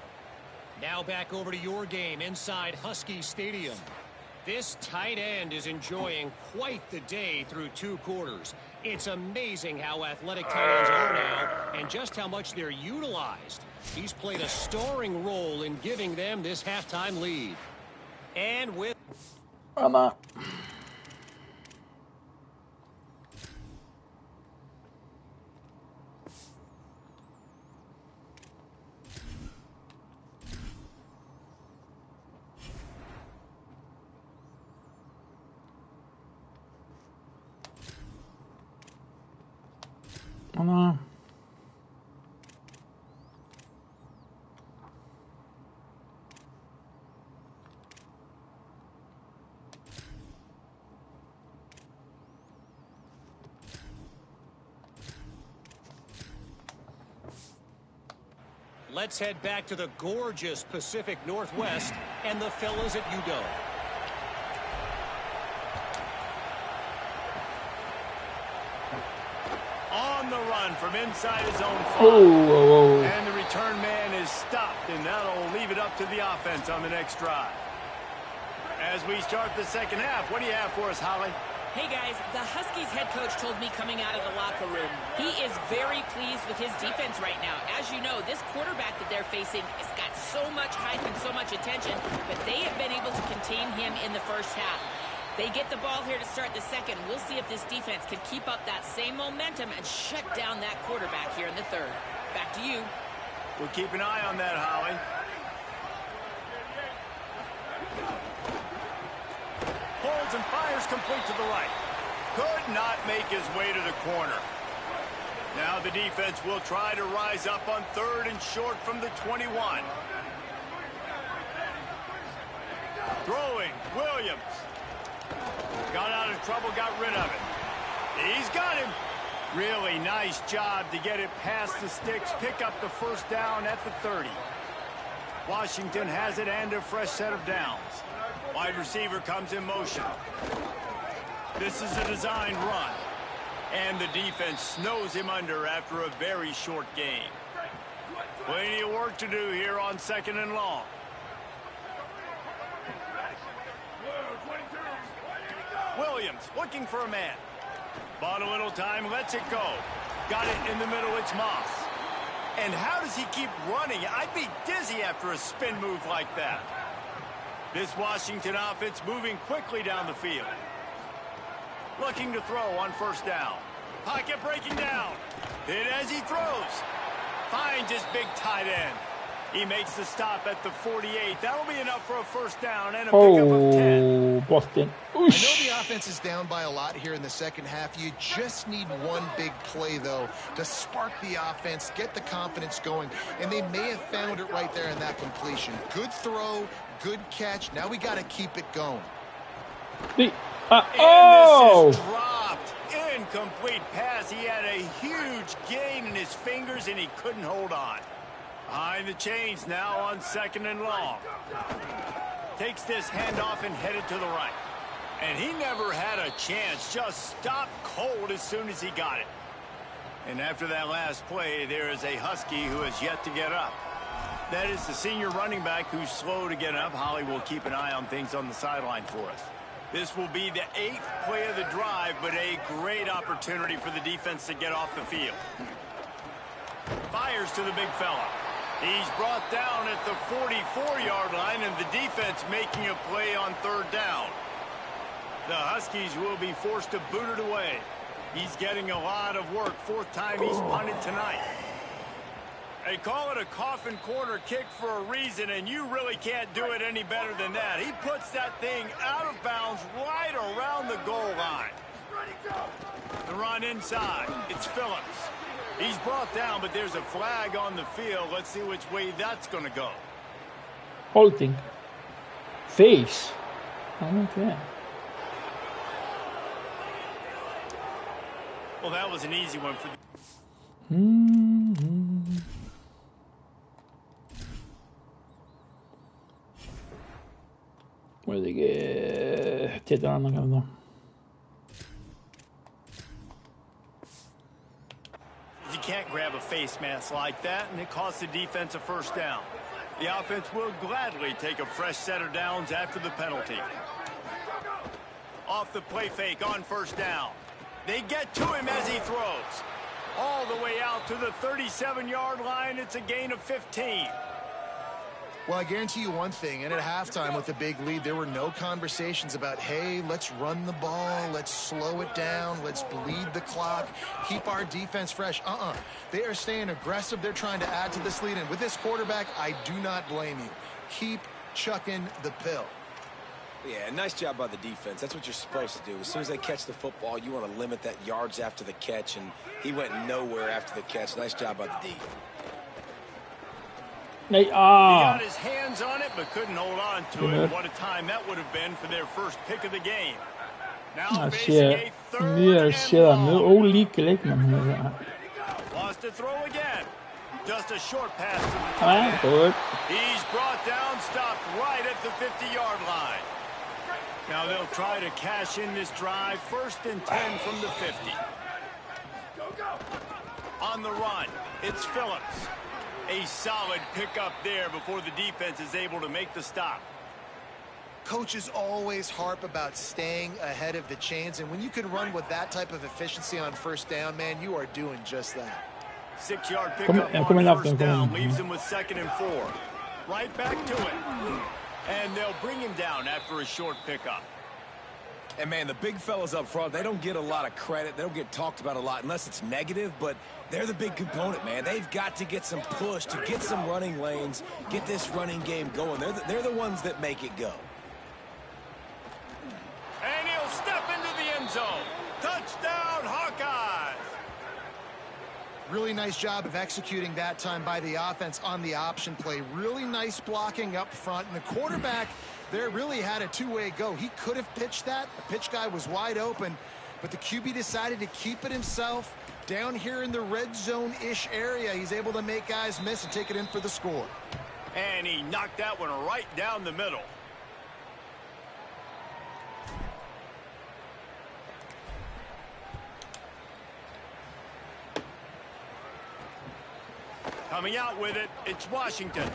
Speaker 6: Now back over to your game inside Husky Stadium. This tight end is enjoying quite the day through 2 quarters. It's amazing how athletic tight ends are now and just how much they're utilized. He's played a starring role in giving them this halftime lead. And with...
Speaker 1: Ama. Ama.
Speaker 6: Let's head back to the gorgeous Pacific Northwest and the fellas at UDO.
Speaker 2: On the run from inside his own 5.
Speaker 1: Oh.
Speaker 2: And the return man is stopped, and that'll leave it up to the offense on the next drive. As we start the second half, what do you have for us, Holly?
Speaker 3: Hey guys, the Huskies head coach told me coming out of the locker room, he is very pleased with his defense right now. As you know, this quarterback that they're facing has got so much hype and so much attention, but they have been able to contain him in the first half. They get the ball here to start the second. We'll see if this defense can keep up that same momentum and shut down that quarterback here in the third. Back to you.
Speaker 2: We'll keep an eye on that, Holly. Holds and fires complete to the right. Could not make his way to the corner. Now the defense will try to rise up on 3rd and short from the 21. Throwing, Williams. Got out of trouble, got rid of it. He's got him. Really nice job to get it past the sticks, pick up the first down at the 30. Washington has it and a fresh set of downs. Wide receiver comes in motion. This is a designed run. And the defense snows him under after a very short game. Plenty of work to do here on 2nd and long. Williams looking for a man. Bought a little time, lets it go. Got it in the middle, it's Moss. And how does he keep running? I'd be dizzy after a spin move like that. This Washington offense moving quickly down the field. Looking to throw on 1st down. Pocket breaking down. Hit as he throws. Finds his big tight end. He makes the stop at the 48. That'll be enough for a 1st down and a pickup of 10.
Speaker 1: Boston.
Speaker 4: I know the offense is down by a lot here in the second half. You just need one big play, though, to spark the offense, get the confidence going, and they may have found it right there in that completion. Good throw, good catch. Now we got to keep it going.
Speaker 2: And this is dropped. Incomplete pass. He had a huge gain in his fingers, and he couldn't hold on. Behind the chains now on 2nd and long. Takes this handoff and headed to the right. And he never had a chance. Just stopped cold as soon as he got it. And after that last play, there is a Husky who has yet to get up. That is the senior running back who's slow to get up. Holly will keep an eye on things on the sideline for us. This will be the 8th play of the drive, but a great opportunity for the defense to get off the field. Fires to the big fella. He's brought down at the 44-yard line, and the defense making a play on 3rd down. The Huskies will be forced to boot it away. He's getting a lot of work. 4th time he's punted tonight. They call it a coffin corner kick for a reason, and you really can't do it any better than that. He puts that thing out of bounds right around the goal line. The run inside. It's Phillips. He's brought down, but there's a flag on the field. Let's see which way that's going to go.
Speaker 1: Holding. Face. I don't care.
Speaker 2: Well, that was an easy one for the...
Speaker 1: Puede que esté dando, cabrón.
Speaker 2: You can't grab a face mask like that, and it costs the defense a first down. The offense will gladly take a fresh set of downs after the penalty. Off the play fake on first down. They get to him as he throws. All the way out to the 37-yard line. It's a gain of 15.
Speaker 4: Well, I guarantee you one thing, and at halftime with the big lead, there were no conversations about, hey, let's run the ball, let's slow it down, let's bleed the clock, keep our defense fresh. They are staying aggressive. They're trying to add to this lead, and with this quarterback, I do not blame you. Keep chucking the pill.
Speaker 5: Yeah, nice job by the defense. That's what you're supposed to do. As soon as they catch the football, you want to limit that yards after the catch, and he went nowhere after the catch. Nice job by the D.
Speaker 2: He got his hands on it, but couldn't hold on to it. What a time that would have been for their first pick of the game. Now facing a third and long. Lost to throw again. Just a short pass to the tight end. He's brought down, stopped right at the 50-yard line. Now they'll try to cash in this drive. 1st and 10 from the 50. On the run, it's Phillips. A solid pickup there before the defense is able to make the stop.
Speaker 4: Coaches always harp about staying ahead of the chains, and when you can run with that type of efficiency on first down, man, you are doing just that.
Speaker 2: 6-yard pickup on first down leaves him with 2nd and 4. Right back to it. And they'll bring him down after a short pickup.
Speaker 5: And, man, the big fellas up front, they don't get a lot of credit. They don't get talked about a lot unless it's negative, but they're the big component, man. They've got to get some push, to get some running lanes, get this running game going. They're the ones that make it go.
Speaker 2: And he'll step into the end zone. Touchdown, Hawkeyes!
Speaker 4: Really nice job of executing that time by the offense on the option play. Really nice blocking up front. And the quarterback there really had a two-way go. He could have pitched that. The pitch guy was wide open. But the QB decided to keep it himself. Down here in the red zone-ish area, he's able to make guys miss and take it in for the score.
Speaker 2: And he knocked that one right down the middle. Coming out with it, it's Washington.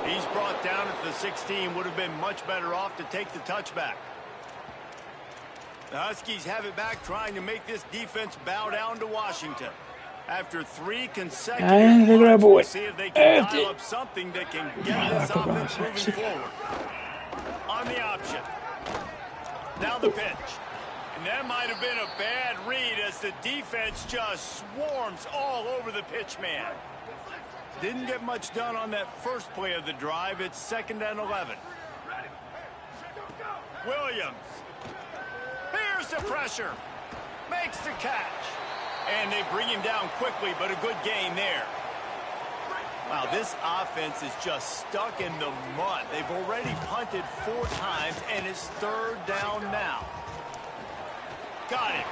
Speaker 2: He's brought down at the 16. Would have been much better off to take the touchback. The Huskies have it back, trying to make this defense bow down to Washington. After 3 consecutive runs, we'll see if they can dial up something that can get this offense moving forward. On the option. Now the pitch. And that might have been a bad read as the defense just swarms all over the pitch man. Didn't get much done on that first play of the drive. It's 2nd and 11. Williams. Here's the pressure. Makes the catch. And they bring him down quickly, but a good gain there. Wow, this offense is just stuck in the mud. They've already punted 4 times, and it's 3rd down now. Got him.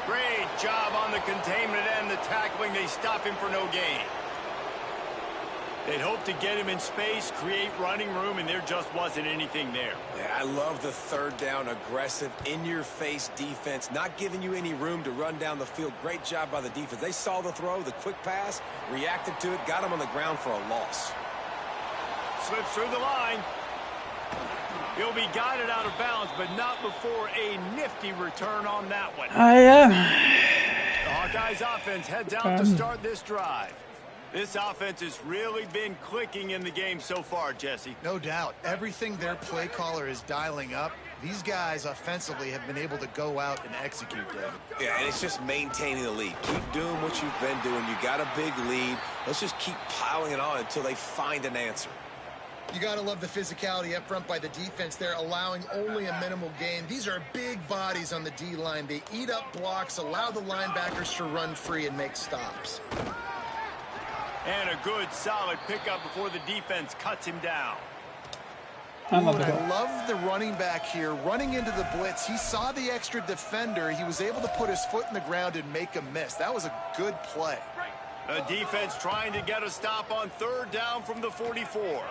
Speaker 2: Great job on the containment and the tackling. They stop him for no gain. They'd hope to get him in space, create running room, and there just wasn't anything there.
Speaker 5: Yeah, I love the 3rd down aggressive, in-your-face defense, not giving you any room to run down the field. Great job by the defense. They saw the throw, the quick pass, reacted to it, got him on the ground for a loss.
Speaker 2: Slips through the line. He'll be guided out of bounds, but not before a nifty return on that one. The Hawkeyes offense heads out to start this drive. This offense has really been clicking in the game so far, Jesse.
Speaker 4: No doubt. Everything their play caller is dialing up, these guys offensively have been able to go out and execute them.
Speaker 5: Yeah, and it's just maintaining the lead. Keep doing what you've been doing. You got a big lead. Let's just keep piling it on until they find an answer.
Speaker 4: You got to love the physicality up front by the defense. They're allowing only a minimal gain. These are big bodies on the D-line. They eat up blocks, allow the linebackers to run free and make stops.
Speaker 2: And a good, solid pickup before the defense cuts him down.
Speaker 4: Ooh, and I love the running back here. Running into the blitz, he saw the extra defender. He was able to put his foot in the ground and make a miss. That was a good play.
Speaker 2: The defense trying to get a stop on 3rd down from the 44.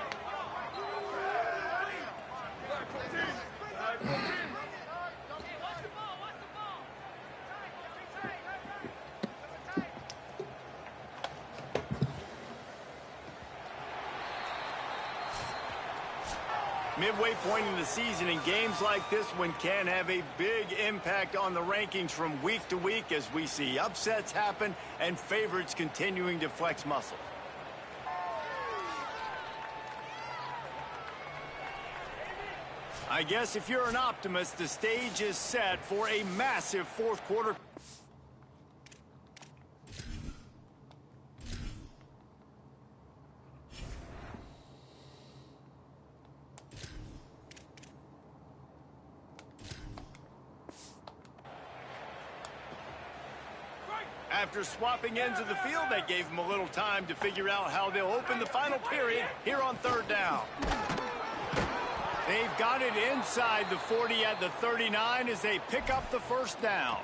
Speaker 2: midway point in the season, and games like this one can have a big impact on the rankings from week to week as we see upsets happen and favorites continuing to flex muscle. I guess if you're an optimist, the stage is set for a massive fourth quarter. After swapping ends of the field, that gave them a little time to figure out how they'll open the final period here on third down. They've got it inside the 40 at the 39 as they pick up the first down.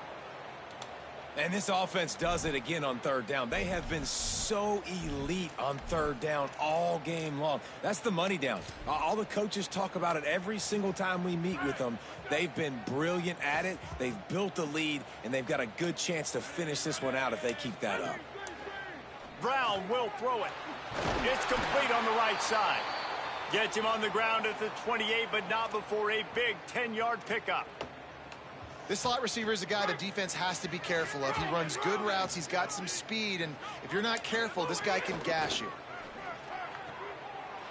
Speaker 5: And this offense does it again on third down. They have been so elite on third down all game long. That's the money down. All the coaches talk about it every single time we meet with them. They've been brilliant at it. They've built the lead, and they've got a good chance to finish this one out if they keep that up.
Speaker 2: Brown will throw it. It's complete on the right side. Gets him on the ground at the 28, but not before a big 10-yard pickup.
Speaker 4: This slot receiver is a guy the defense has to be careful of. He runs good routes. He's got some speed, and if you're not careful, this guy can gash you.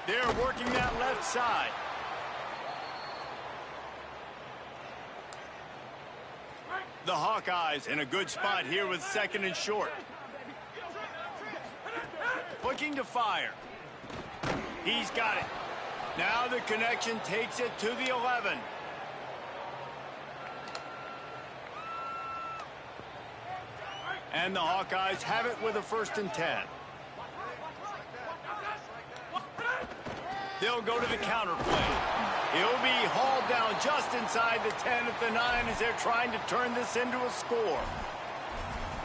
Speaker 2: They're working that left side. The Hawkeyes in a good spot here with second and short. Looking to fire. He's got it. Now the connection takes it to the 11. And the Hawkeyes have it with a 1st and 10. They'll go to the counter play. He'll be hauled down just inside the 10 at the 9 as they're trying to turn this into a score.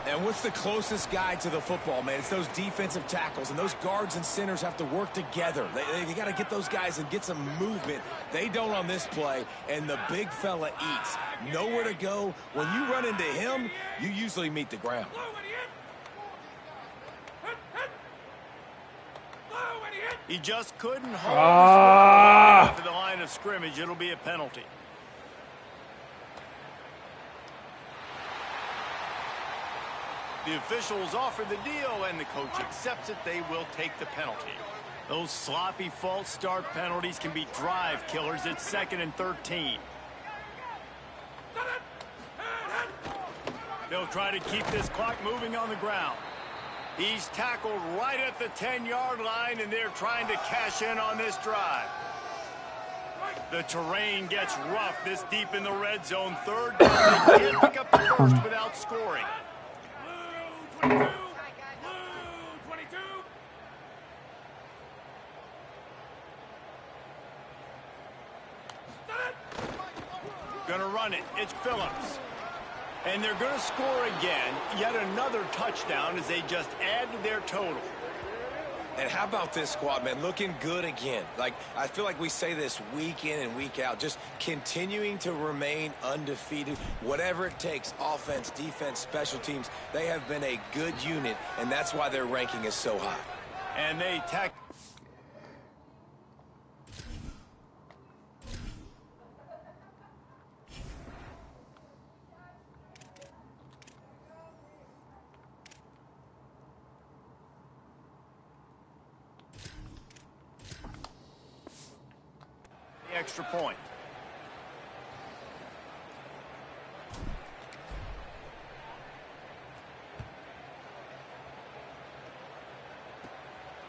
Speaker 5: And what's the closest guy to the football, man? It's those defensive tackles, and those guards and centers have to work together. They got to get those guys and get some movement. They don't on this play, and the big fella eats. Nowhere to go. When you run into him, you usually meet the ground.
Speaker 2: He just couldn't hold his to the line of scrimmage. It'll be a penalty. The officials offer the deal, and the coach accepts it. They will take the penalty. Those sloppy false start penalties can be drive killers. It's 2nd and 13. They'll try to keep this clock moving on the ground. He's tackled right at the 10-yard line, and they're trying to cash in on this drive. The terrain gets rough this deep in the red zone. Third down, they can't pick up the first without scoring. Blue 22. Blue 22. Gonna run it. It's Phillips. And they're going to score again. Yet another touchdown as they just add to their total.
Speaker 5: And how about this squad, man? Looking good again. Like, I feel like we say this week in and week out. Just continuing to remain undefeated. Whatever it takes, offense, defense, special teams. They have been a good unit, and that's why their ranking is so high.
Speaker 2: And they tack. Extra point.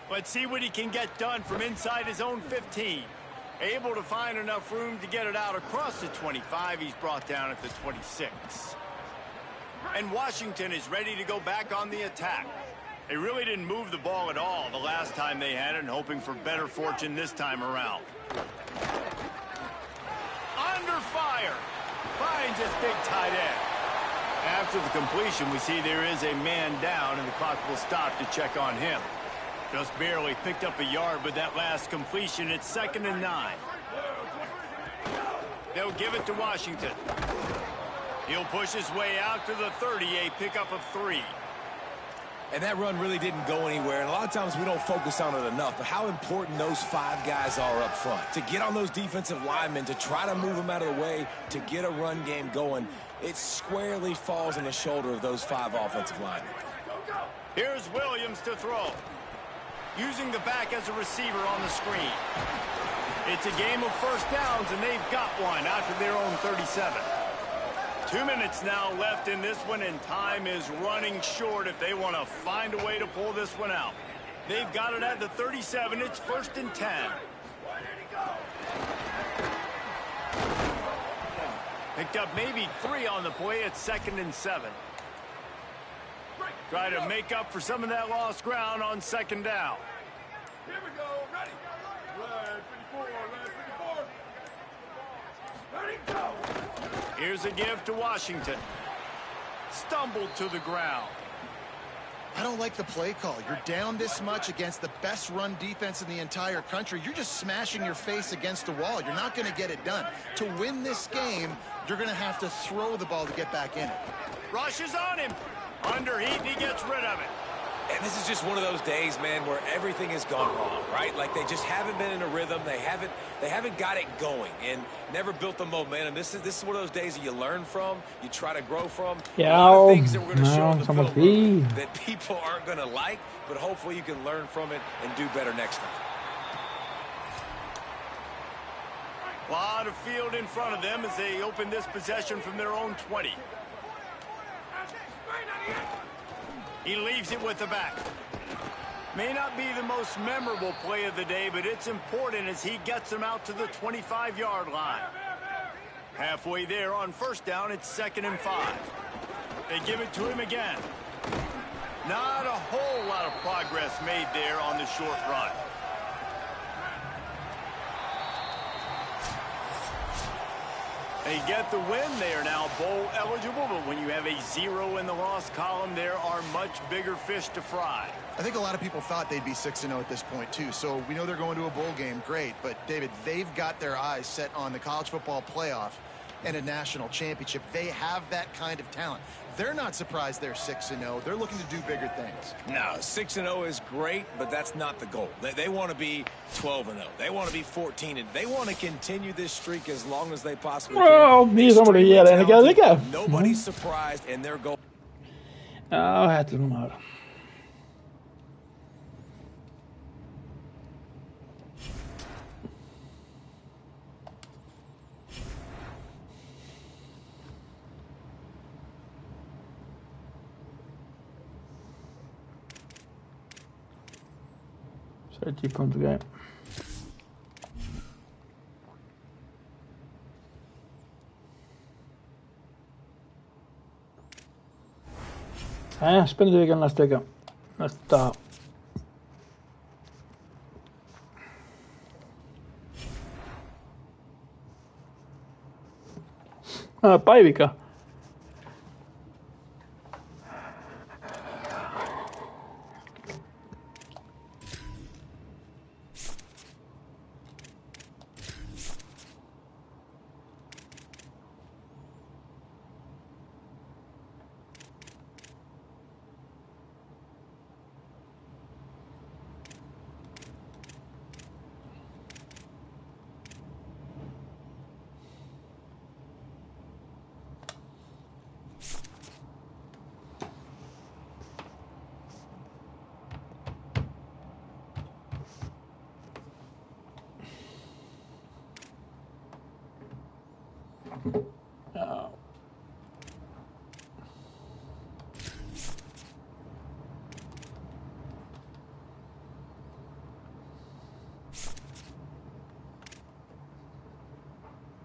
Speaker 2: Let's see what he can get done from inside his own 15. Able to find enough room to get it out across the 25. He's brought down at the 26. And Washington is ready to go back on the attack. They really didn't move the ball at all the last time they had it, and hoping for better fortune this time around. Under fire. Finds his big tight end. After the completion, we see there is a man down, and the clock will stop to check on him. Just barely picked up a yard with that last completion. It's 2nd and 9. They'll give it to Washington. He'll push his way out to the 30, a pickup of 3.
Speaker 5: And that run really didn't go anywhere. And a lot of times we don't focus on it enough. But how important those 5 guys are up front. To get on those defensive linemen, to try to move them out of the way, to get a run game going, it squarely falls on the shoulder of those 5 offensive linemen.
Speaker 2: Here's Williams to throw. Using the back as a receiver on the screen. It's a game of first downs, and they've got one after their own 37. 2 minutes now left in this one, and time is running short if they want to find a way to pull this one out. They've got it at the 37. It's 1st and 10. Picked up maybe 3 on the play. It's 2nd and 7. Try to make up for some of that lost ground on 2nd down.
Speaker 7: Here we go. Ready. Red 54. Ready, go.
Speaker 2: Here's a give to Washington. Stumbled to the ground.
Speaker 4: I don't like the play call. You're down this much against the best run defense in the entire country. You're just smashing your face against the wall. You're not going to get it done. To win this game, you're going to have to throw the ball to get back in it.
Speaker 2: Rushes on him. Under heat, and he gets rid of it.
Speaker 5: And this is just one of those days, man, where everything has gone wrong, right? Like they just haven't been in a rhythm. They haven't got it going and never built the momentum. This is one of those days that you learn from, you try to grow from. A lot of things that we're going to show on the film that people aren't going to like, but hopefully you can learn from it and do better next time.
Speaker 2: A lot of field in front of them as they open this possession from their own 20. He leaves it with the back. May not be the most memorable play of the day, but it's important as he gets them out to the 25-yard line. Halfway there on 1st down, it's 2nd and 5. They give it to him again. Not a whole lot of progress made there on the short run. They get the win. They are now bowl eligible, but when you have a 0 in the loss column, there are much bigger fish to fry.
Speaker 4: I think a lot of people thought they'd be 6-0 at this point, too. So we know they're going to a bowl game. Great. But, David, they've got their eyes set on the college football playoff and a national championship. They have that kind of talent. They're not surprised they're 6-0. They're looking to do bigger things.
Speaker 5: No, 6-0 is great, but that's not the goal. They want to be 12-0. They want to be 14-0. They want to continue this streak as long as they possibly can. Nobody's surprised, and their goal.
Speaker 1: Ja, heter de här. Så det gick inte grej. Spännande veckan nästa vecka. Nästa. Päivikö? Ja.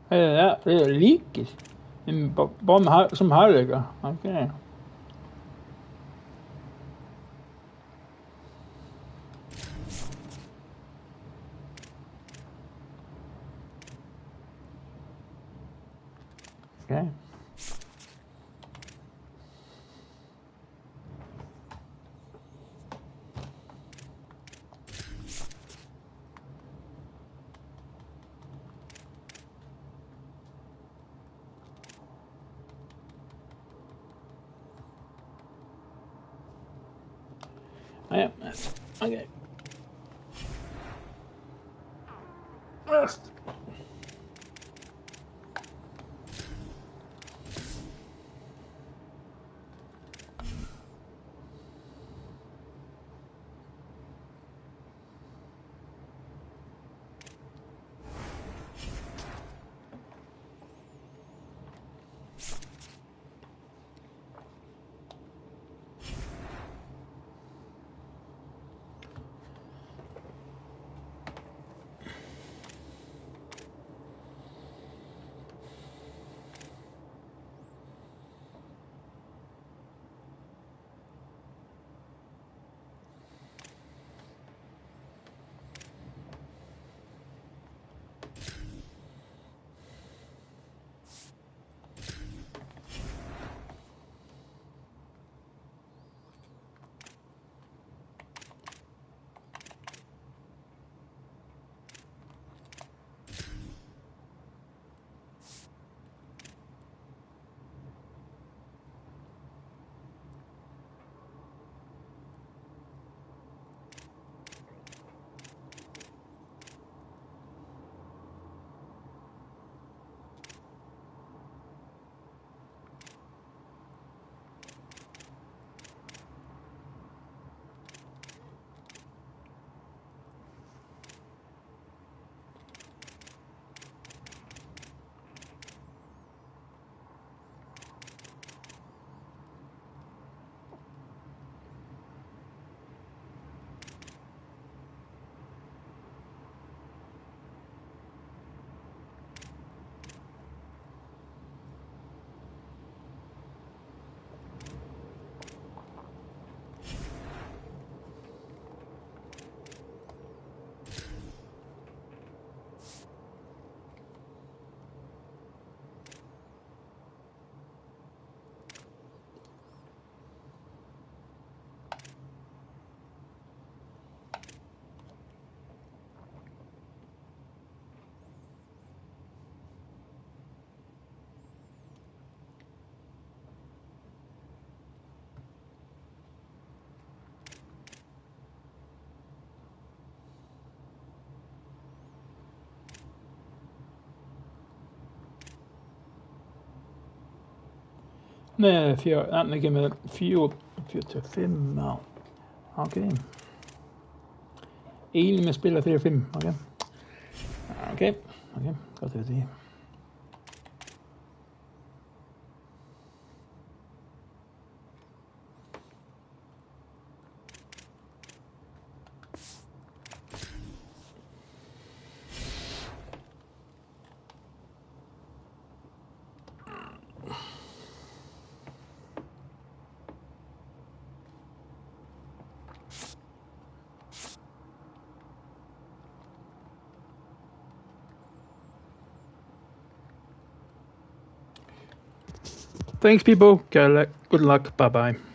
Speaker 1: Ja, det är likis. Bara som halvlekar. Okej. Okay. Ja, okay. Rest. Nej, 4 med 4 til 5. Okay. Egentlig med spiller 4-5. Okay. Okay. Okay. Godt at se. Thanks, people. Good luck. Bye-bye.